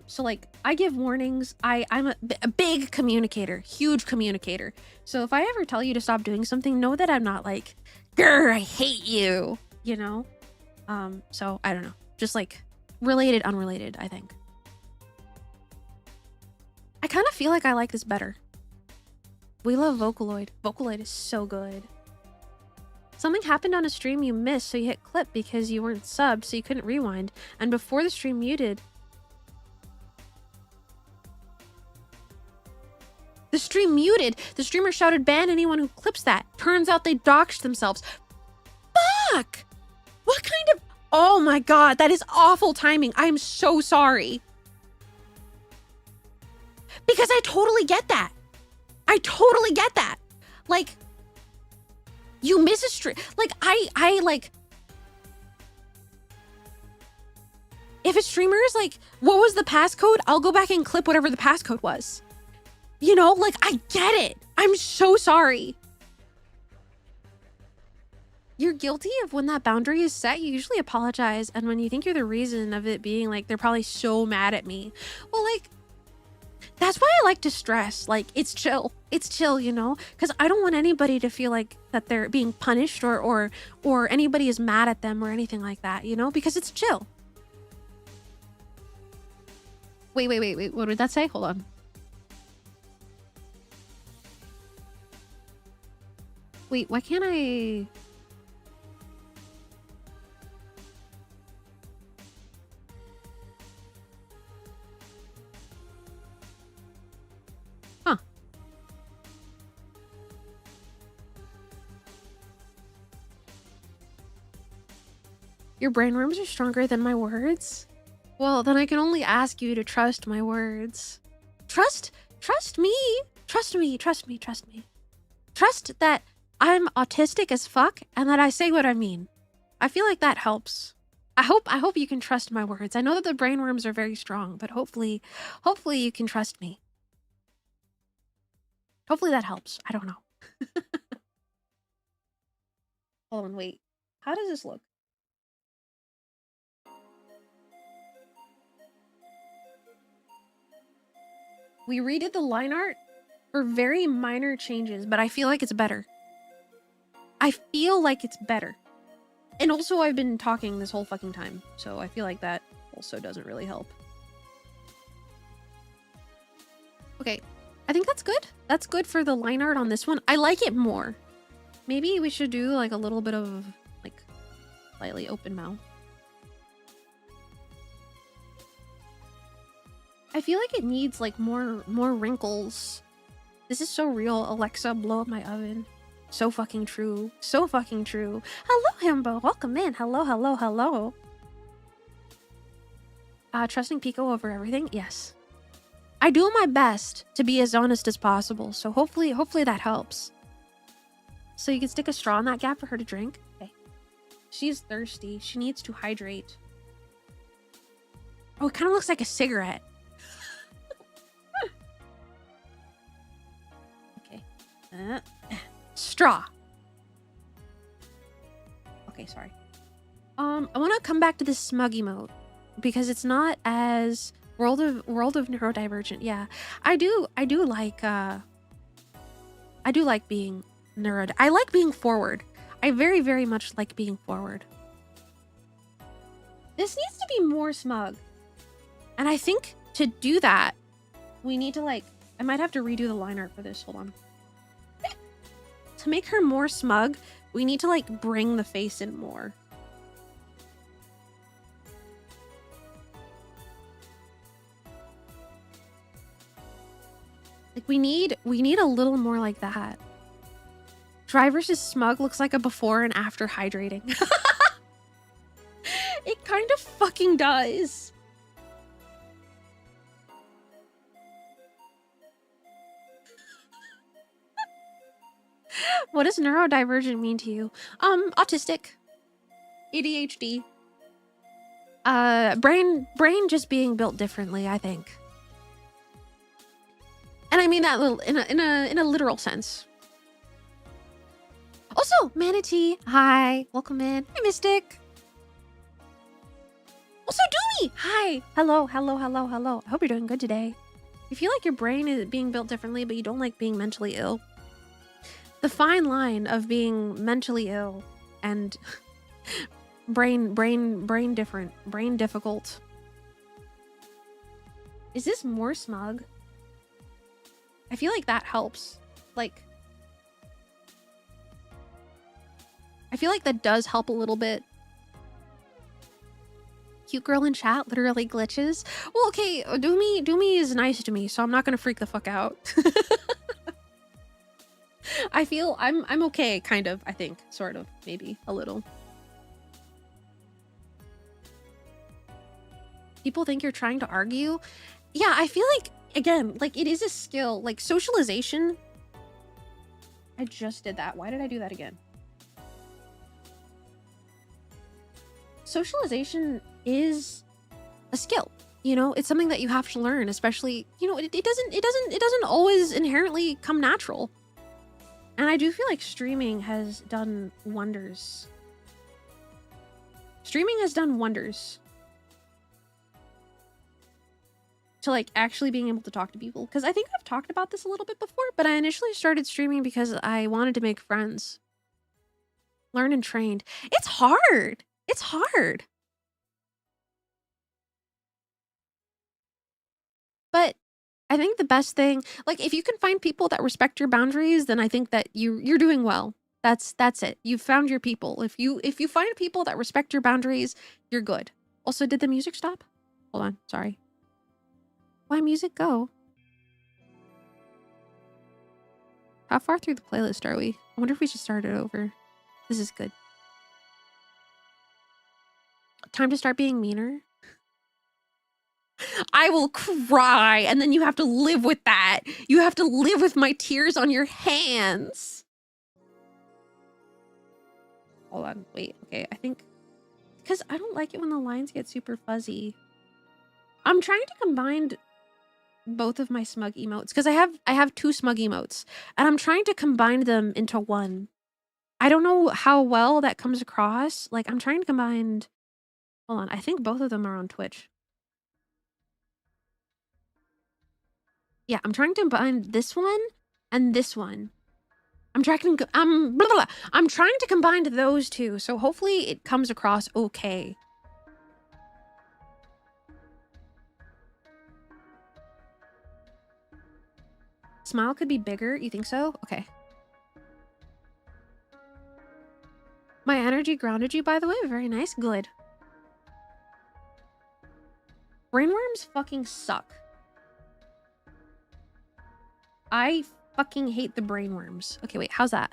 A: So like, I give warnings. I'm a big communicator, huge communicator. So if I ever tell you to stop doing something, know that I'm not like, grr, I hate you, you know? So I don't know, just like related, unrelated, I think. I kind of feel like I like this better. We love Vocaloid. Vocaloid is so good. Something happened on a stream you missed, so you hit clip because you weren't subbed, so you couldn't rewind. And before the stream muted, the stream muted. The streamer shouted, ban anyone who clips that. Turns out they doxed themselves. Fuck! What kind of... Oh my god, that is awful timing. I am so sorry. Because I totally get that. I totally get that. Like, you miss a stream. Like, I like... If a streamer is like, what was the passcode? I'll go back and clip whatever the passcode was. You know, like, I get it. I'm so sorry. You're guilty of when that boundary is set, you usually apologize. And when you think you're the reason of it being like, they're probably so mad at me. Well, like, that's why I like to stress, like, it's chill. It's chill, you know? Because I don't want anybody to feel like that they're being punished or anybody is mad at them or anything like that, you know? Because it's chill. Wait. What did that say? Hold on. Wait, why can't I... Huh. Your brainworms are stronger than my words? Well, then I can only ask you to trust my words. Trust me. Trust me. Trust that I'm autistic as fuck and that I say what I mean. I feel like that helps. I hope you can trust my words. I know that the brainworms are very strong, but hopefully you can trust me. Hopefully that helps. I don't know. Hold on, wait. How does this look? We redid the line art for very minor changes, but I feel like it's better. I feel like it's better. And also I've been talking this whole fucking time, so I feel like that also doesn't really help. Okay, I think that's good. That's good for the line art on this one. I like it more. Maybe we should do like a little bit of like slightly open mouth. I feel like it needs like more wrinkles. This is so real. Alexa, blow up my oven. So fucking true. So fucking true. Hello, Himbo. Welcome in. Hello. Trusting Pico over everything? Yes. I do my best to be as honest as possible, so hopefully that helps. So you can stick a straw in that gap for her to drink? Okay. She's thirsty. She needs to hydrate. Oh, it kind of looks like a cigarette. Okay. Straw. Okay, sorry. I want to come back to this smug emote because it's not as world of neurodivergent. Yeah, I do like being I like being forward. I very, very much like being forward. This needs to be more smug. And I think to do that, we need to like, I might have to redo the line art for this. Hold on. To make her more smug, we need to like bring the face in more. Like we need a little more like that. Dry versus smug looks like a before and after hydrating. It kind of fucking does. What does neurodivergent mean to you? Autistic. ADHD. Brain just being built differently, I think. And I mean that in a literal sense. Also, Manatee, hi, welcome in. Hi, Mystic. Also, Doomy, hi, hello. I hope you're doing good today. You feel like your brain is being built differently, but you don't like being mentally ill. The fine line of being mentally ill and brain difficult. Is this more smug? I feel like that helps. Like, I feel like that does help a little bit. Cute girl in chat literally glitches. Well, okay, Doomy is nice to me, so I'm not gonna freak the fuck out. I feel I'm okay, kind of, I think. Sort of, maybe, a little. People think you're trying to argue. Yeah, I feel like, again, like it is a skill. Like socialization. I just did that. Why did I do that again? Socialization is a skill. You know, it's something that you have to learn, especially, you know, it doesn't always inherently come natural. And I do feel like streaming has done wonders. Streaming has done wonders to like actually being able to talk to people. Because I think I've talked about this a little bit before, but I initially started streaming because I wanted to make friends. Learn and trained. It's hard. It's hard. But I think the best thing, like if you can find people that respect your boundaries, then I think that you're doing well. That's it. You've found your people. If you find people that respect your boundaries, you're good. Also, did the music stop? Hold on, sorry. Why music go? How far through the playlist are we? I wonder if we should start it over. This is good. Time to start being meaner. I will cry, and then you have to live with that. You have to live with my tears on your hands. Hold on, wait, okay, I think... Because I don't like it when the lines get super fuzzy. I'm trying to combine both of my smug emotes, because I have two smug emotes, and I'm trying to combine them into one. I don't know how well that comes across. Like, I'm trying to combine... Hold on, I think both of them are on Twitch. Yeah, I'm trying to combine this one and this one. I'm trying to combine those two, so hopefully it comes across okay. Smile could be bigger, you think so? Okay. My energy grounded you, by the way. Very nice. Good. Brainworms fucking suck. I fucking hate the brainworms. Okay, wait, how's that?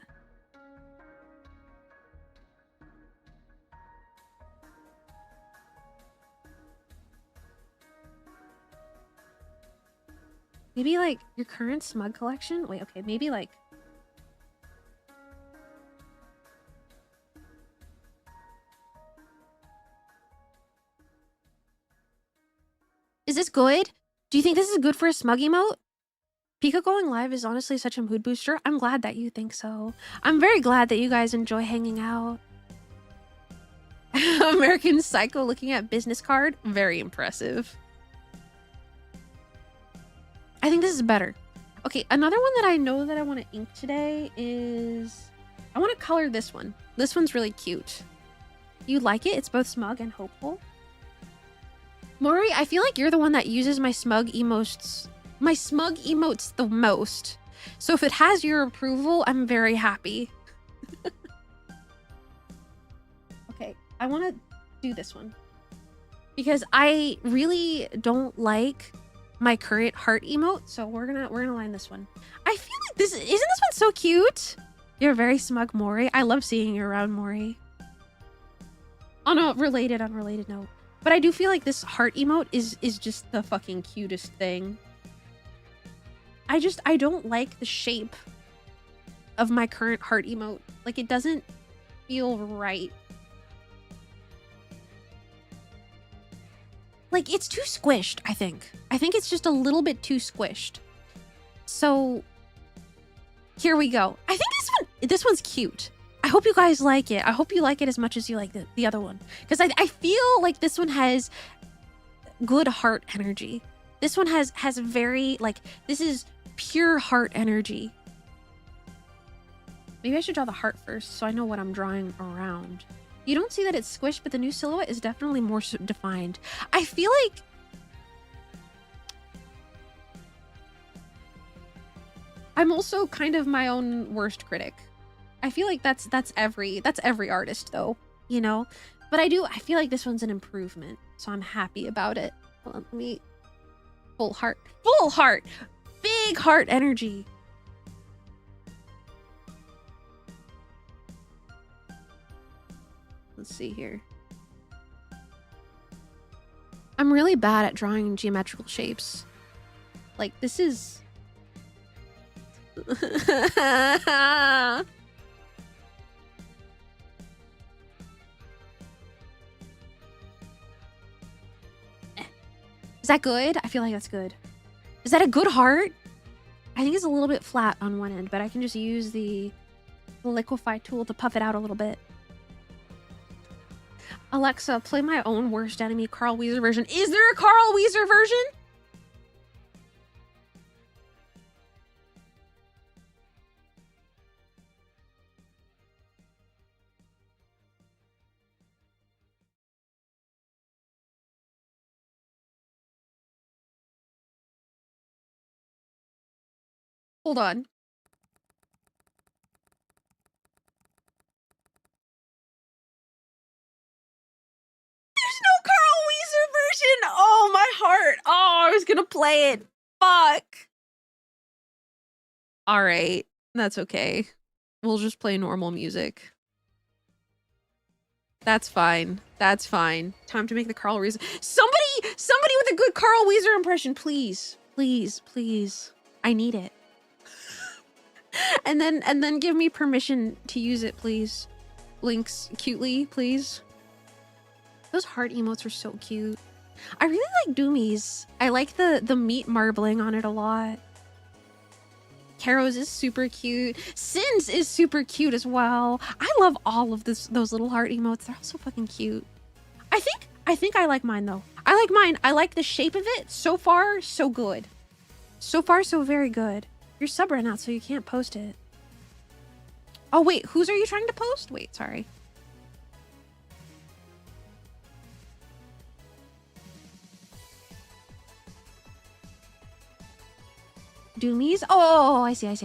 A: Maybe like your current smug collection? Wait, okay, maybe like... Is this good? Do you think this is good for a smug emote? Pika going live is honestly such a mood booster. I'm glad that you think so. I'm very glad that you guys enjoy hanging out. American Psycho looking at business card. Very impressive. I think this is better. Okay, another one that I know that I want to ink today is... I want to color this one. This one's really cute. You like it? It's both smug and hopeful. Maury, I feel like you're the one that uses my smug emotes the most. So if it has your approval, I'm very happy. Okay, I want to do this one. Because I really don't like my current heart emote, so we're gonna line this one. I feel like isn't this one so cute? You're very smug, Maury. I love seeing you around, Maury. On a unrelated note. But I do feel like this heart emote is just the fucking cutest thing. I don't like the shape of my current heart emote. Like, it doesn't feel right. Like, it's too squished, I think. I think it's just a little bit too squished. So, here we go. I think this one's cute. I hope you guys like it. I hope you like it as much as you like the other one. Because I feel like this one has good heart energy. This one has very, like, this is pure heart energy. Maybe I should draw the heart first so I know what I'm drawing around. You don't see that it's squished, but the new silhouette is definitely more defined. I feel like... I'm also kind of my own worst critic. I feel like that's every artist though, you know? But I feel like this one's an improvement, so I'm happy about it. Hold on, let me... Full heart. Big heart energy. Let's see here. I'm really bad at drawing geometrical shapes. Like, this is... Is that good? I feel like that's good. Is that a good heart? I think it's a little bit flat on one end, but I can just use the liquefy tool to puff it out a little bit. Alexa, play my own worst enemy Carl Weezer version. Is there a Carl Weezer version? Hold on. There's no Carl Weezer version. Oh, my heart. Oh, I was gonna play it. Fuck. All right. That's okay. We'll just play normal music. That's fine. That's fine. Time to make the Carl Weezer. Somebody with a good Carl Weezer impression, please. Please, please. I need it. and then give me permission to use it, please. Links cutely, please. Those heart emotes are so cute. I really like Doomies. I like the meat marbling on it a lot. Caro's is super cute. Sin's is super cute as well. I love all of those little heart emotes. They're all so fucking cute. I think I like mine though. I like mine. I like the shape of it. So far, so good. So far, so very good. Your sub ran out, so you can't post it. Oh wait, whose are you trying to post? Wait, sorry. Doomies? Oh, I see. I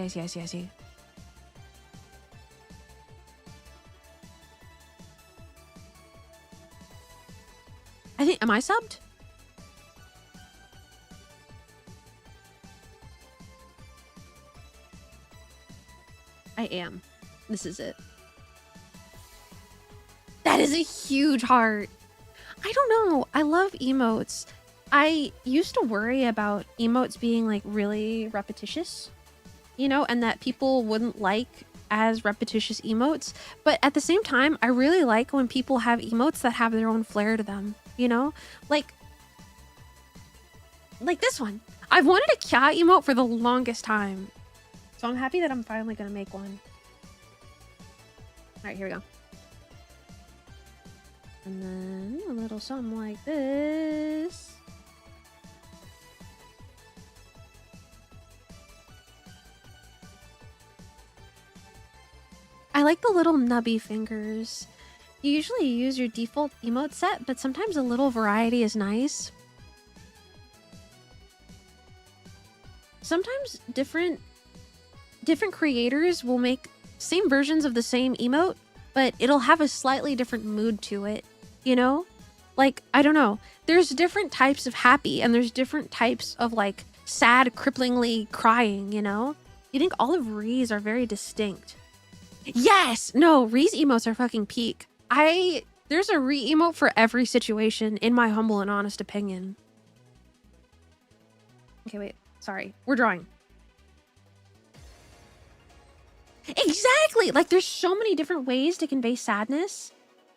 A: think, am I subbed? I am. This is it. That is a huge heart. I don't know. I love emotes. I used to worry about emotes being like really repetitious, you know, and that people wouldn't like as repetitious emotes. But at the same time, I really like when people have emotes that have their own flair to them, you know, like this one. I've wanted a cat emote for the longest time. So I'm happy that I'm finally going to make one. All right, here we go. And then a little something like this. I like the little nubby fingers. You usually use your default emote set, but sometimes a little variety is nice. Sometimes different creators will make same versions of the same emote, but it'll have a slightly different mood to it, you know? Like, I don't know. There's different types of happy and there's different types of like sad, cripplingly crying, you know? You think all of Ree's are very distinct. Yes! No, Ree's emotes are fucking peak. There's a Ree emote for every situation, in my humble and honest opinion. Okay, wait. Sorry. We're drawing. Exactly! Like, there's so many different ways to convey sadness.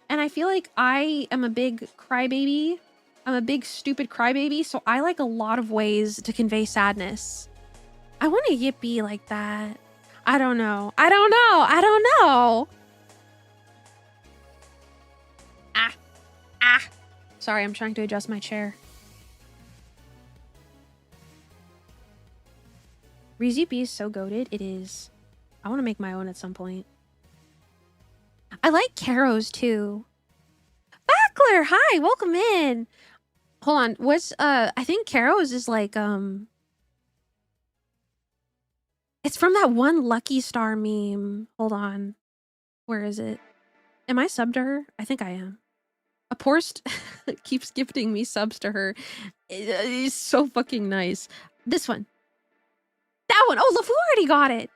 A: And I feel like I am a big crybaby. I'm a big stupid crybaby, so I like a lot of ways to convey sadness. I want a yippee like that. I don't know. I don't know. Ah. Sorry, I'm trying to adjust my chair. Reezy B is so goated. It is. I want to make my own at some point. I like Caro's too. Backler, hi, welcome in. Hold on. I think Caro's is like, it's from that one Lucky Star meme. Hold on. Where is it? Am I subbed to her? I think I am. A Porst keeps gifting me subs to her. It's so fucking nice. This one. That one. Oh, LeFou already got it.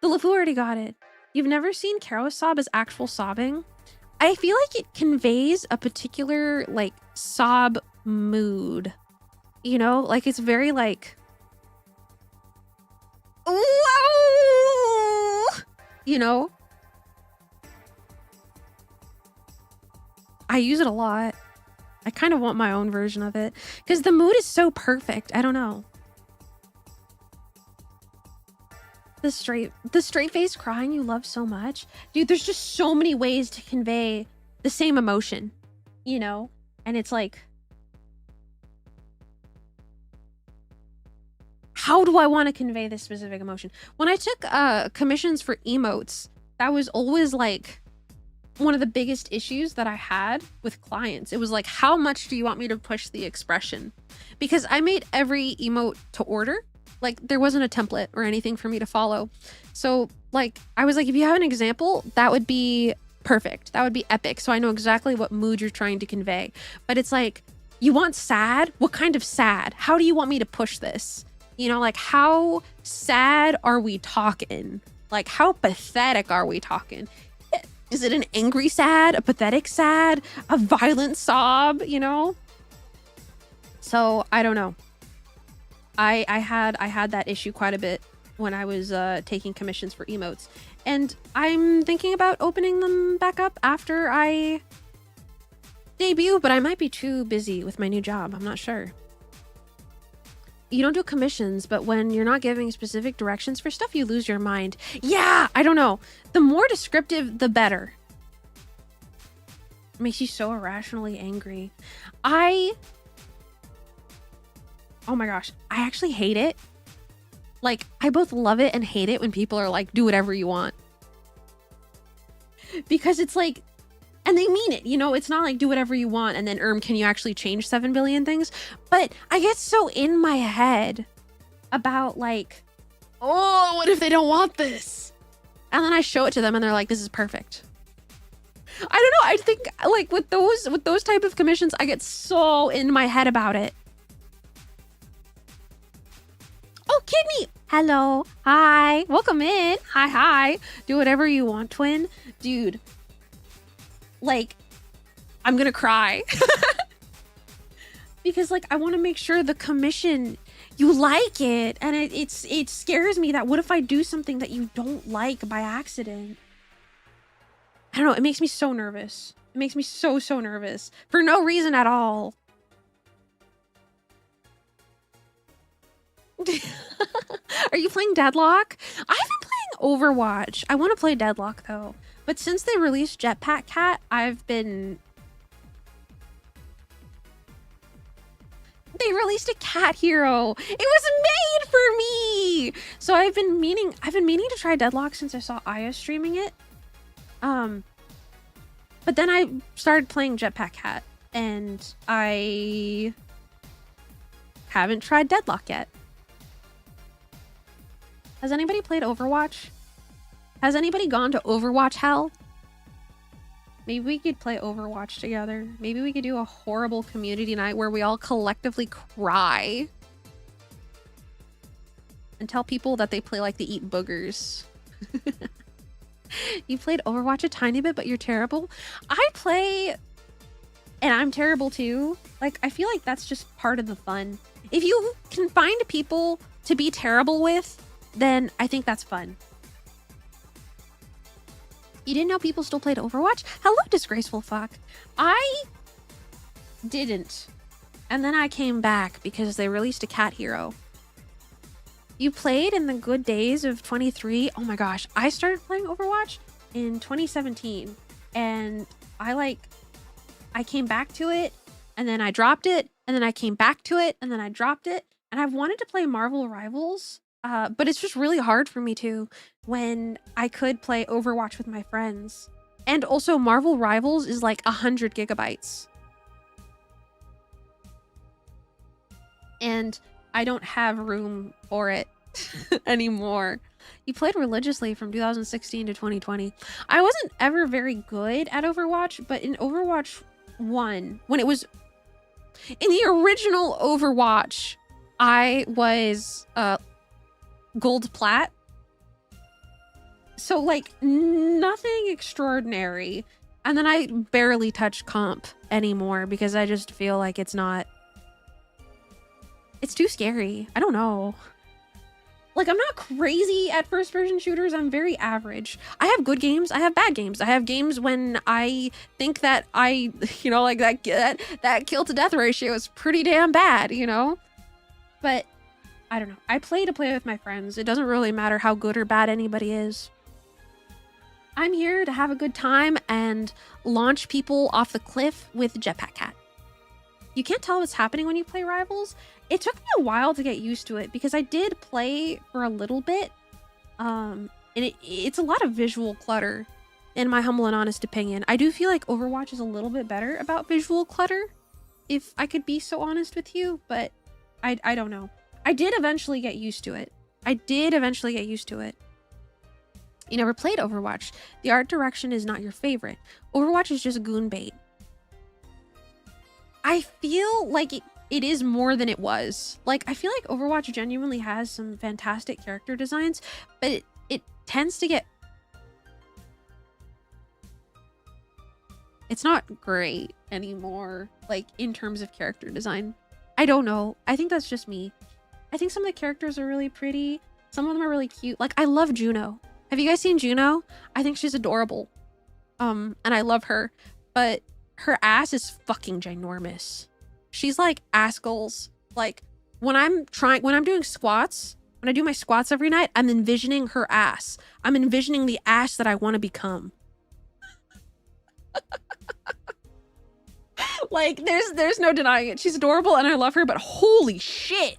A: The LeFou already got it. You've never seen Caro's sob as actual sobbing? I feel like it conveys a particular, like, sob mood. You know? Like, it's very, like... Whoa! You know? I use it a lot. I kind of want my own version of it because the mood is so perfect. I don't know. The straight face crying you love so much. Dude, there's just so many ways to convey the same emotion, you know? And it's like, how do I want to convey this specific emotion? When I took commissions for emotes, that was always like one of the biggest issues that I had with clients. It was like, how much do you want me to push the expression? Because I made every emote to order. Like, there wasn't a template or anything for me to follow. So, like, I was like, if you have an example, that would be perfect. That would be epic. So I know exactly what mood you're trying to convey. But it's like, you want sad? What kind of sad? How do you want me to push this? You know, like, how sad are we talking? Like, how pathetic are we talking? Is it an angry sad, a pathetic sad, a violent sob, you know? So, I don't know. I had that issue quite a bit when I was taking commissions for emotes. And I'm thinking about opening them back up after I debut, but I might be too busy with my new job. I'm not sure. You don't do commissions, but when you're not giving specific directions for stuff, you lose your mind. Yeah, I don't know. The more descriptive, the better. It makes you so irrationally angry. Oh my gosh, I actually hate it. Like, I both love it and hate it when people are like, do whatever you want. Because it's like, and they mean it, you know? It's not like do whatever you want and then, can you actually change 7 billion things? But I get so in my head about like, oh, what if they don't want this? And then I show it to them and they're like, this is perfect. I don't know, I think like with those type of commissions, I get so in my head about it. Oh, Kidney! Hello. Hi. Welcome in. Hi. Do whatever you want, twin. Dude. Like, I'm gonna cry. Because, like, I want to make sure the commission, you like it. And it scares me that what if I do something that you don't like by accident? I don't know. It makes me so nervous. It makes me so nervous. For no reason at all. Are you playing Deadlock? I've been playing Overwatch. I want to play Deadlock though. But since they released Jetpack Cat, They released a cat hero. It was made for me. So I've been meaning to try Deadlock since I saw Aya streaming it. But then I started playing Jetpack Cat and I haven't tried Deadlock yet. Has anybody played Overwatch? Has anybody gone to Overwatch hell? Maybe we could play Overwatch together. Maybe we could do a horrible community night where we all collectively cry. And tell people that they play like they eat boogers. You played Overwatch a tiny bit, but you're terrible? I play... and I'm terrible too. Like, I feel like that's just part of the fun. If you can find people to be terrible with, then I think that's fun. You didn't know people still played Overwatch? Hello, disgraceful fuck. I didn't. And then I came back because they released a cat hero. You played in the good days of 23? Oh my gosh. I started playing Overwatch in 2017. And I came back to it, and then I dropped it, and then I came back to it, and then I dropped it. And I've wanted to play Marvel Rivals, but it's just really hard for me to when I could play Overwatch with my friends. And also Marvel Rivals is like 100 gigabytes. And I don't have room for it anymore. You played religiously from 2016 to 2020. I wasn't ever very good at Overwatch, but in Overwatch 1, when it was in the original Overwatch, I was gold plat. So like nothing extraordinary. And then I barely touch comp anymore because I just feel like it's too scary. I don't know. like, I'm not crazy at first person shooters. I'm very average. I have good games. I have bad games. I have games when I think that I, you know, like that kill to death ratio is pretty damn bad, you know? But I don't know. I play to play with my friends. It doesn't really matter how good or bad anybody is. I'm here to have a good time and launch people off the cliff with Jetpack Cat. You can't tell what's happening when you play Rivals. It took me a while to get used to it because I did play for a little bit. And it's a lot of visual clutter, in my humble and honest opinion. I do feel like Overwatch is a little bit better about visual clutter, if I could be so honest with you, but I don't know. I did eventually get used to it. You never played Overwatch. The art direction is not your favorite. Overwatch is just goon bait. I feel like it is more than it was. Like, I feel like Overwatch genuinely has some fantastic character designs, but it tends to get... It's not great anymore, like, in terms of character design. I don't know. I think that's just me. I think some of the characters are really pretty. Some of them are really cute. Like, I love Juno. Have you guys seen Juno? I think she's adorable. And I love her. But her ass is fucking ginormous. She's like ass goals. Like, when I'm doing squats, when I do my squats every night, I'm envisioning her ass. I'm envisioning the ass that I want to become. Like, there's no denying it. She's adorable and I love her, but holy shit.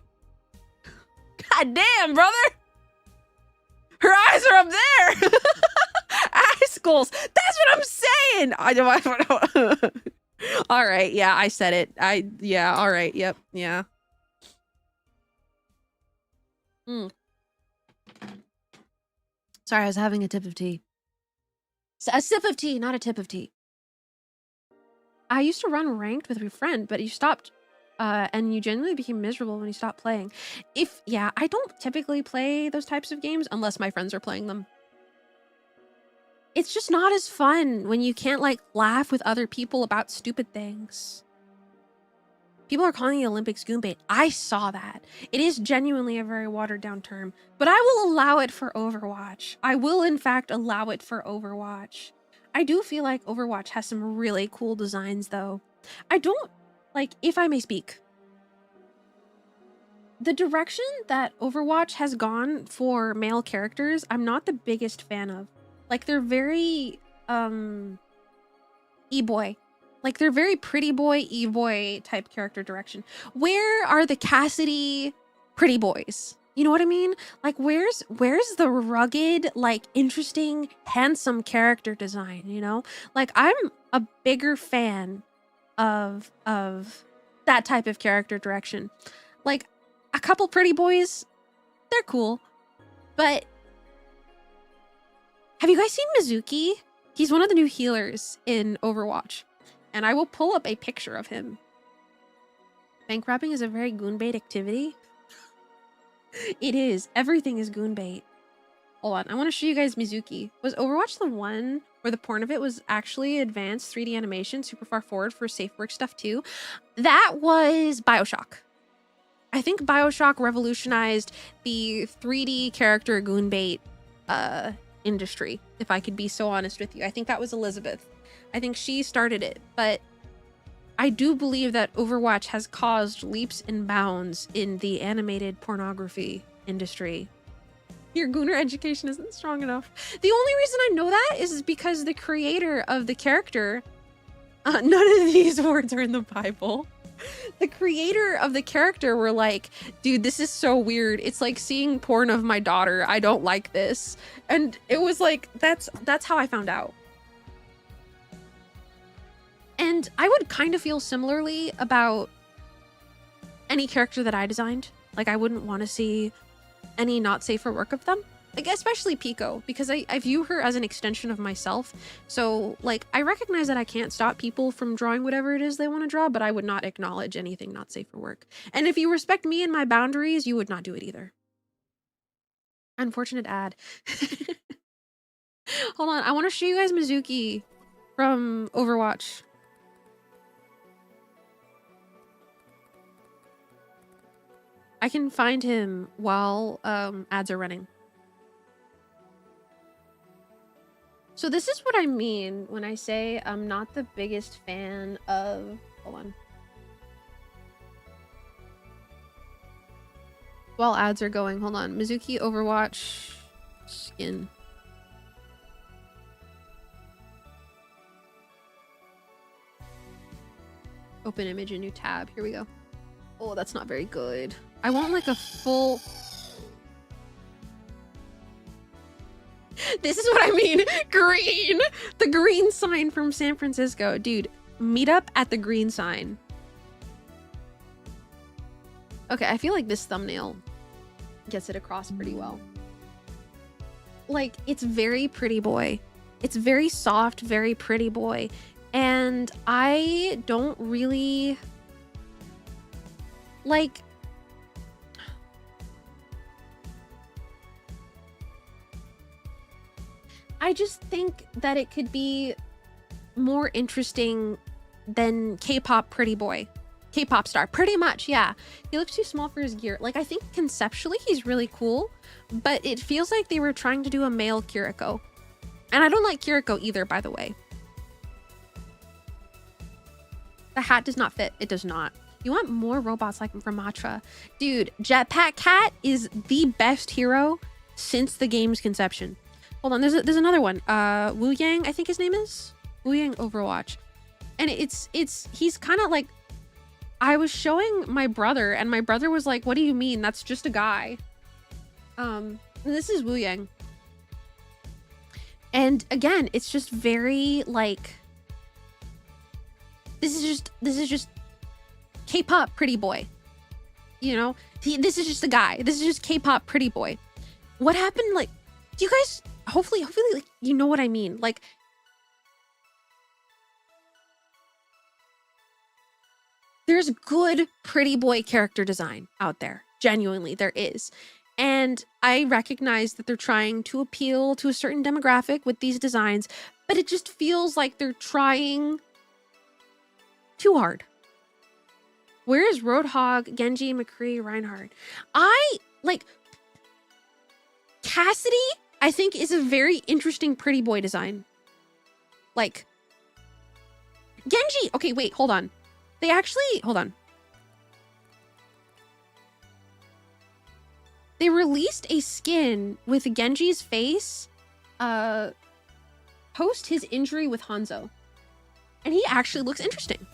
A: God damn, brother. Her eyes are up there. Ass goals. That's what I'm saying. I don't. All right. Yeah, I said it. Yeah. All right. Yep. Yeah. Sorry, I was having a tip of tea. A sip of tea, not a tip of tea. I used to run ranked with your friend, but you stopped. And you genuinely became miserable when you stopped playing. I don't typically play those types of games unless my friends are playing them. It's just not as fun when you can't, like, laugh with other people about stupid things. People are calling the Olympics goon bait. I saw that. It is genuinely a very watered down term, but I will allow it for Overwatch. I will, in fact, allow it for Overwatch. I do feel like Overwatch has some really cool designs, though. I don't... Like, if I may speak, the direction that Overwatch has gone for male characters, I'm not the biggest fan of. Like, they're very, e-boy. Like, they're very pretty boy, e-boy type character direction. Where are the Cassidy pretty boys? You know what I mean? Like, where's the rugged, like, interesting, handsome character design, you know? Like, I'm a bigger fan of that type of character direction. Like, a couple pretty boys, they're cool, but have you guys seen Mizuki? He's one of the new healers in Overwatch, and I will pull up a picture of him. Bank robbing is a very goon bait activity. It is. Everything is goon bait. Hold on, I want to show you guys Mizuki. Was Overwatch the one where the point of it was actually advanced 3D animation super far forward for safe work stuff too? That was BioShock. I think BioShock revolutionized the 3D character goon bait industry, if I could be so honest with you. I think that was Elizabeth. I think she started it, but I do believe that Overwatch has caused leaps and bounds in the animated pornography industry. Your gooner education isn't strong enough. The only reason I know that is because the creator of the character, none of these words are in the Bible. The creator of the character were like, dude, this is so weird. It's like seeing porn of my daughter. I don't like this. And it was like, that's how I found out. And I would kind of feel similarly about any character that I designed. Like, I wouldn't want to see any not safe for work of them. Like, especially Pico, because I view her as an extension of myself. So, like, I recognize that I can't stop people from drawing whatever it is they want to draw, but I would not acknowledge anything not safe for work. And if you respect me and my boundaries, you would not do it either. Unfortunate ad. Hold on, I want to show you guys Mizuki from Overwatch. I can find him while ads are running. So this is what I mean when I say I'm not the biggest fan of... Hold on. While ads are going, hold on. Mizuki Overwatch skin. Open image, a new tab. Here we go. Oh, that's not very good. I want like a full... This is what I mean. Green. The green sign from San Francisco. Dude, meet up at the green sign. Okay, I feel like this thumbnail gets it across pretty well. Like, it's very pretty boy. It's very soft, very pretty boy. And I don't really... like... I just think that it could be more interesting than K-pop pretty boy. K-pop star, pretty much, yeah. He looks too small for his gear. Like, I think conceptually he's really cool, but it feels like they were trying to do a male Kiriko. And I don't like Kiriko either, by the way. The hat does not fit. It does not. You want more robots like him from Matra. Dude, Jetpack Cat is the best hero since the game's conception. Hold on, there's another one. Wu Yang, I think his name is? Wu Yang Overwatch. And he's kind of like... I was showing my brother, and my brother was like, what do you mean? That's just a guy. This is Wu Yang. And again, it's just very, like... This is just K-pop pretty boy. You know? This is just a guy. This is just K-pop pretty boy. What happened, like... Do you guys... Hopefully, like, you know what I mean. Like... There's good pretty boy character design out there. Genuinely, there is. And I recognize that they're trying to appeal to a certain demographic with these designs, but it just feels like they're trying too hard. Where is Roadhog, Genji, McCree, Reinhardt? Cassidy, I think, is a very interesting pretty boy design. Like, Genji, okay, wait, hold on. They actually, hold on. They released a skin with Genji's face post his injury with Hanzo. And he actually looks interesting.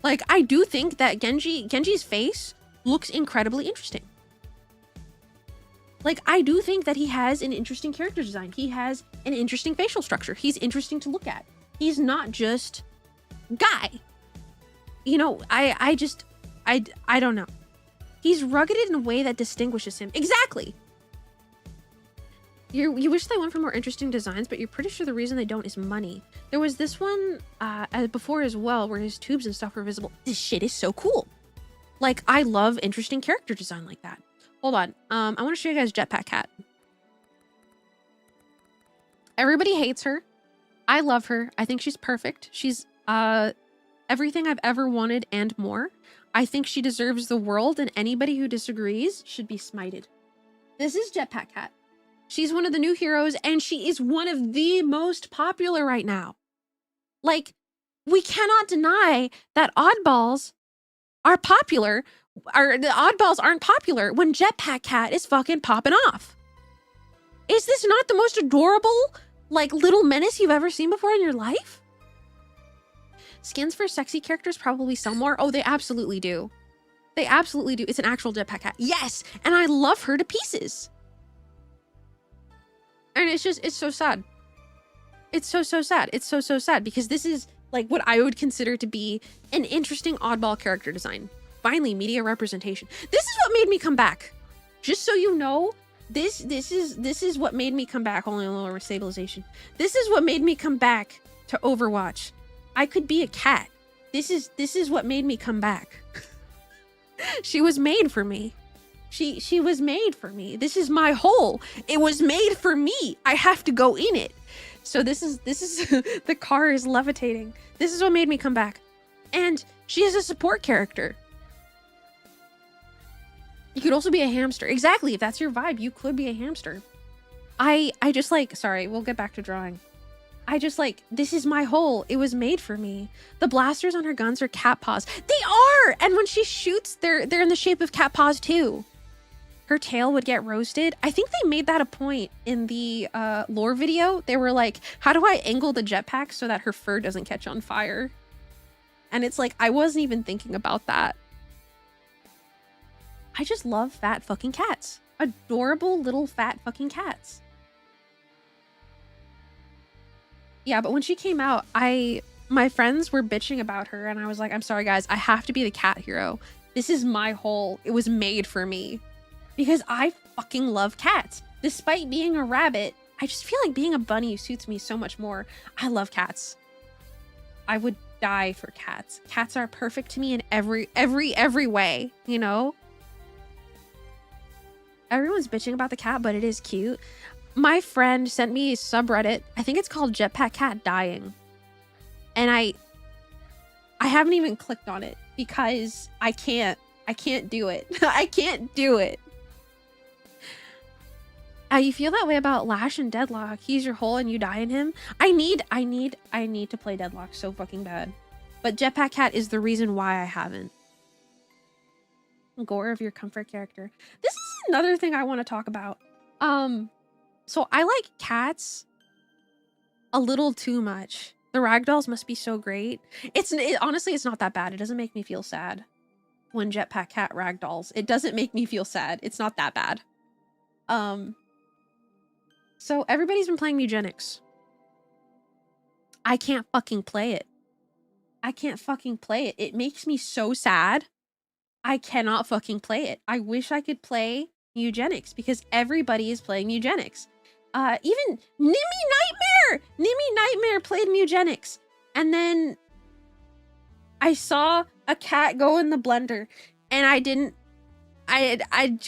A: Like, I do think that Genji's face looks incredibly interesting. Like, I do think that he has an interesting character design. He has an interesting facial structure. He's interesting to look at. He's not just guy. You know, I don't know. He's rugged in a way that distinguishes him. Exactly. You wish they went for more interesting designs, but you're pretty sure the reason they don't is money. There was this one before as well, where his tubes and stuff were visible. This shit is so cool. Like, I love interesting character design like that. Hold on. I want to show you guys Jetpack Cat. Everybody hates her. I love her. I think she's perfect. She's everything I've ever wanted and more. I think she deserves the world, and anybody who disagrees should be smited. This is Jetpack Cat. She's one of the new heroes, and she is one of the most popular right now. Like, we cannot deny that oddballs are popular, or the oddballs aren't popular when Jetpack Cat is fucking popping off. Is this not the most adorable, like, little menace you've ever seen before in your life? Skins for sexy characters probably sell more. Oh, they absolutely do. They absolutely do. It's an actual Jetpack Cat. Yes! And I love her to pieces. And it's so sad. It's so sad. It's so sad because this is like what I would consider to be an interesting oddball character design. Finally, media representation. This is what made me come back. Just so you know, this is what made me come back. Only a little stabilization. This is what made me come back to Overwatch. I could be a cat. This is what made me come back. She was made for me. She was made for me. This is my hole. It was made for me. I have to go in it. So this is the car is levitating. This is what made me come back. And she is a support character. You could also be a hamster. Exactly. If that's your vibe, you could be a hamster. I just like, sorry, we'll get back to drawing. I just like, this is my hole. It was made for me. The blasters on her guns are cat paws. They are! And when she shoots, they're in the shape of cat paws too. Her tail would get roasted. I think they made that a point in the lore video. They were like, how do I angle the jetpack so that her fur doesn't catch on fire? And it's like, I wasn't even thinking about that. I just love fat fucking cats. Adorable little fat fucking cats. Yeah, but when she came out, my friends were bitching about her and I was like, I'm sorry guys, I have to be the cat hero. This is my hole. It was made for me. Because I fucking love cats. Despite being a rabbit, I just feel like being a bunny suits me so much more. I love cats. I would die for cats. Cats are perfect to me in every way, you know? Everyone's bitching about the cat, but it is cute. My friend sent me a subreddit. I think it's called Jetpack Cat Dying. And I haven't even clicked on it because I can't do it. I can't do it. You feel that way about Lash and Deadlock. He's your hole and you die in him. I need to play Deadlock so fucking bad. But Jetpack Cat is the reason why I haven't. Gore of your comfort character. This is another thing I want to talk about. So I like cats a little too much. The ragdolls must be so great. Honestly, it's not that bad. It doesn't make me feel sad when Jetpack Cat ragdolls. It doesn't make me feel sad. It's not that bad. So everybody's been playing Eugenics. I can't fucking play it. I can't fucking play it. It makes me so sad. I cannot fucking play it. I wish I could play Eugenics because everybody is playing Eugenics. Even Nimmy Nightmare played Eugenics. And then I saw a cat go in the blender and I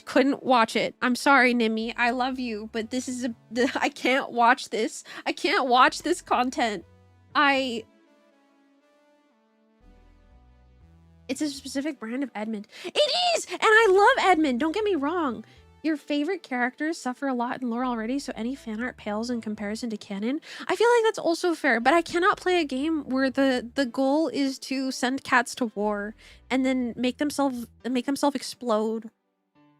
A: couldn't watch it. I'm sorry, Nimmy. I love you, but this is I can't watch this. I can't watch this content. It's a specific brand of Edmund. It is! And I love Edmund, don't get me wrong. Your favorite characters suffer a lot in lore already, so any fan art pales in comparison to canon. I feel like that's also fair, but I cannot play a game where the goal is to send cats to war and then make themselves explode.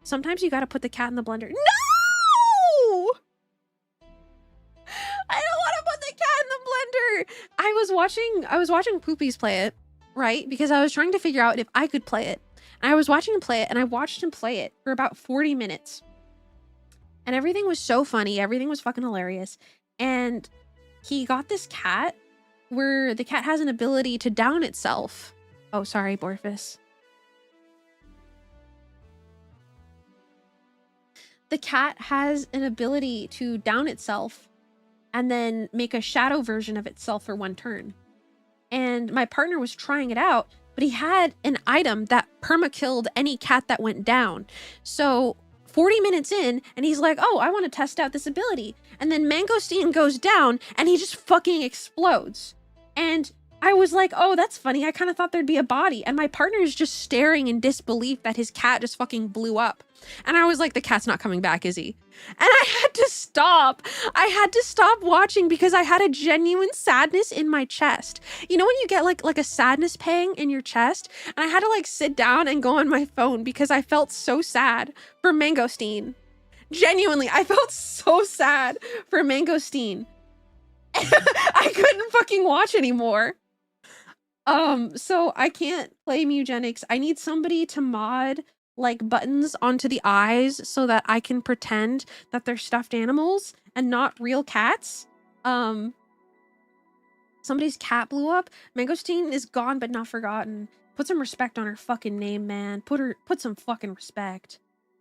A: Sometimes you gotta put the cat in the blender. No! I don't want to put the cat in the blender. I was watching Poopies play it, right? Because I was trying to figure out if I could play it. And I was watching him play it, and I watched him play it for about 40 minutes. And everything was so funny. Everything was fucking hilarious. And he got this cat where the cat has an ability to down itself. Oh, sorry, Borfus. The cat has an ability to down itself and then make a shadow version of itself for one turn. And my partner was trying it out, but he had an item that perma-killed any cat that went down. So 40 minutes in, and he's like, oh, I want to test out this ability. And then Mangosteen goes down, and he just fucking explodes. And I was like, oh, that's funny. I kind of thought there'd be a body. And my partner is just staring in disbelief that his cat just fucking blew up. And I was like, the cat's not coming back, is he? And I had to stop. I had to stop watching because I had a genuine sadness in my chest. You know when you get like a sadness pang in your chest? And I had to like sit down and go on my phone because I felt so sad for Mangosteen. Genuinely, I felt so sad for Mangosteen. I couldn't fucking watch anymore. So I can't play Eugenics. I need somebody to mod like buttons onto the eyes so that I can pretend that they're stuffed animals and not real cats. Somebody's cat blew up. Mangosteen is gone but not forgotten. Put some respect on her fucking name, man. Put some fucking respect.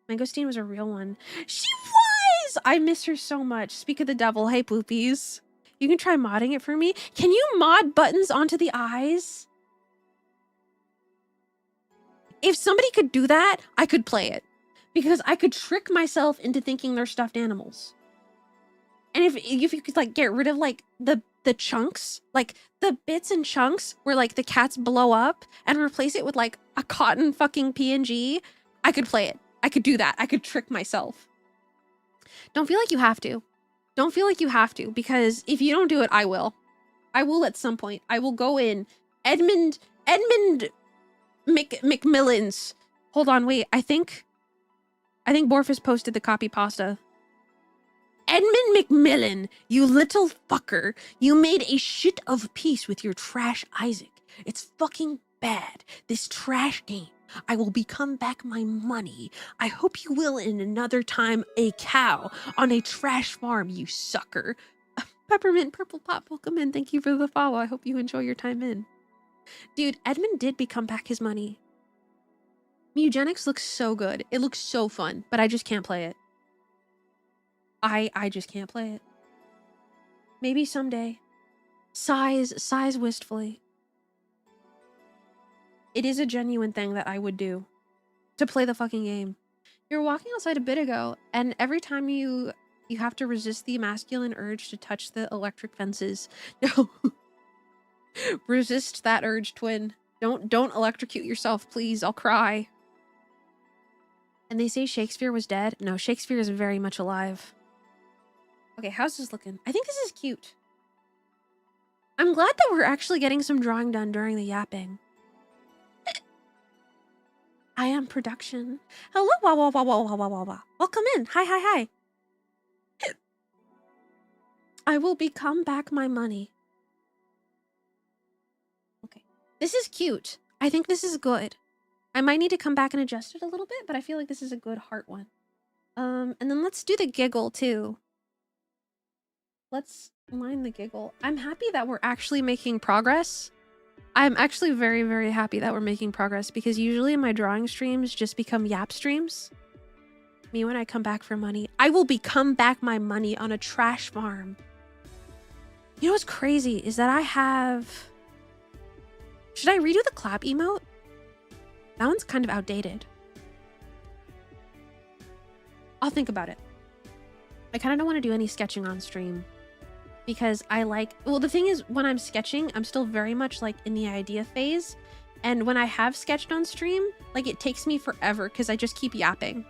A: Mangosteen was a real one. She was! I miss her so much. Speak of the devil. Hey, poopies. You can try modding it for me. Can you mod buttons onto the eyes? If somebody could do that, I could play it. Because I could trick myself into thinking they're stuffed animals. And if you could like get rid of like the chunks, like the bits and chunks where like the cats blow up and replace it with like a cotton fucking PNG, I could play it. I could do that. I could trick myself. Don't feel like you have to. Don't feel like you have to, because if you don't do it, I will. I will at some point. I will go in. Edmund McMillan's. Hold on, wait. I think Borfus posted the copy pasta. Edmund McMillan, you little fucker. You made a shit of peace with your trash Isaac. It's fucking bad. This trash game. I will become back my money. I hope you will in another time a cow on a trash farm, you sucker. Peppermint Purple Pop, welcome in. Thank you for the follow. I hope you enjoy your time in. Dude, Edmund did become back his money. Eugenics looks so good. It looks so fun, but I just can't play it. I just can't play it. Maybe someday. Sighs wistfully. It is a genuine thing that I would do. To play the fucking game. You were walking outside a bit ago, and every time you have to resist the masculine urge to touch the electric fences. No. Resist that urge, twin. Don't electrocute yourself, please. I'll cry. And they say Shakespeare was dead. No, Shakespeare is very much alive. Okay, how's this looking? I think this is cute. I'm glad that we're actually getting some drawing done during the yapping. I am production. Hello, wow. Welcome in. Hi. I will become back my money. Okay. This is cute. I think this is good. I might need to come back and adjust it a little bit, but I feel like this is a good heart one. And then let's do the giggle too. Let's line the giggle. I'm happy that we're actually making progress. I'm actually very, very happy that we're making progress, because usually my drawing streams just become yap streams. Me when I come back for money. I will become back my money on a trash farm. You know what's crazy is that I have... Should I redo the clap emote? That one's kind of outdated. I'll think about it. I kind of don't want to do any sketching on stream. Because I like... Well, the thing is, when I'm sketching, I'm still very much like in the idea phase. And when I have sketched on stream, like it takes me forever because I just keep yapping.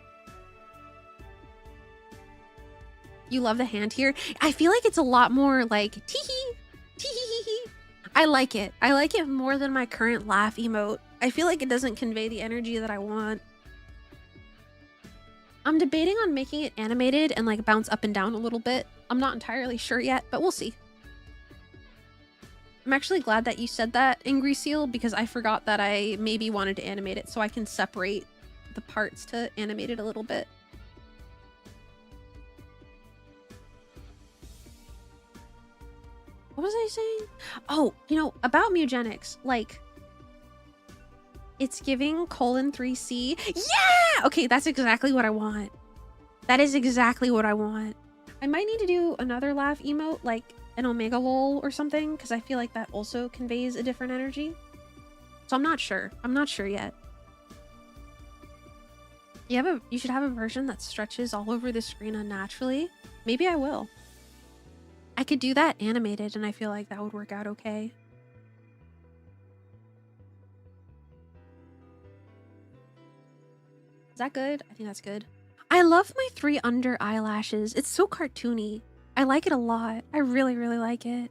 A: You love the hand here? I feel like it's a lot more like tee-hee, tee-hee-hee-hee. I like it. I like it more than my current laugh emote. I feel like it doesn't convey the energy that I want. I'm debating on making it animated and like bounce up and down a little bit. I'm not entirely sure yet, but we'll see. I'm actually glad that you said that, Angry Seal, because I forgot that I maybe wanted to animate it so I can separate the parts to animate it a little bit. What was I saying? Oh, you know, about Mugenics, like, it's giving :3C. Yeah! Okay, that's exactly what I want. That is exactly what I want. I might need to do another laugh emote, like an Omega lol or something, because I feel like that also conveys a different energy. So I'm not sure. I'm not sure yet. You should have a version that stretches all over the screen unnaturally. Maybe I will. I could do that animated, and I feel like that would work out okay. Is that good? I think that's good. I love my 3 under eyelashes. It's so cartoony. I like it a lot. I really, really like it.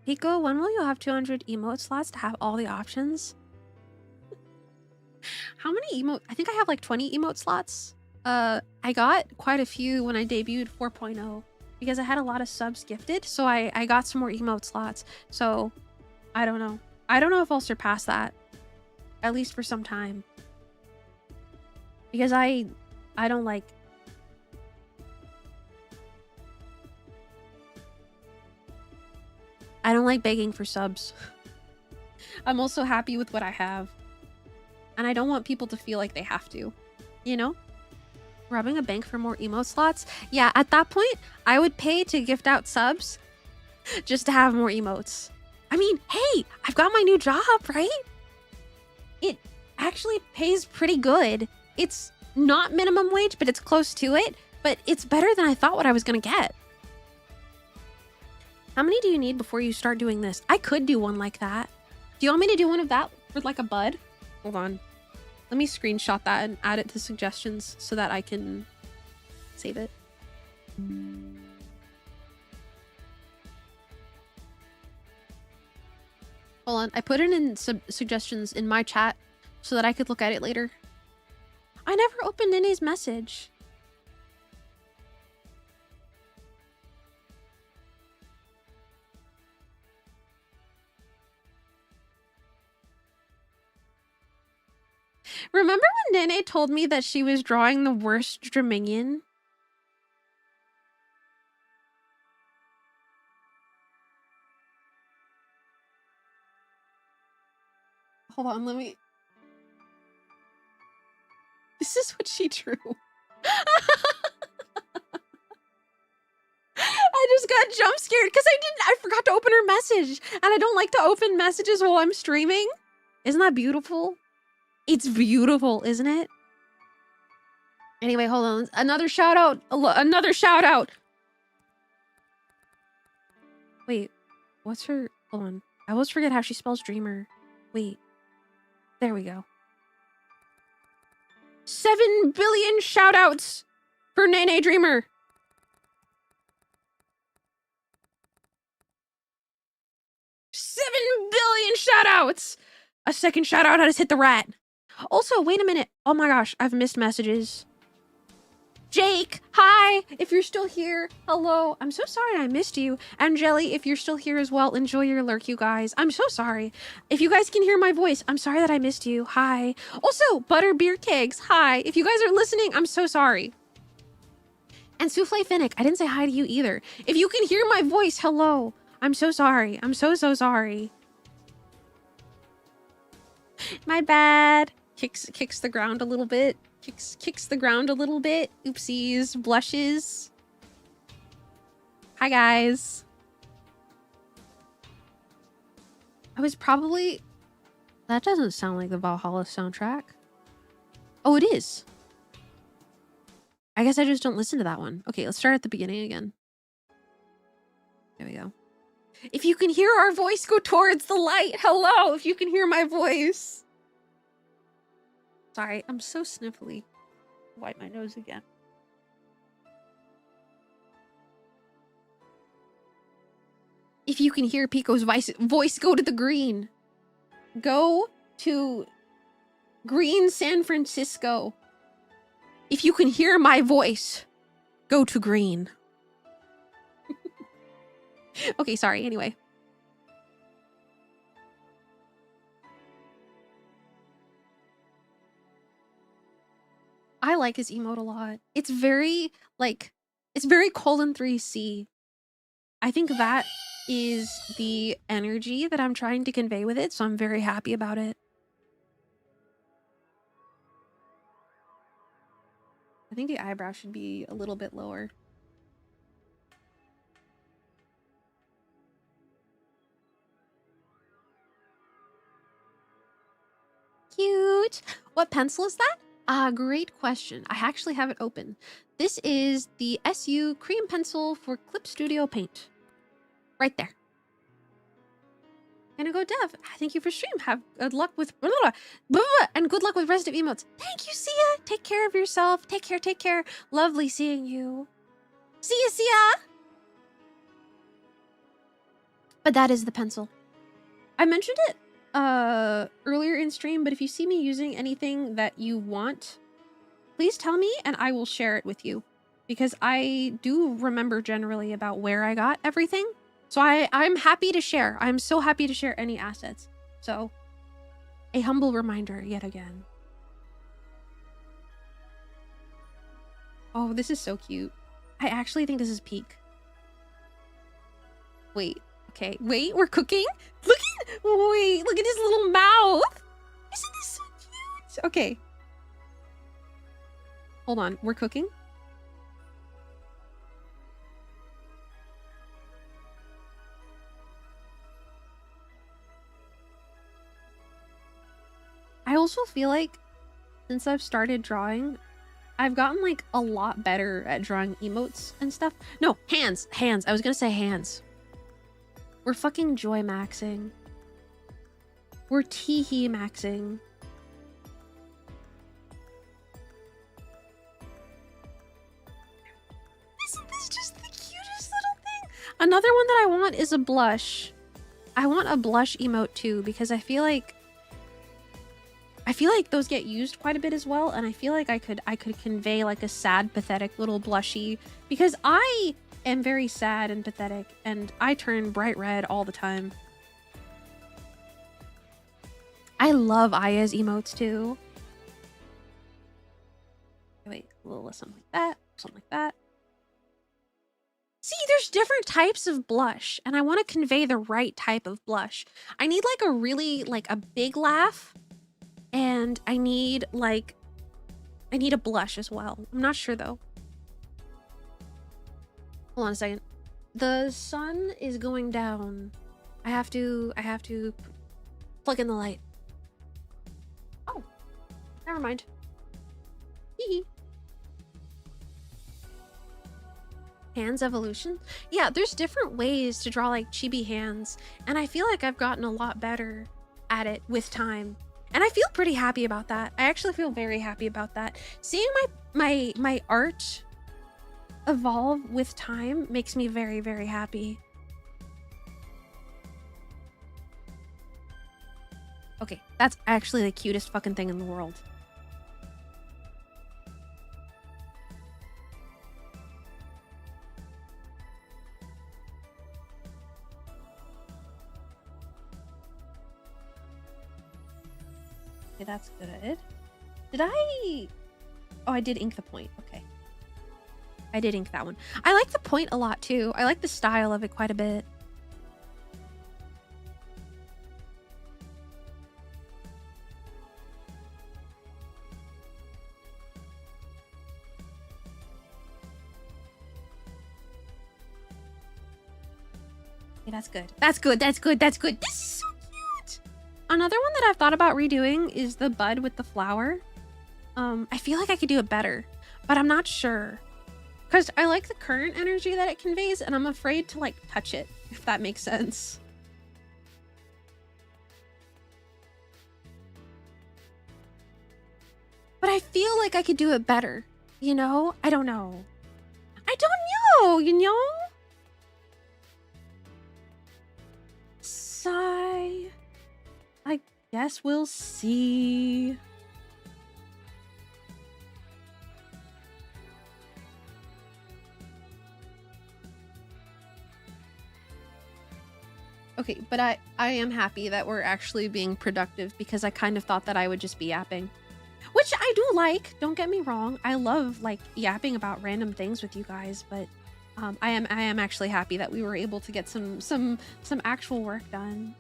A: Pico, when will you have 200 emote slots to have all the options? How many emote? I think I have like 20 emote slots. I got quite a few when I debuted 4.0 because I had a lot of subs gifted. So I got some more emote slots. So I don't know. I don't know if I'll surpass that. At least for some time. Because I don't like... I don't like begging for subs. I'm also happy with what I have. And I don't want people to feel like they have to. You know? Robbing a bank for more emote slots? Yeah, at that point, I would pay to gift out subs just to have more emotes. I mean, hey, I've got my new job, right? It actually pays pretty good. It's not minimum wage, but it's close to it. But it's better than I thought what I was going to get. How many do you need before you start doing this? I could do one like that. Do you want me to do one of that with like a bud? Hold on. Let me screenshot that and add it to suggestions so that I can save it. Hold on, I put it in suggestions in my chat so that I could look at it later. I never opened Nene's message. Remember when Nene told me that she was drawing the worst Draminian? Hold on, let me... This is what she drew. I just got jump scared because I forgot to open her message. And I don't like to open messages while I'm streaming. Isn't that beautiful? It's beautiful, isn't it? Anyway, hold on. Another shout out. Another shout out. Wait, what's her... Hold on. I always forget how she spells dreamer. Wait. There we go. 7 billion shout outs for Nene Dreamer. Shout outs. A second shout out has hit the rat. Also, wait a minute. Oh my gosh, I've missed messages. Jake, hi. If you're still here, hello. I'm so sorry I missed you. And Jelly, if you're still here as well, enjoy your lurk, you guys. I'm so sorry. If you guys can hear my voice, I'm sorry that I missed you. Hi. Also, Butterbeer Kegs, hi. If you guys are listening, I'm so sorry. And Souffle Finnick, I didn't say hi to you either. If you can hear my voice, hello. I'm so sorry. I'm so sorry. My bad. Kicks the ground a little bit. Kicks the ground a little bit. Oopsies. Blushes. Hi, guys. I was probably... That doesn't sound like the Valhalla soundtrack. Oh, it is. I guess I just don't listen to that one. Okay, let's start at the beginning again. There we go. If you can hear our voice, go towards the light. Hello, if you can hear my voice. Sorry, I'm so sniffly. Wipe my nose again. If you can hear Pico's voice, go to the green. Go to green San Francisco. If you can hear my voice, go to green. Okay, sorry, anyway. I like his emote a lot. It's very, like, it's very colon 3C. I think that is the energy that I'm trying to convey with it, so I'm very happy about it. I think the eyebrow should be a little bit lower. Cute. What pencil is that? Great question. I actually have it open. This is the SU Cream Pencil for Clip Studio Paint. Right there. Gonna go Dev. Thank you for stream. Have good luck with and good luck with rest of emotes. Thank you, Sia. Take care of yourself. Take care. Lovely seeing you. See ya, Sia. But that is the pencil. I mentioned it earlier in stream, but if you see me using anything that you want, please tell me and I will share it with you, because I do remember generally about where I got everything. So I'm happy to share. I'm so happy to share any assets. So a humble reminder yet again. Oh, this is so cute. I actually think this is peak. Wait. Okay, wait, we're cooking? Look at his little mouth. Isn't this so cute? Okay. Hold on, we're cooking? I also feel like since I've started drawing, I've gotten like a lot better at drawing emotes and stuff. No, hands. I was gonna say hands. We're fucking joy maxing. We're teehee maxing. Another one that I want is a blush. I want a blush emote too, because I feel like those get used quite a bit as well, and I feel like I could convey like a sad, pathetic little blushy, because I am very sad and pathetic, and I turn bright red all the time. I love Aya's emotes too. Wait, a little something like that, something like that. See, there's different types of blush, and I want to convey the right type of blush. I need like a really, like a big laugh, and I need a blush as well. I'm not sure though. Hold on a second. The sun is going down. I have to plug in the light. Oh, never mind. Hee. Hands evolution? Yeah, there's different ways to draw like chibi hands, and I feel like I've gotten a lot better at it with time. And I feel pretty happy about that. I actually feel very happy about that. Seeing my art evolve with time makes me very, very happy. Okay, that's actually the cutest fucking thing in the world. Okay, that's good. Did I... Oh, I did ink the point. Okay. I did ink that one. I like the point a lot too. I like the style of it quite a bit. Okay, that's good. That's good. That's good. That's good. This is so cute. Another one that I've thought about redoing is the bud with the flower. I feel like I could do it better, but I'm not sure. Because I like the current energy that it conveys, and I'm afraid to, like, touch it, if that makes sense. But I feel like I could do it better, you know? I don't know. I don't know, you know? Sigh. I guess we'll see. Okay, but I am happy that we're actually being productive, because I kind of thought that I would just be yapping. Which I do like, don't get me wrong. I love like yapping about random things with you guys, but I am actually happy that we were able to get some actual work done.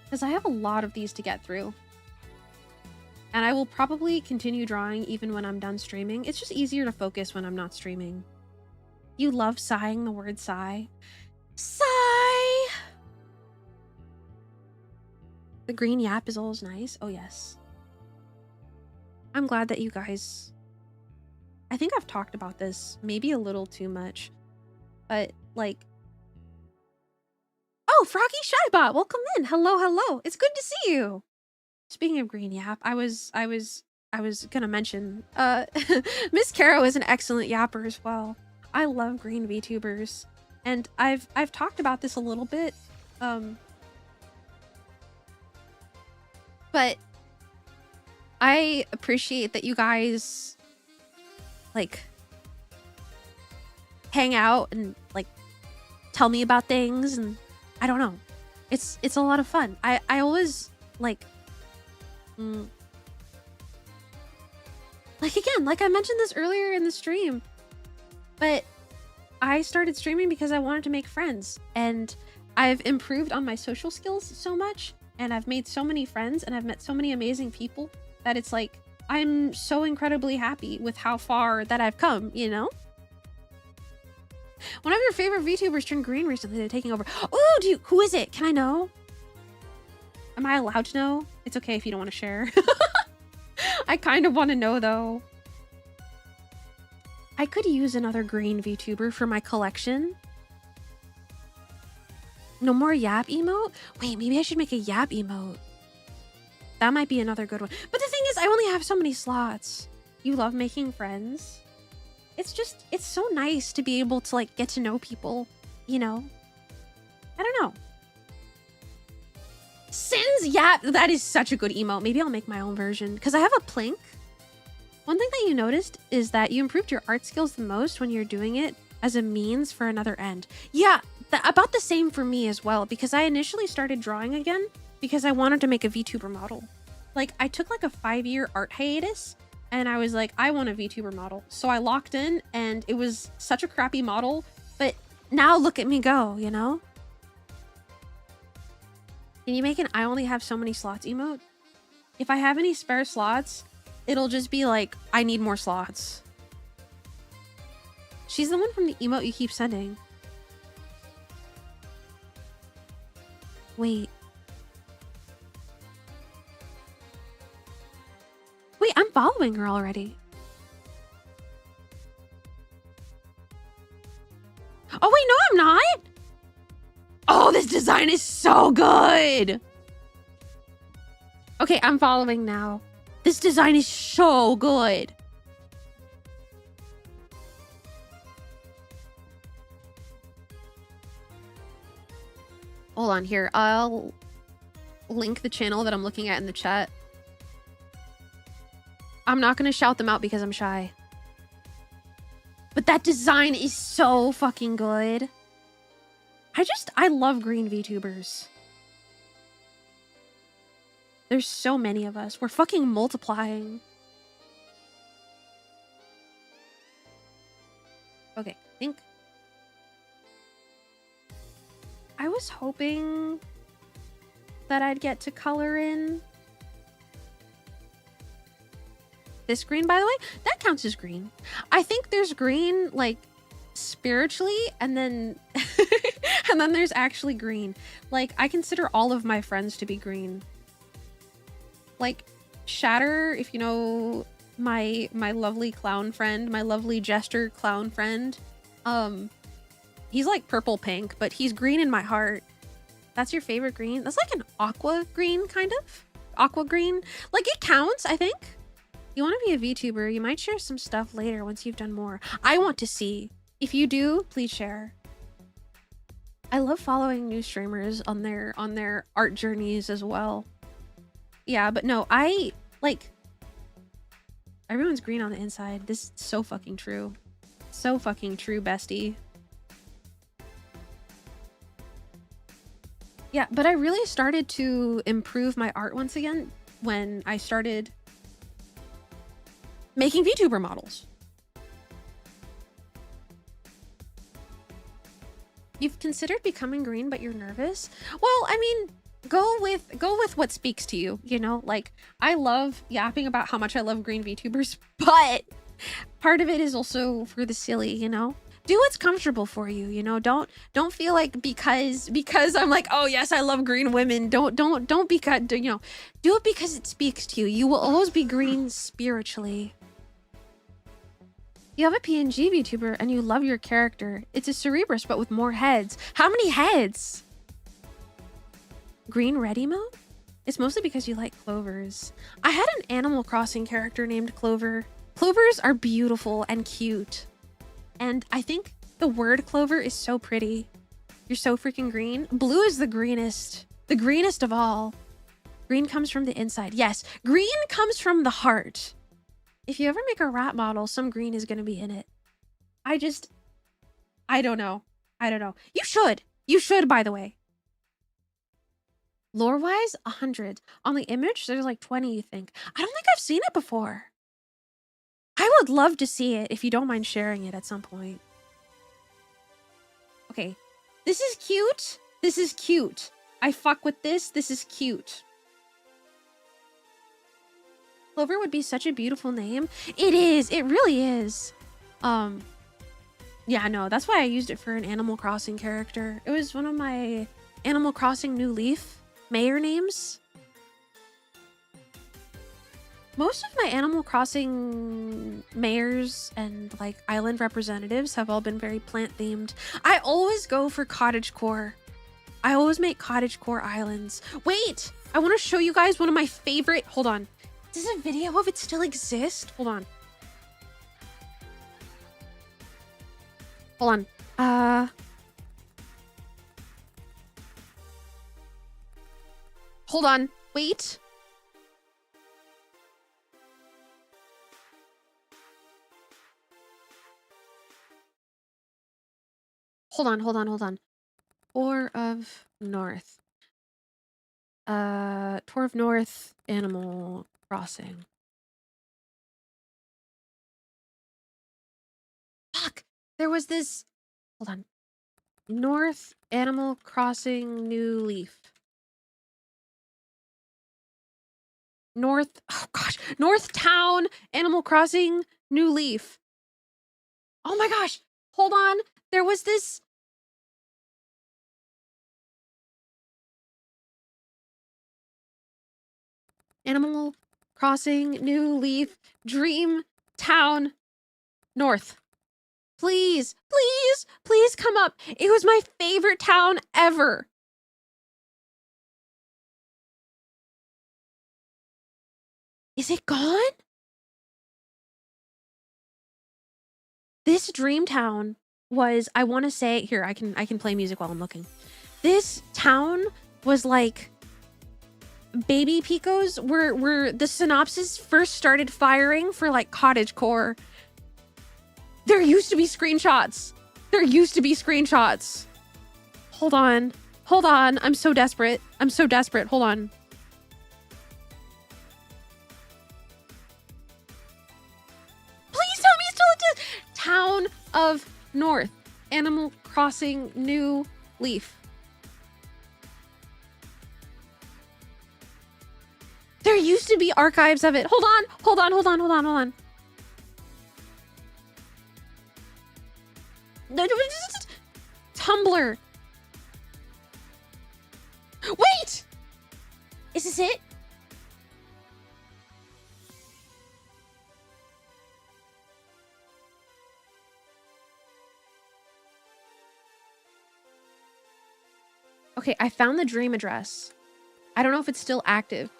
A: Because I have a lot of these to get through. And I will probably continue drawing even when I'm done streaming. It's just easier to focus when I'm not streaming. You love sighing the word sigh. Sigh! The green yap is always nice. Oh, yes. I'm glad that you guys... I think I've talked about this maybe a little too much. But, like... Oh, Froggy Shybot! Welcome in! Hello, hello! It's good to see you! Speaking of green yap, I was gonna mention... Miss Caro is an excellent yapper as well. I love green VTubers, and I've talked about this a little bit, but I appreciate that you guys like hang out and like tell me about things, and I don't know, it's a lot of fun. I always like again, like I mentioned this earlier in the stream. But I started streaming because I wanted to make friends, and I've improved on my social skills so much, and I've made so many friends, and I've met so many amazing people that it's like, I'm so incredibly happy with how far that I've come, you know? One of your favorite VTubers turned green recently. They're taking over. Oh, who is it? Can I know? Am I allowed to know? It's okay if you don't want to share. I kind of want to know though. I could use another green VTuber for my collection. No more yap emote? Wait, maybe I should make a yap emote. That might be another good one. But the thing is, I only have so many slots. You love making friends? it's so nice to be able to like get to know people, you know? I don't know. Sins, yeah, that is such a good emote. Maybe I'll make my own version because I have a plank. One thing that you noticed is that you improved your art skills the most when you're doing it as a means for another end. Yeah, about the same for me as well, because I initially started drawing again because I wanted to make a VTuber model. Like, I took like a 5-year art hiatus and I was like, I want a VTuber model. So I locked in and it was such a crappy model, but now look at me go, you know? Can you make an I only have so many slots emote? If I have any spare slots, it'll just be like, I need more slots. She's the one from the emote you keep sending. Wait. Wait, I'm following her already. Oh wait, no I'm not! Oh, this design is so good! Okay, I'm following now. This design is so good. Hold on here. I'll link the channel that I'm looking at in the chat. I'm not going to shout them out because I'm shy. But that design is so fucking good. I love green VTubers. There's so many of us. We're fucking multiplying. Okay, I think I was hoping that I'd get to color in this green, by the way. That counts as green. I think there's green, like, spiritually, and then and then there's actually green. Like, I consider all of my friends to be green. Like, Shatter, if you know my lovely clown friend, my lovely jester clown friend, he's like purple pink, but he's green in my heart. That's your favorite green? That's like an aqua green, kind of. Aqua green. Like, it counts, I think. You want to be a VTuber, you might share some stuff later once you've done more. I want to see. If you do, please share. I love following new streamers on their art journeys as well. Yeah, but no, I like everyone's green on the inside. This is so fucking true. So fucking true, bestie. Yeah, but I really started to improve my art once again when I started making VTuber models. You've considered becoming green, but you're nervous? Well, I mean, go with what speaks to you, you know? Like, I love yapping about how much I love green VTubers, but part of it is also for the silly, you know? Do what's comfortable for you, you know? Don't feel like because I'm like, oh yes, I love green women. Don't because, you know, do it because it speaks to you. You will always be green spiritually. You have a PNG VTuber and you love your character. It's a Cerebrus, but with more heads. How many heads? Green red emote? It's mostly because you like clovers. I had an Animal Crossing character named Clover. Clovers are beautiful and cute. And I think the word clover is so pretty. You're so freaking green. Blue is the greenest of all. Green comes from the inside. Yes, green comes from the heart. If you ever make a rat model, some green is going to be in it. I don't know. You should, by the way. Lore-wise, 100. On the image, there's like 20, you think. I don't think I've seen it before. I would love to see it if you don't mind sharing it at some point. Okay. This is cute. This is cute. I fuck with this. This is cute. Clover would be such a beautiful name. It is. It really is. Yeah, no, that's why I used it for an Animal Crossing character. It was one of my Animal Crossing New Leaf mayor names. Most of my Animal Crossing mayors and like island representatives have all been very plant themed. I always go for cottagecore. I always make cottagecore islands. Wait, I want to show you guys one of my favorite. Hold on. Does a video of it still exist? Hold on. Hold on. Hold on. Wait. Hold on. Tour of North. Tour of North, Animal Crossing. Fuck! There was this... Hold on. North, Animal Crossing, New Leaf. North... Oh, gosh. North Town, Animal Crossing, New Leaf. Oh my gosh! Hold on. There was this... Animal Crossing, New Leaf, Dream Town, North. Please, please, please come up. It was my favorite town ever. Is it gone? This dream town was, I want to say, here, I can play music while I'm looking. This town was like baby picos were the synopsis first started firing for like cottagecore. There used to be screenshots. Hold on. I'm so desperate. Hold on. Please tell me it still exists. Town of North. Animal Crossing New Leaf. There used to be archives of it. Hold on. Tumblr. Wait! Is this it? Okay, I found the dream address. I don't know if it's still active.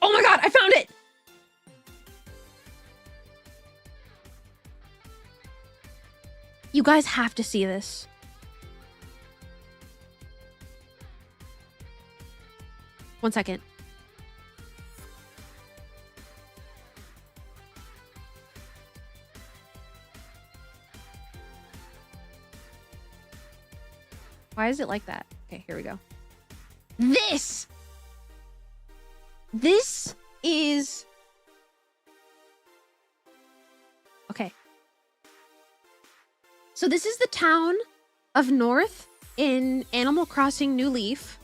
A: Oh my god, I found it! You guys have to see this. One second. Why is it like that? Okay, here we go. This is... Okay. So this is the town of North in Animal Crossing New Leaf.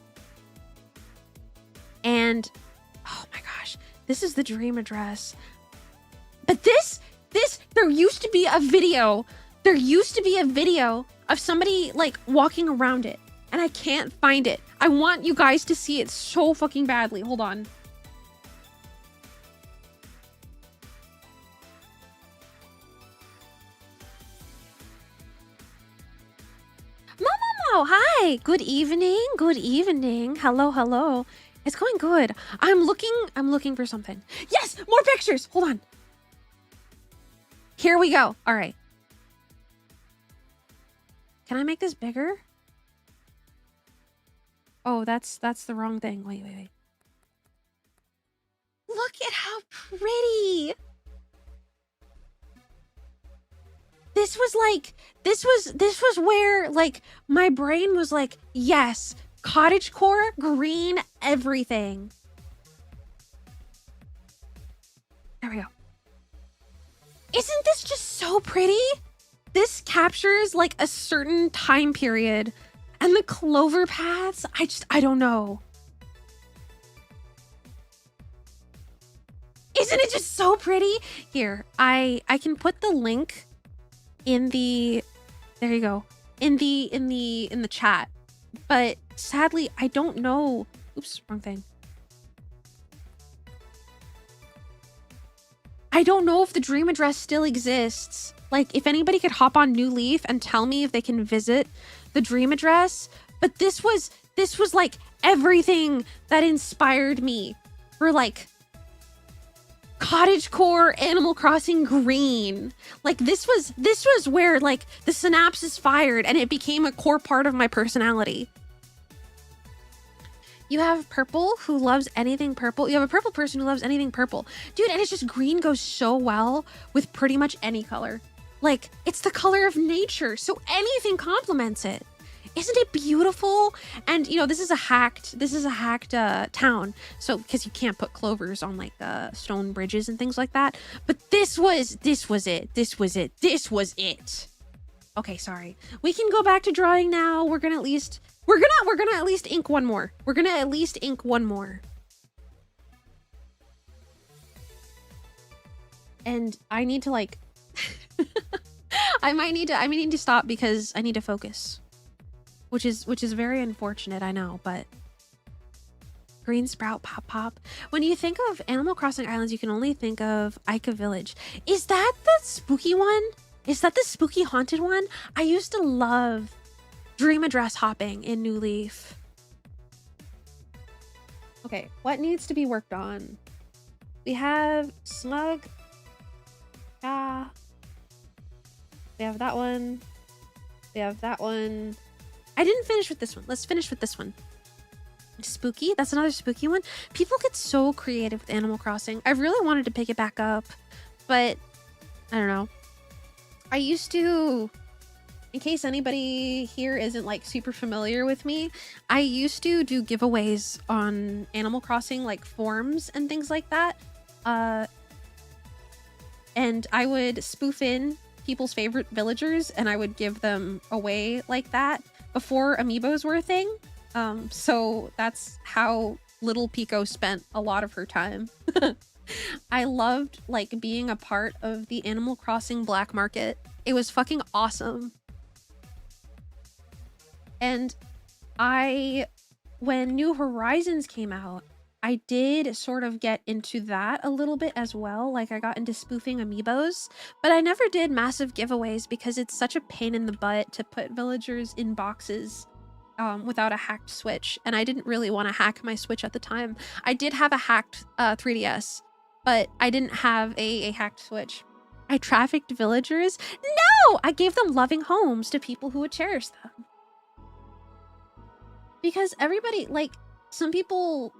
A: And, oh my gosh, this is the dream address. But there used to be a video. There used to be a video of somebody like walking around it. And I can't find it. I want you guys to see it so fucking badly. Hold on. Momo, hi. Good evening. Hello. It's going good. I'm looking for something. Yes, more pictures. Hold on. Here we go. All right. Can I make this bigger? Oh, that's the wrong thing. Wait. Look at how pretty. This was where like my brain was like, yes, cottagecore, green, everything. There we go. Isn't this just so pretty? This captures like a certain time period. And the clover paths, I don't know. Isn't it just so pretty? Here, I can put the link in the, there you go, in the chat. But sadly, I don't know. Oops, wrong thing. I don't know if the dream address still exists. Like, if anybody could hop on New Leaf and tell me if they can visit the dream address. But this was this was like everything that inspired me for like cottagecore Animal Crossing green. Like this was where like the synapses fired and it became a core part of my personality. You have purple who loves anything purple. You have a purple person who loves anything purple. Dude, and it's just green goes so well with pretty much any color. Like, it's the color of nature, so anything complements it. Isn't it beautiful? And, you know, this is a hacked town. So, because you can't put clovers on, like, stone bridges and things like that. But this was it. Okay, sorry. We can go back to drawing now. We're gonna at least ink one more. And I need to like I might need to stop because I need to focus. Which is very unfortunate, I know, but green sprout pop. When you think of Animal Crossing Islands, you can only think of Ica Village. Is that the spooky one? Is that the spooky haunted one? I used to love dream address hopping in New Leaf. Okay, what needs to be worked on? We have Smug. Yeah. We have that one. We have that one. I didn't finish with this one. Let's finish with this one. Spooky. That's another spooky one. People get so creative with Animal Crossing. I really wanted to pick it back up, but I don't know. I used to, in case anybody here isn't like super familiar with me, I used to do giveaways on Animal Crossing, like forums and things like that. And I would spoof in people's favorite villagers and I would give them away like that before amiibos were a thing. So that's how little Pico spent a lot of her time. I loved like being a part of the Animal Crossing black market. It was fucking awesome. And when New Horizons came out, I did sort of get into that a little bit as well. Like I got into spoofing amiibos, but I never did massive giveaways because it's such a pain in the butt to put villagers in boxes without a hacked Switch. And I didn't really want to hack my Switch at the time. I did have a hacked 3DS, but I didn't have a hacked Switch. I trafficked villagers? No! I gave them loving homes to people who would cherish them. Because everybody, like, some people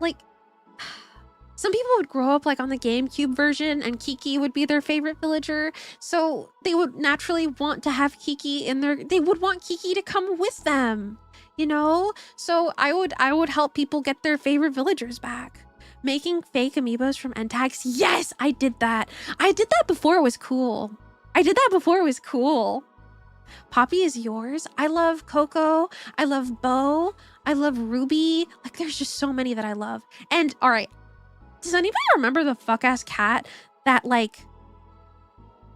A: would grow up like on the GameCube version and Kiki would be their favorite villager. So they would naturally want to have Kiki they would want Kiki to come with them, you know? So I would help people get their favorite villagers back. Making fake amiibos from end tags. Yes, I did that. I did that before it was cool. Poppy is yours. I love Coco. I love Bo. I love Ruby. Like, there's just so many that I love. And, all right, does anybody remember the fuck-ass cat that, like,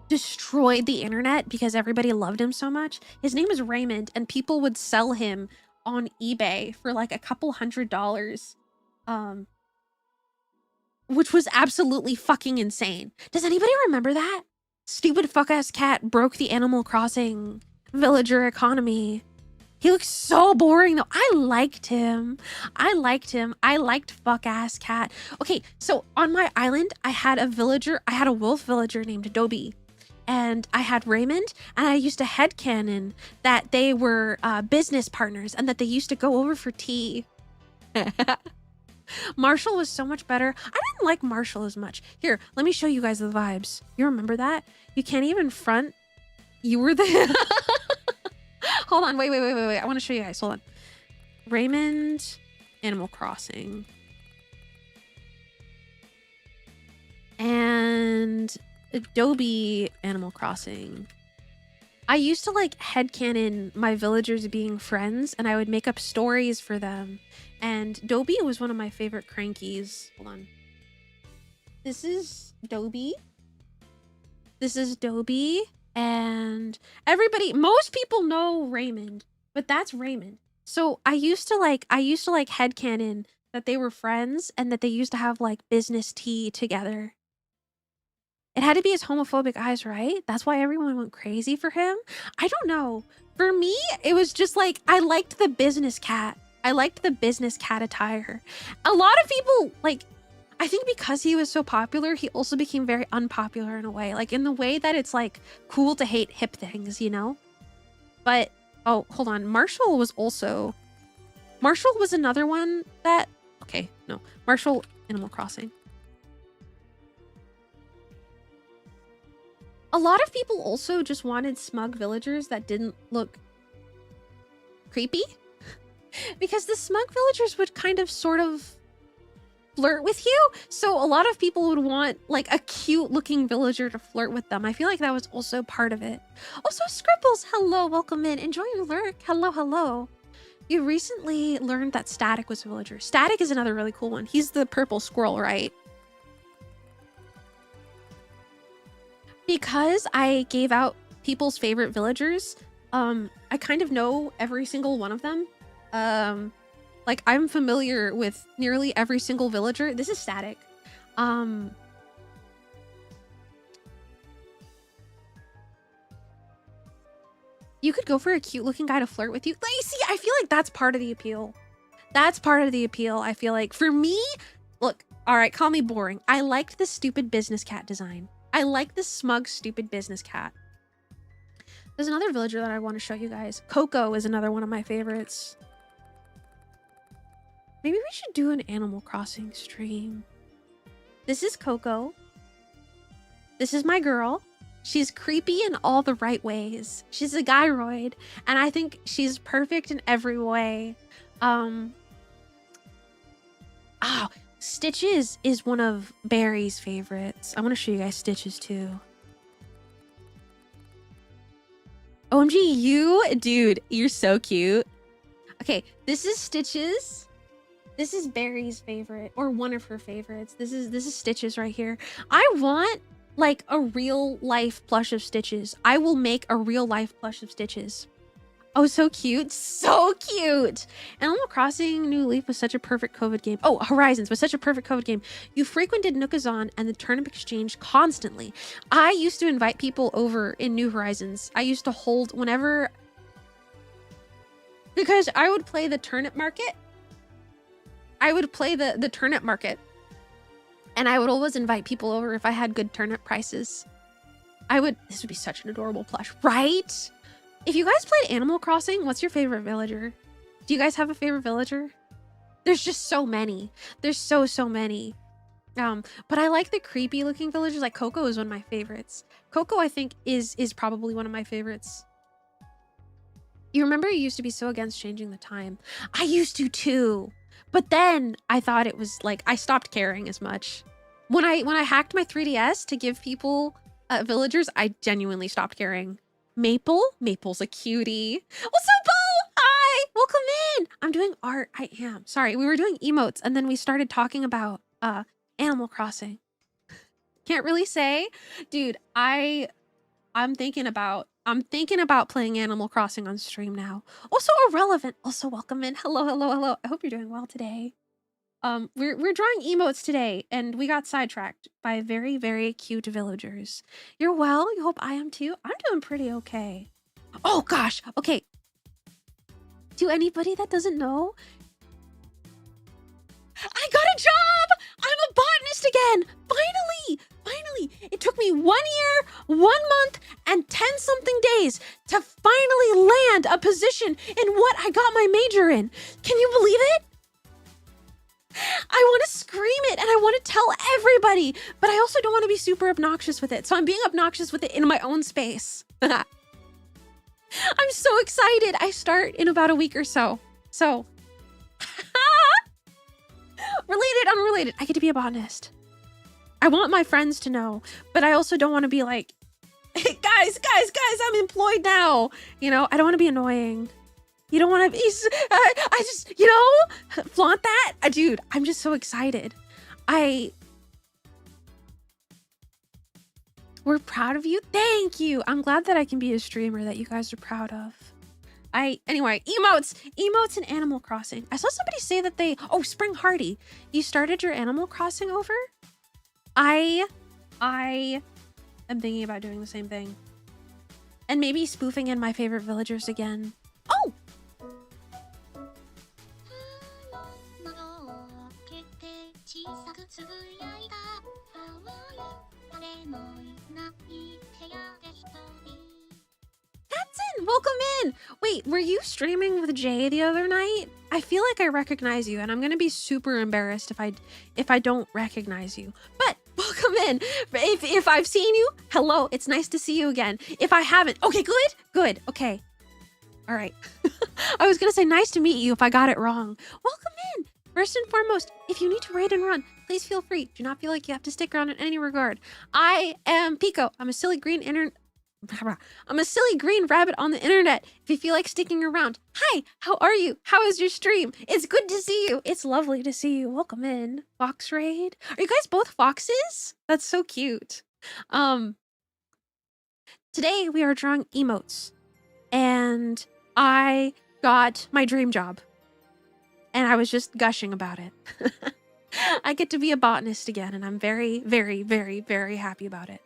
A: destroyed the internet because everybody loved him so much? His name is Raymond, and people would sell him on eBay for, like, a couple $100s. Which was absolutely fucking insane. Does anybody remember that? Stupid fuck-ass cat broke the Animal Crossing villager economy. He looks so boring though. I liked him. I liked fuck-ass cat. Okay, so on my island, I had a wolf villager named Adobe. And I had Raymond, and I used to headcanon that they were business partners and that they used to go over for tea. Marshall was so much better. I didn't like Marshall as much. Here, let me show you guys the vibes. You remember that? You can't even front. You were the... Hold on, wait. I want to show you guys. Hold on. Raymond, Animal Crossing. And Adobe, Animal Crossing. I used to like headcanon my villagers being friends, and I would make up stories for them. And Dobie was one of my favorite crankies. Hold on. This is Dobie. And most people know Raymond, but that's Raymond. So I used to like headcanon that they were friends and that they used to have like business tea together. It had to be his homophobic eyes, right? That's why everyone went crazy for him. I don't know. For me, it was just like, I liked the business cat. I liked the business cat attire. A lot of people, like, I think because he was so popular, he also became very unpopular in a way. Like, in the way that it's, like, cool to hate hip things, you know? But, oh, hold on. Marshall was another one that... Okay, no. Marshall, Animal Crossing. A lot of people also just wanted smug villagers that didn't look creepy. Because the smug villagers would kind of sort of flirt with you. So a lot of people would want like a cute looking villager to flirt with them. I feel like that was also part of it. Also, Scribbles, hello, welcome in. Enjoy your lurk. Hello, hello. You recently learned that Static was a villager. Static is another really cool one. He's the purple squirrel, right? Because I gave out people's favorite villagers, I kind of know every single one of them. Like, I'm familiar with nearly every single villager. This is Static. You could go for a cute looking guy to flirt with you. Lacey, I feel like that's part of the appeal. That's part of the appeal, I feel like. For me, look, all right, call me boring. I liked the stupid business cat design. I like the smug, stupid business cat. There's another villager that I want to show you guys. Coco is another one of my favorites. Maybe we should do an Animal Crossing stream. This is Coco. This is my girl. She's creepy in all the right ways. She's a gyroid, and I think she's perfect in every way. Stitches is one of Barry's favorites. I want to show you guys Stitches too. OMG, you, dude, you're so cute. Okay, this is Stitches. This is Barry's favorite, or one of her favorites. This is Stitches right here. I want like a real life plush of Stitches. I will make a real life plush of Stitches. Oh, so cute. So cute. Animal Crossing New Leaf was such a perfect COVID game. Oh, Horizons was such a perfect COVID game. You frequented Nookazon and the Turnip Exchange constantly. I used to invite people over in New Horizons. I used to hold whenever... Because I would play the turnip market. I would play the turnip market. And I would always invite people over if I had good turnip prices. This would be such an adorable plush, right? If you guys played Animal Crossing, what's your favorite villager? Do you guys have a favorite villager? There's just so many. There's so many. But I like the creepy looking villagers. Like Coco is one of my favorites. Coco, I think, is probably one of my favorites. You remember you used to be so against changing the time. I used to too. But then I thought it was like, I stopped caring as much. When I hacked my 3DS to give people villagers, I genuinely stopped caring. Maple's a cutie. What's up, Bo? Hi, welcome in. I'm doing art. I am. Sorry, we were doing emotes and then we started talking about Animal Crossing. Can't really say. Dude, I'm thinking about playing Animal Crossing on stream now. Also irrelevant. Also welcome in. Hello. I hope you're doing well today. We're drawing emotes today, and we got sidetracked by very, very cute villagers. You're well? You hope I am too? I'm doing pretty okay. Oh gosh, okay. To anybody that doesn't know, I got a job! I'm a botanist again! Finally! It took me 1 year, 1 month, and 10-something days to finally land a position in what I got my major in. Can you believe it? I want to scream it and I want to tell everybody, but I also don't want to be super obnoxious with it. So I'm being obnoxious with it in my own space. I'm so excited. I start in about a week or so. So related, unrelated, I get to be a botanist. I want my friends to know, but I also don't want to be like, hey, guys, I'm employed now. You know, I don't want to be annoying. You don't want to be, I just, you know, flaunt that. Dude, I'm just so excited. We're proud of you. Thank you. I'm glad that I can be a streamer that you guys are proud of. Anyway, emotes and Animal Crossing. I saw somebody say that Spring Hardy, you started your Animal Crossing over? I am thinking about doing the same thing. And maybe spoofing in my favorite villagers again. Oh! Katzen, welcome in. Wait, were you streaming with Jay the other night? I feel like I recognize you, and I'm gonna be super embarrassed if I don't recognize you. But welcome in. If I've seen you, hello. It's nice to see you again. If I haven't, okay, good. Okay, all right. I was gonna say nice to meet you if I got it wrong. Welcome in. First and foremost, if you need to raid and run, please feel free. Do not feel like you have to stick around in any regard. I am Pico. I'm a silly green rabbit on the internet. If you feel like sticking around, hi, how are you? How is your stream? It's good to see you. It's lovely to see you. Welcome in. Fox raid. Are you guys both foxes? That's so cute. Today we are drawing emotes, and I got my dream job, and I was just gushing about it. I get to be a botanist again, and I'm very, very, very, very happy about it.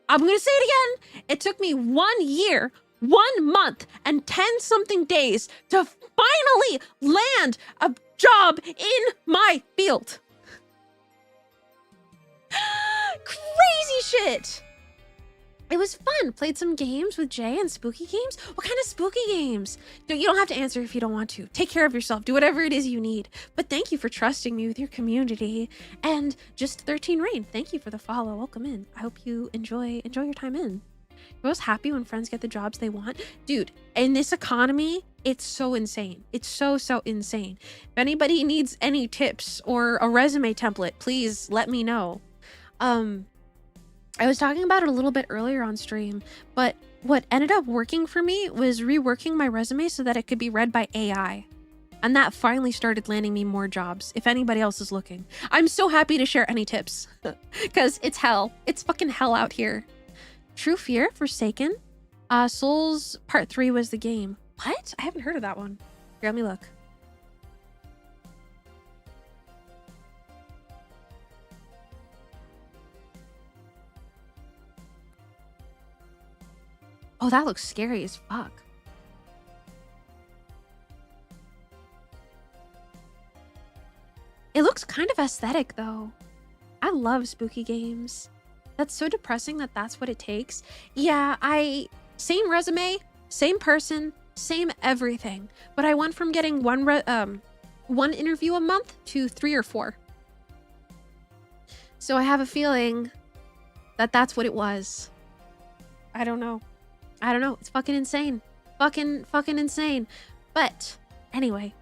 A: I'm gonna say it again. It took me 1 year, 1 month, and 10-something days to finally land a job in my field. Crazy shit. It was fun. Played some games with Jay and spooky games. What kind of spooky games? You don't have to answer if you don't want to. Take care of yourself. Do whatever it is you need. But thank you for trusting me with your community. And just 13 Rain, thank you for the follow. Welcome in. I hope you enjoy your time in. You're always happy when friends get the jobs they want. Dude, in this economy, it's so insane. It's so insane. If anybody needs any tips or a resume template, please let me know. I was talking about it a little bit earlier on stream, but what ended up working for me was reworking my resume so that it could be read by AI. And that finally started landing me more jobs, if anybody else is looking. I'm so happy to share any tips, because it's hell. It's fucking hell out here. True Fear, Forsaken. Souls Part 3 was the game. What? I haven't heard of that one. Here, let me look. Oh, that looks scary as fuck. It looks kind of aesthetic, though. I love spooky games. That's so depressing that that's what it takes. Yeah, same resume, same person, same everything. But I went from getting one interview a month to 3 or 4. So I have a feeling that that's what it was. I don't know. It's fucking insane. Fucking insane. But anyway,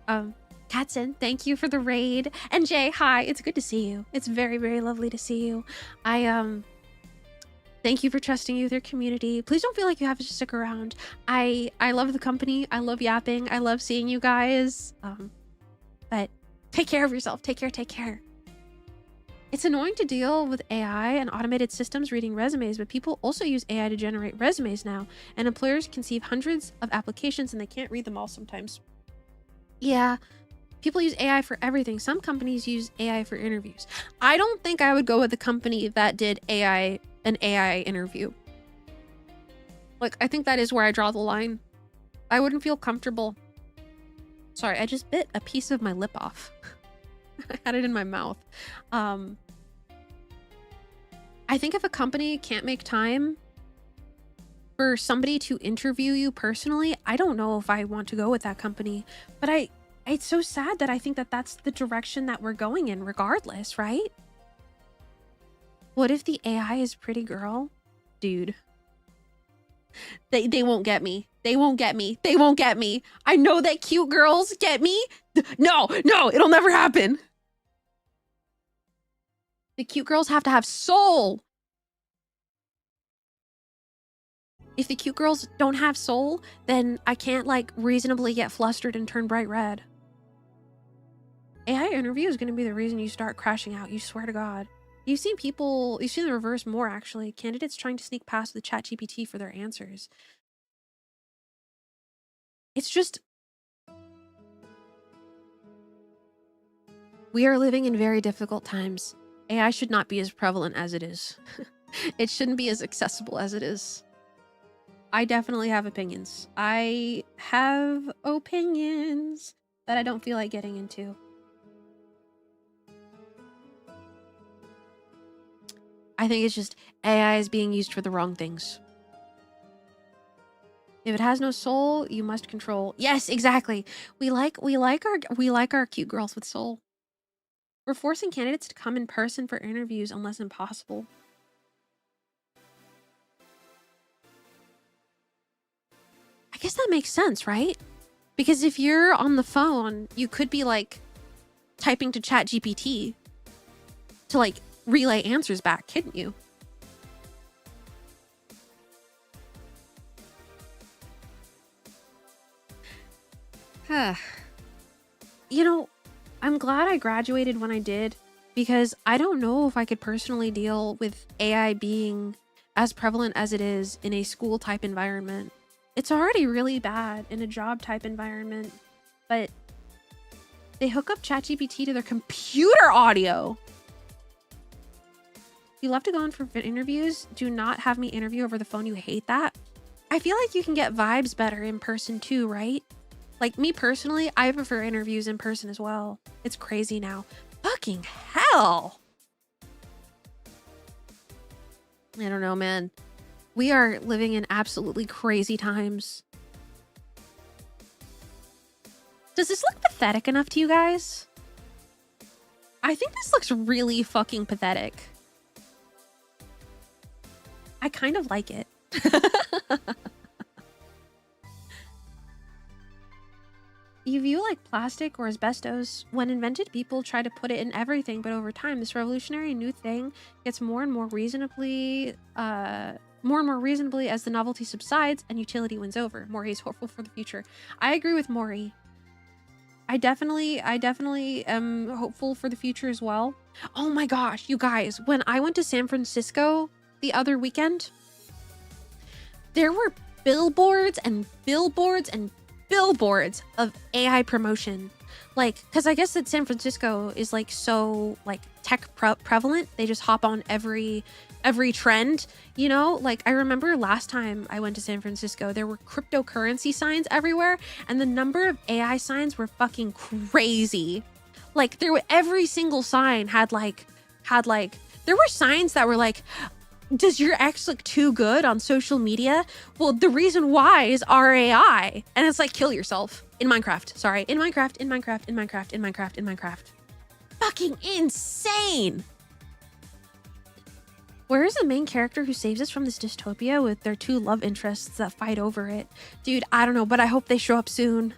A: Katzen, thank you for the raid. And Jay, hi. It's good to see you. It's very, very lovely to see you. Thank you for trusting you with your community. Please don't feel like you have to stick around. I love the company. I love yapping. I love seeing you guys. But take care of yourself. Take care. It's annoying to deal with AI and automated systems reading resumes, but people also use AI to generate resumes now, and employers conceive hundreds of applications and they can't read them all sometimes. Yeah, people use AI for everything. Some companies use AI for interviews. I don't think I would go with a company that did an AI interview. Like, I think that is where I draw the line. I wouldn't feel comfortable. Sorry, I just bit a piece of my lip off. I had it in my mouth. I think if a company can't make time for somebody to interview you personally, I don't know if I want to go with that company. But it's so sad that I think that that's the direction that we're going in regardless, right? What if the AI is pretty girl? Dude. They won't get me. They won't get me. I know that cute girls get me. No, it'll never happen. The cute girls have to have soul. If the cute girls don't have soul, then I can't like reasonably get flustered and turn bright red. AI interview is going to be the reason you start crashing out. You swear to God. You've seen the reverse more actually. Candidates trying to sneak past the ChatGPT for their answers. It's just, we are living in very difficult times. AI should not be as prevalent as it is. It shouldn't be as accessible as it is. I definitely have opinions. I have opinions that I don't feel like getting into. I think it's just AI is being used for the wrong things. If it has no soul, you must control. Yes, exactly. We like our cute girls with soul. We're forcing candidates to come in person for interviews unless impossible. I guess that makes sense, right? Because if you're on the phone, you could be like typing to ChatGPT to like relay answers back, couldn't you? You know, I'm glad I graduated when I did, because I don't know if I could personally deal with AI being as prevalent as it is in a school type environment. It's already really bad in a job type environment, but they hook up ChatGPT to their computer audio. You love to go in for interviews? Do not have me interview over the phone. You hate that? I feel like you can get vibes better in person too, right? Like me personally, I prefer interviews in person as well. It's crazy now. Fucking hell. I don't know, man. We are living in absolutely crazy times. Does this look pathetic enough to you guys? I think this looks really fucking pathetic. I kind of like it. You view like plastic or asbestos. When invented, people try to put it in everything, but over time, this revolutionary new thing gets more and more reasonably as the novelty subsides and utility wins over. Maury is hopeful for the future. I agree with Maury. I definitely am hopeful for the future as well. Oh my gosh, you guys, when I went to San Francisco the other weekend, there were billboards and billboards and billboards of AI promotion. Like, because I guess that San Francisco is like so like tech prevalent, they just hop on every trend, you know? Like, I remember last time I went to San Francisco, there were cryptocurrency signs everywhere, and the number of AI signs were fucking crazy. Like, every single sign had like there were signs that were like, does your ex look too good on social media? Well, the reason why is RAI. And it's like, kill yourself. In Minecraft. Sorry. In Minecraft. Fucking insane. Where is the main character who saves us from this dystopia with their two love interests that fight over it? Dude, I don't know, but I hope they show up soon.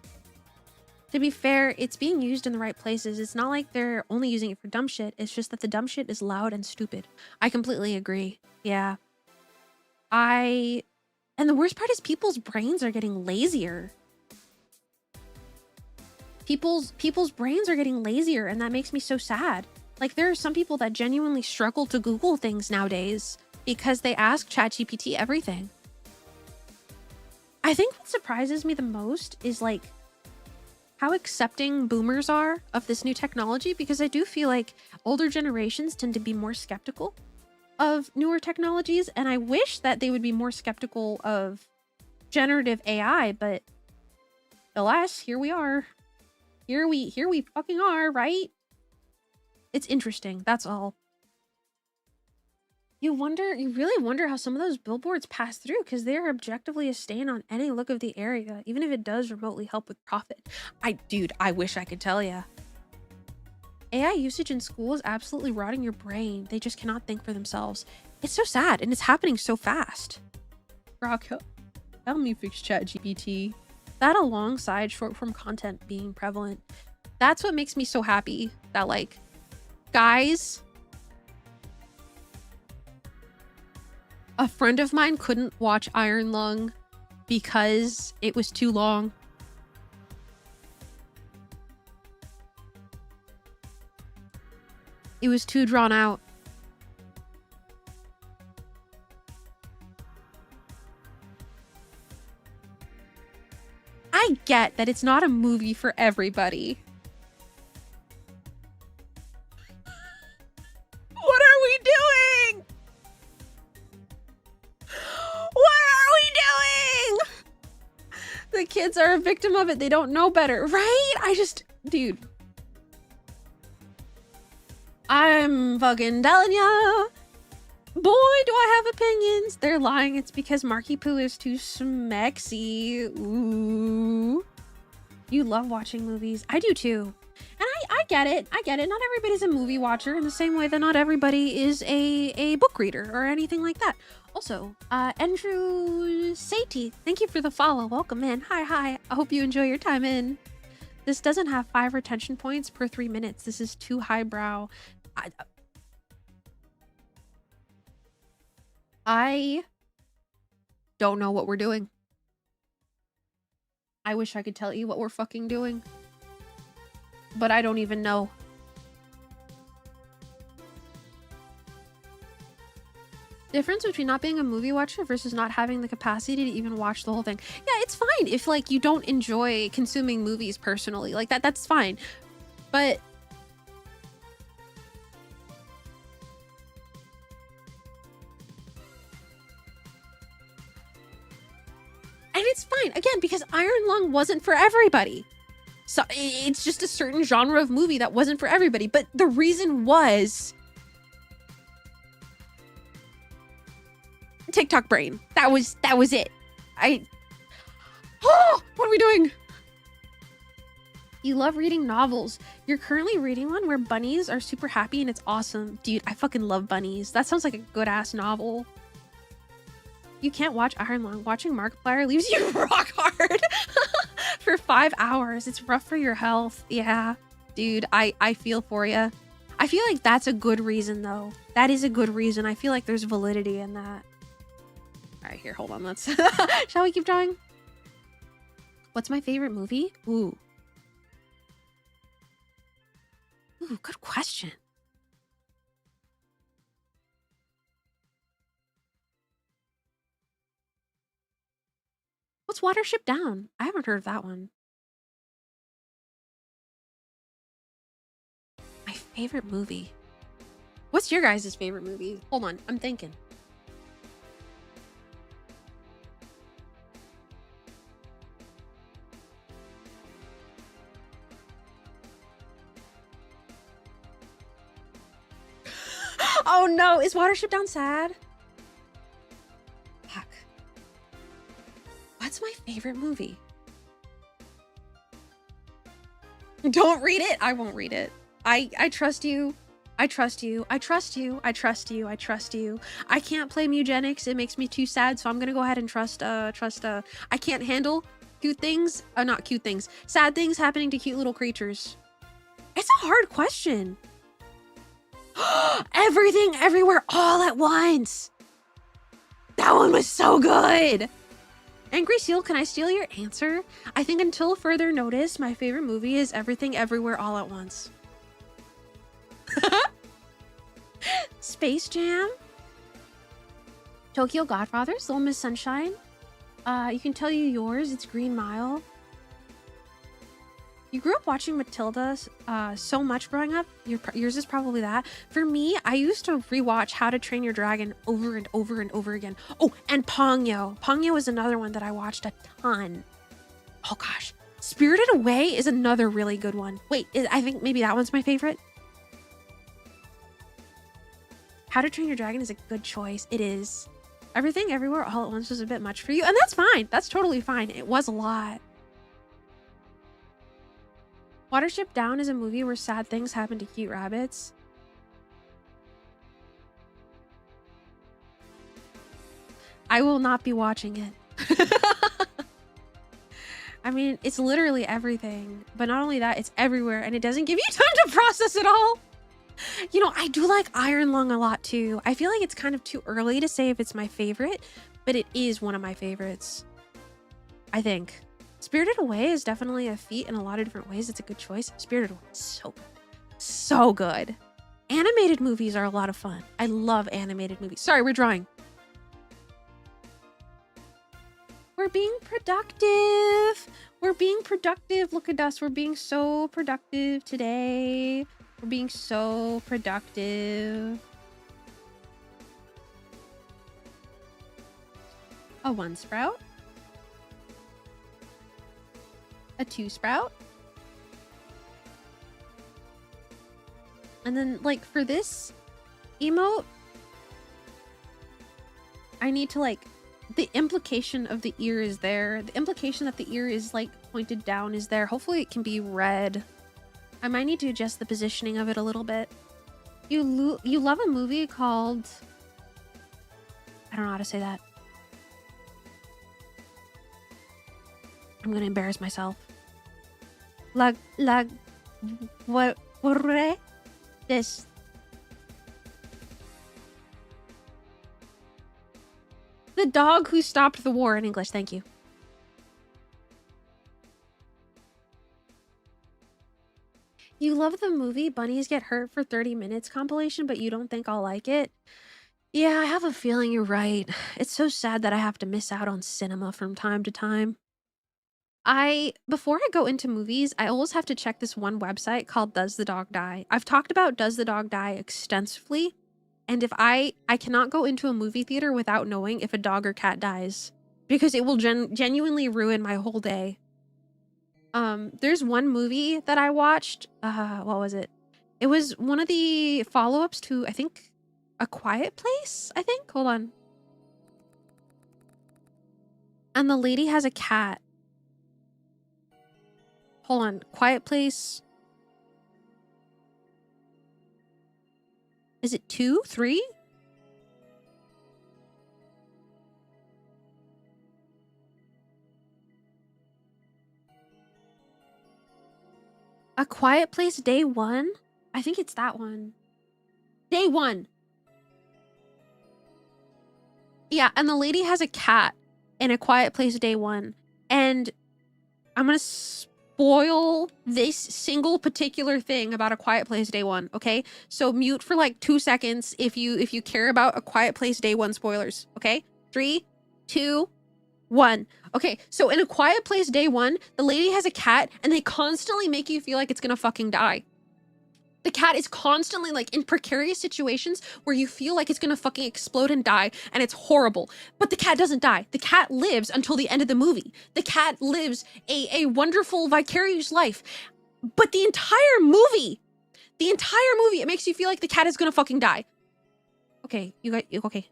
A: To be fair, it's being used in the right places. It's not like they're only using it for dumb shit. It's just that the dumb shit is loud and stupid. I completely agree. Yeah. And the worst part is people's brains are getting lazier. People's brains are getting lazier, and that makes me so sad. Like, there are some people that genuinely struggle to Google things nowadays because they ask ChatGPT everything. I think what surprises me the most is like how accepting boomers are of this new technology, because I do feel like older generations tend to be more skeptical of newer technologies, and I wish that they would be more skeptical of generative AI, but alas, here we are. Here we fucking are, right? It's interesting, that's all. You really wonder how some of those billboards pass through, because they are objectively a stain on any look of the area, even if it does remotely help with profit. Dude, I wish I could tell ya. AI usage in school is absolutely rotting your brain. They just cannot think for themselves. It's so sad, and it's happening so fast. Rock, help me fix ChatGPT. That alongside short-form content being prevalent, that's what makes me so happy that, like, guys, a friend of mine couldn't watch Iron Lung because it was too long. It was too drawn out. I get that it's not a movie for everybody. What are we doing? kids are a victim of it. They don't know better, right? Dude. I'm fucking telling ya. Boy, do I have opinions. They're lying. It's because Marky Poo is too smexy. Ooh. You love watching movies. I do too. And I get it. I get it. Not everybody's a movie watcher in the same way that not everybody is a book reader or anything like that. Also, Andrew Satie, thank you for the follow. Welcome in. Hi. I hope you enjoy your time in. This doesn't have 5 retention points per 3 minutes. This is too highbrow. I don't know what we're doing. I wish I could tell you what we're fucking doing. But I don't even know. Difference between not being a movie watcher versus not having the capacity to even watch the whole thing. Yeah, it's fine if like you don't enjoy consuming movies personally. Like that's fine. But and it's fine again because Iron Lung wasn't for everybody. So it's just a certain genre of movie that wasn't for everybody. But the reason was TikTok brain. That was it. Oh, what are we doing? You love reading novels. You're currently reading one where bunnies are super happy and it's awesome. Dude, I fucking love bunnies. That sounds like a good ass novel. You can't watch Iron Lung. Watching Markiplier leaves you rock hard for 5 hours. It's rough for your health. Yeah, dude, I feel for you. I feel like that's a good reason though. That is a good reason. I feel like there's validity in that. All right, here, hold on. Let's, shall we keep drawing? What's my favorite movie? Ooh, good question. What's Watership Down? I haven't heard of that one. My favorite movie. What's your guys' favorite movie? Hold on, I'm thinking. Oh no, is Watership Down sad? Fuck. What's my favorite movie? Don't read it. I won't read it. I trust you. I trust you. I trust you. I trust you. I trust you. I can't play Mugenics. It makes me too sad. So I'm gonna go ahead and trust I can't handle cute things. Not cute things. Sad things happening to cute little creatures. It's a hard question. Everything, Everywhere, All at Once. That one was so good. Angry Seal, can I steal your answer? I think until further notice, my favorite movie is Everything, Everywhere, All at Once. Space Jam. Tokyo Godfathers, Little Miss Sunshine. You can tell you yours. It's Green Mile. You grew up watching Matilda so much growing up. Yours is probably that. For me, I used to rewatch How to Train Your Dragon over and over and over again. Oh, and Ponyo. Ponyo is another one that I watched a ton. Oh gosh. Spirited Away is another really good one. Wait, I think maybe that one's my favorite. How to Train Your Dragon is a good choice. It is. Everything, Everywhere, All at Once was a bit much for you. And that's fine. That's totally fine. It was a lot. Watership Down is a movie where sad things happen to cute rabbits. I will not be watching it. I mean, it's literally everything. But not only that, it's everywhere. And it doesn't give you time to process it all. You know, I do like Iron Lung a lot too. I feel like it's kind of too early to say if it's my favorite. But it is one of my favorites. I think. Spirited Away is definitely a feat in a lot of different ways. It's a good choice. Spirited Away is so good. So good. Animated movies are a lot of fun. I love animated movies. Sorry, we're drawing. We're being productive. We're being productive. Look at us. We're being so productive today. We're being so productive. A one sprout. a 2-sprout. And then, like, for this emote, I need to, like, the implication of the ear is there. The implication that the ear is, like, pointed down is there. Hopefully it can be red. I might need to adjust the positioning of it a little bit. You love a movie called... I don't know how to say that. I'm gonna embarrass myself. What? This. The dog who stopped the war in English. Thank you. You love the movie Bunnies Get Hurt for 30 Minutes compilation, but you don't think I'll like it? Yeah, I have a feeling you're right. It's so sad that I have to miss out on cinema from time to time. Before I go into movies, I always have to check this one website called Does the Dog Die? I've talked about Does the Dog Die extensively, and if I cannot go into a movie theater without knowing if a dog or cat dies, because it will genuinely ruin my whole day. There's one movie that I watched, what was it? It was one of the follow-ups to, I think, A Quiet Place, I think? Hold on. And the lady has a cat. Hold on. Quiet Place. Is it 2? 3? A Quiet Place Day 1? I think it's that one. Day 1. Yeah, and the lady has a cat in A Quiet Place Day 1. And I'm gonna spoil this single particular thing about A Quiet Place Day 1, okay? So mute for like 2 seconds if you care about A Quiet Place Day 1 spoilers, okay? 3, 2, 1. Okay, so in A Quiet Place Day 1, the lady has a cat and they constantly make you feel like it's gonna fucking die. The cat is constantly like in precarious situations where you feel like it's gonna fucking explode and die, and it's horrible. But the cat doesn't die. The cat lives until the end of the movie. The cat lives a wonderful, vicarious life. But the entire movie, it makes you feel like the cat is gonna fucking die. Okay, you guys, okay,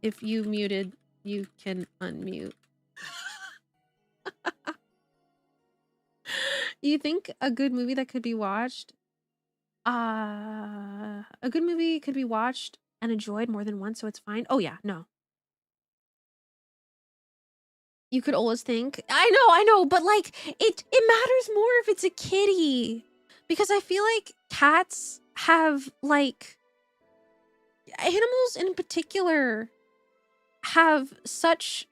A: if you muted, you can unmute. You think a good movie that could be watched? A good movie could be watched and enjoyed more than once, so it's fine. Oh yeah, no. You could always think, I know, but like it matters more if it's a kitty. Because I feel like cats have like animals in particular have such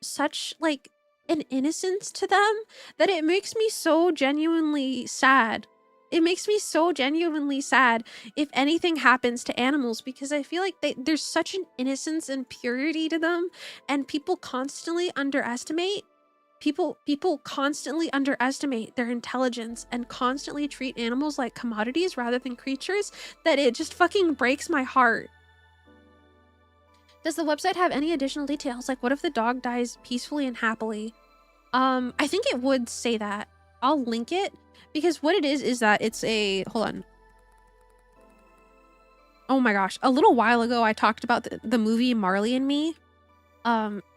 A: like an innocence to them that it makes me so genuinely sad. It makes me so genuinely sad if anything happens to animals, because I feel like there's such an innocence and purity to them, and people constantly underestimate their intelligence and constantly treat animals like commodities rather than creatures, that it just fucking breaks my heart. Does the website have any additional details? Like, what if the dog dies peacefully and happily? I think it would say that. I'll link it, because what it is that it's a... Hold on. Oh my gosh. A little while ago, I talked about the movie Marley and Me.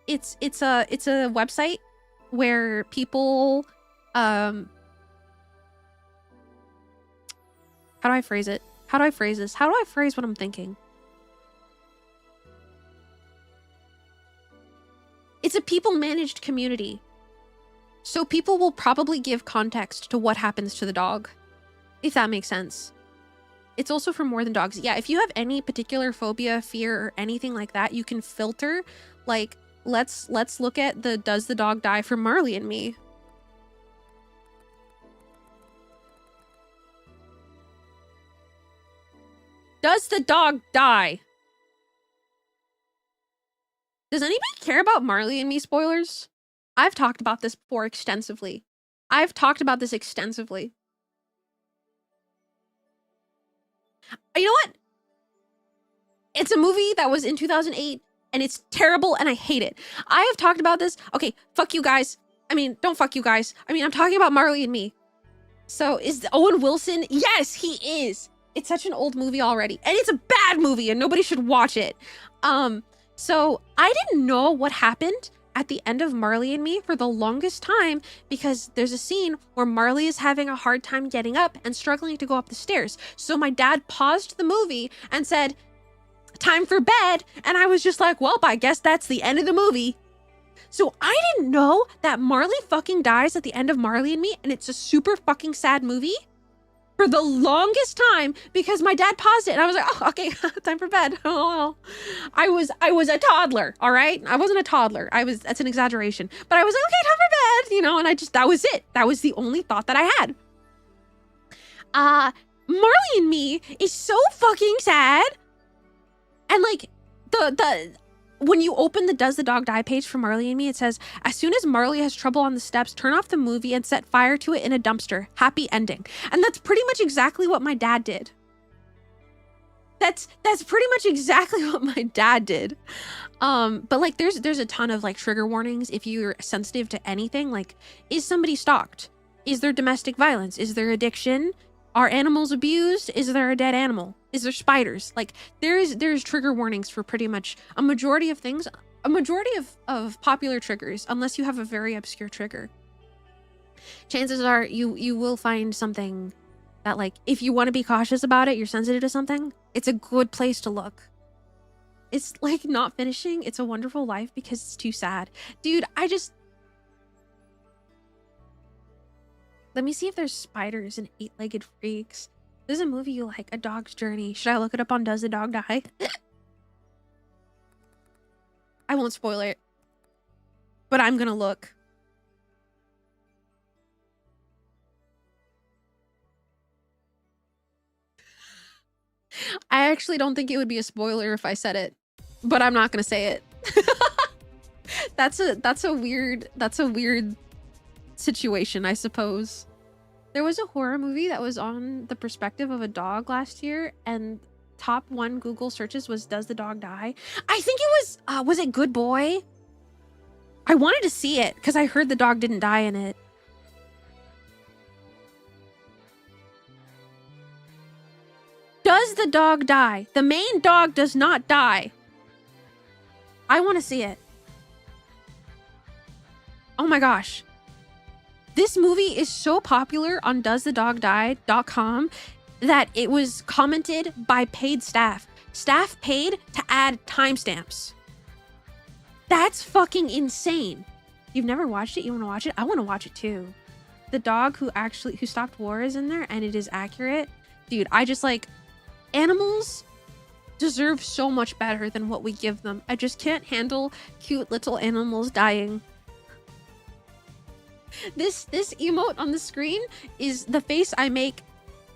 A: It's a website where people... How do I phrase it? How do I phrase this? How do I phrase what I'm thinking? It's a people-managed community. So people will probably give context to what happens to the dog, if that makes sense. It's also for more than dogs. Yeah, if you have any particular phobia, fear, or anything like that, you can filter. Like, let's look at the Does the Dog Die for Marley and Me. Does the dog die? Does anybody care about Marley and Me spoilers? I've talked about this before extensively. You know what? It's a movie that was in 2008 and it's terrible and I hate it. I have talked about this. Okay, fuck you guys. I mean, don't fuck you guys. I mean, I'm talking about Marley and Me. So is Owen Wilson? Yes, he is. It's such an old movie already. And it's a bad movie and nobody should watch it. So I didn't know what happened at the end of Marley and Me for the longest time, because there's a scene where Marley is having a hard time getting up and struggling to go up the stairs. So my dad paused the movie and said, "Time for bed." And I was just like, well, I guess that's the end of the movie. So I didn't know that Marley fucking dies at the end of Marley and Me, and it's a super fucking sad movie for the longest time, because my dad paused it and I was like, oh, okay, time for bed. Oh, well. I was a toddler, all right? I wasn't a toddler. That's an exaggeration. But I was like, okay, time for bed, you know, and that was it. That was the only thought that I had. Marley and Me is so fucking sad. And like when you open the Does the Dog Die page for Marley and Me, it says, as soon as Marley has trouble on the steps, turn off the movie and set fire to it in a dumpster. Happy ending. And that's pretty much exactly what my dad did. That's pretty much exactly what my dad did. But like there's a ton of like trigger warnings if you're sensitive to anything. Like, is somebody stalked? Is there domestic violence? Is there addiction? Are animals abused? Is there a dead animal? Is there spiders? Like there's trigger warnings for pretty much a majority of things, a majority of popular triggers, unless you have a very obscure trigger. Chances are you will find something that, like, if you want to be cautious about it, you're sensitive to something, it's a good place to look. It's like Not Finishing It's a Wonderful Life because it's too sad. Dude, let me see if there's spiders and eight-legged freaks. There's a movie you like, A Dog's Journey. Should I look it up on Does the Dog Die? I won't spoil it, but I'm gonna look. I actually don't think it would be a spoiler if I said it, but I'm not gonna say it. That's a weird situation, I suppose. There was a horror movie that was on the perspective of a dog last year, and top 1 Google searches was Does the Dog Die? I think it was it Good Boy? I wanted to see it because I heard the dog didn't die in it. Does the dog die? The main dog does not die. I want to see it. Oh my gosh. This movie is so popular on doesthedogdie.com that it was commented by paid staff. Staff paid to add timestamps. That's fucking insane. You've never watched it? You want to watch it? I want to watch it too. The dog who stopped war is in there, and it is accurate. Dude, I just like, animals deserve so much better than what we give them. I just can't handle cute little animals dying. This emote on the screen is the face I make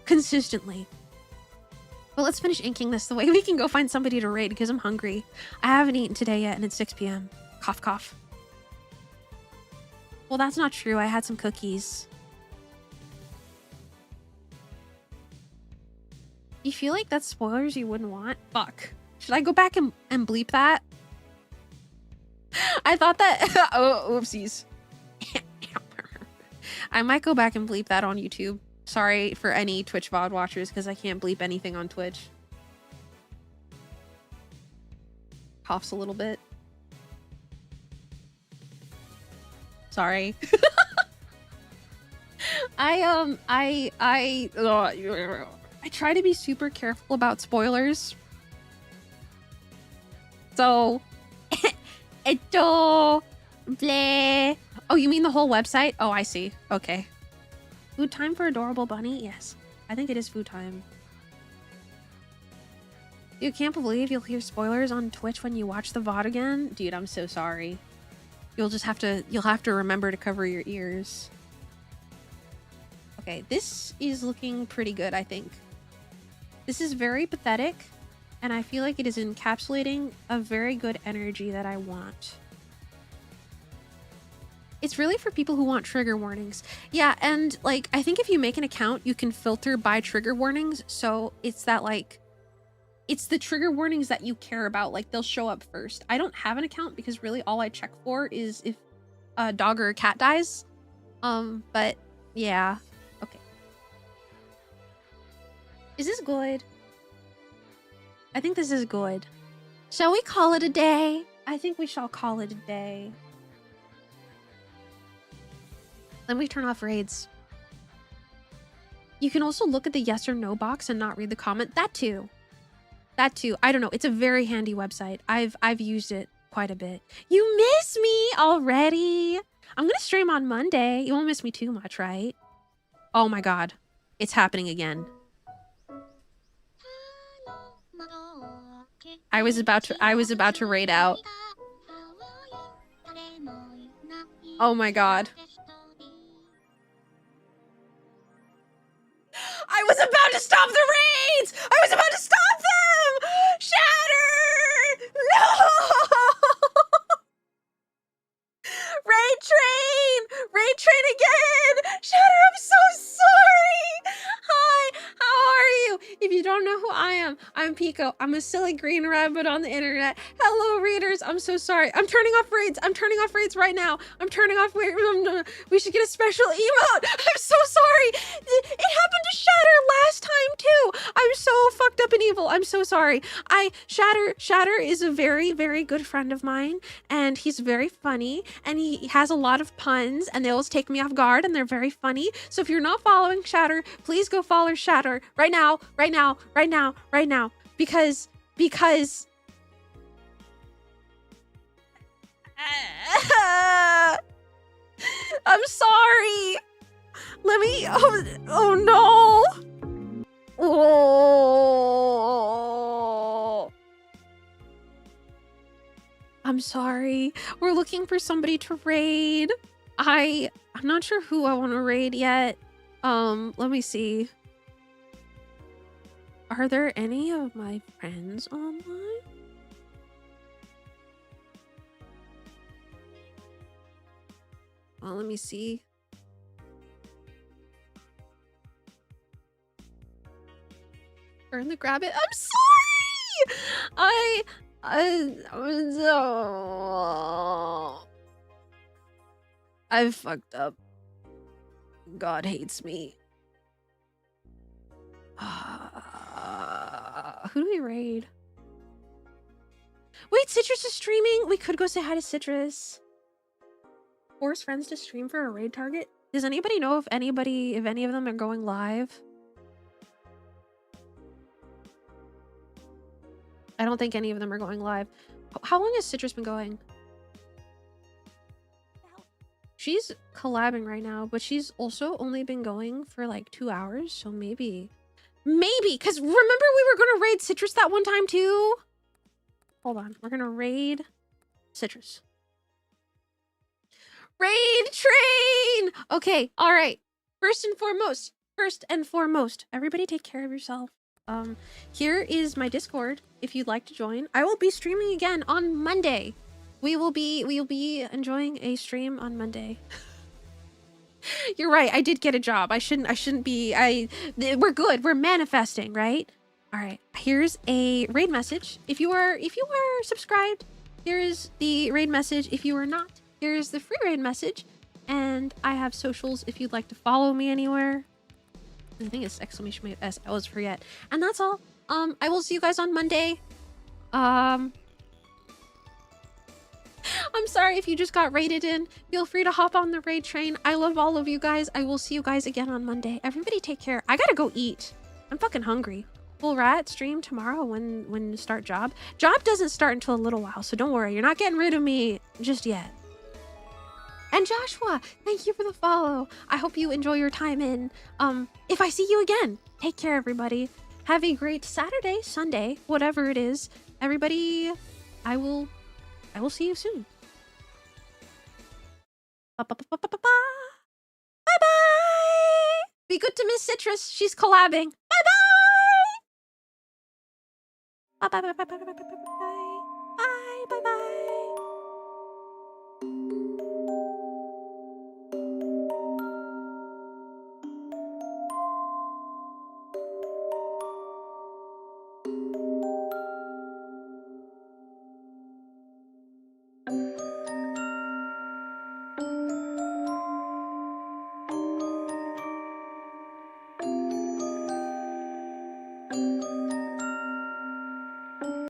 A: consistently. But let's finish inking this the way we can go find somebody to raid because I'm hungry. I haven't eaten today yet and it's 6 p.m. Cough, cough. Well, that's not true. I had some cookies. You feel like that's spoilers you wouldn't want? Fuck. Should I go back and bleep that? I thought that... oh, oopsies. I might go back and bleep that on YouTube. Sorry for any Twitch VOD watchers because I can't bleep anything on Twitch. Coughs a little bit. Sorry. I try to be super careful about spoilers. So, bleh. Oh, you mean the whole website? Oh, I see. Okay. Food time for Adorable Bunny? Yes. I think it is food time. You can't believe you'll hear spoilers on Twitch when you watch the VOD again? Dude, I'm so sorry. You'll have to remember to cover your ears. Okay, this is looking pretty good, I think. This is very pathetic, and I feel like it is encapsulating a very good energy that I want. It's really for people who want trigger warnings. Yeah, and like, I think if you make an account, you can filter by trigger warnings. So it's that, like, it's the trigger warnings that you care about. Like, they'll show up first. I don't have an account because really all I check for is if a dog or a cat dies. But yeah. Okay. Is this good? I think this is good. Shall we call it a day? I think we shall call it a day. Then we turn off raids. You can also look at the yes or no box and not read the comment. That too. That too. I don't know. It's a very handy website. I've used it quite a bit. You miss me already? I'm gonna stream on Monday. You won't miss me too much, right? Oh my god. It's happening again. I was about to raid out. Oh my god. I was about to stop the raids! I was about to stop them! Shatter! No! Raid train! Raid train again! Shatter, I'm so sorry! Hi, how are you? If you don't know who I am, I'm Pico. I'm a silly green rabbit on the internet. Hello, readers. I'm so sorry. I'm turning off raids. I'm turning off raids right now. I'm turning off. We should get a special emote. I'm so sorry. It happened to Shatter last time too. I'm so fucked up and evil. I'm so sorry. Shatter is a very, very good friend of mine, and he's very funny, and he has a lot of puns, and they always take me off guard, and they're very funny. So if you're not following Shatter, please go follow Shatter right now, right now, right now, right now, because I'm sorry. Let me, oh no. Oh. I'm sorry. We're looking for somebody to raid. I'm not sure who I want to raid yet. Let me see. Are there any of my friends online? Well, let me see. Burn the grab it. I'm sorry! I've fucked up. God hates me. Who do we raid? Wait, Citrus is streaming. We could go say hi to Citrus. Force friends to stream for a raid target. Does anybody know if any of them are going live? I don't think any of them are going live. How long has Citrus been going? She's collabing right now, but she's also only been going for like 2 hours. So maybe, because remember we were going to raid Citrus that one time too? Hold on. We're going to raid Citrus. Raid train! Okay, all right. First and foremost, everybody take care of yourself. Here is my Discord if you'd like to join. I will be streaming again on Monday. We will be enjoying a stream on Monday. You're right. I did get a job. I shouldn't be. We're good. We're manifesting, right? All right. Here's a raid message. If you are subscribed, here is the raid message. If you are not, here is the free raid message. And I have socials if you'd like to follow me anywhere. I think it's !S. I always forget. And that's all. I will see you guys on Monday. I'm sorry if you just got raided in. Feel free to hop on the raid train. I love all of you guys. I will see you guys again on Monday. Everybody take care. I gotta go eat. I'm fucking hungry. Full rat stream tomorrow when you start job. Job doesn't start until a little while, so don't worry. You're not getting rid of me just yet. And Joshua, thank you for the follow. I hope you enjoy your time in. If I see you again, take care, everybody. Have a great Saturday, Sunday, whatever it is. Everybody, I will see you soon. Bye-bye. Be good to Miss Citrus. She's collabing. Bye-bye. Bye-bye. Bye-bye. Bye-bye. Bye-bye. Bye-bye.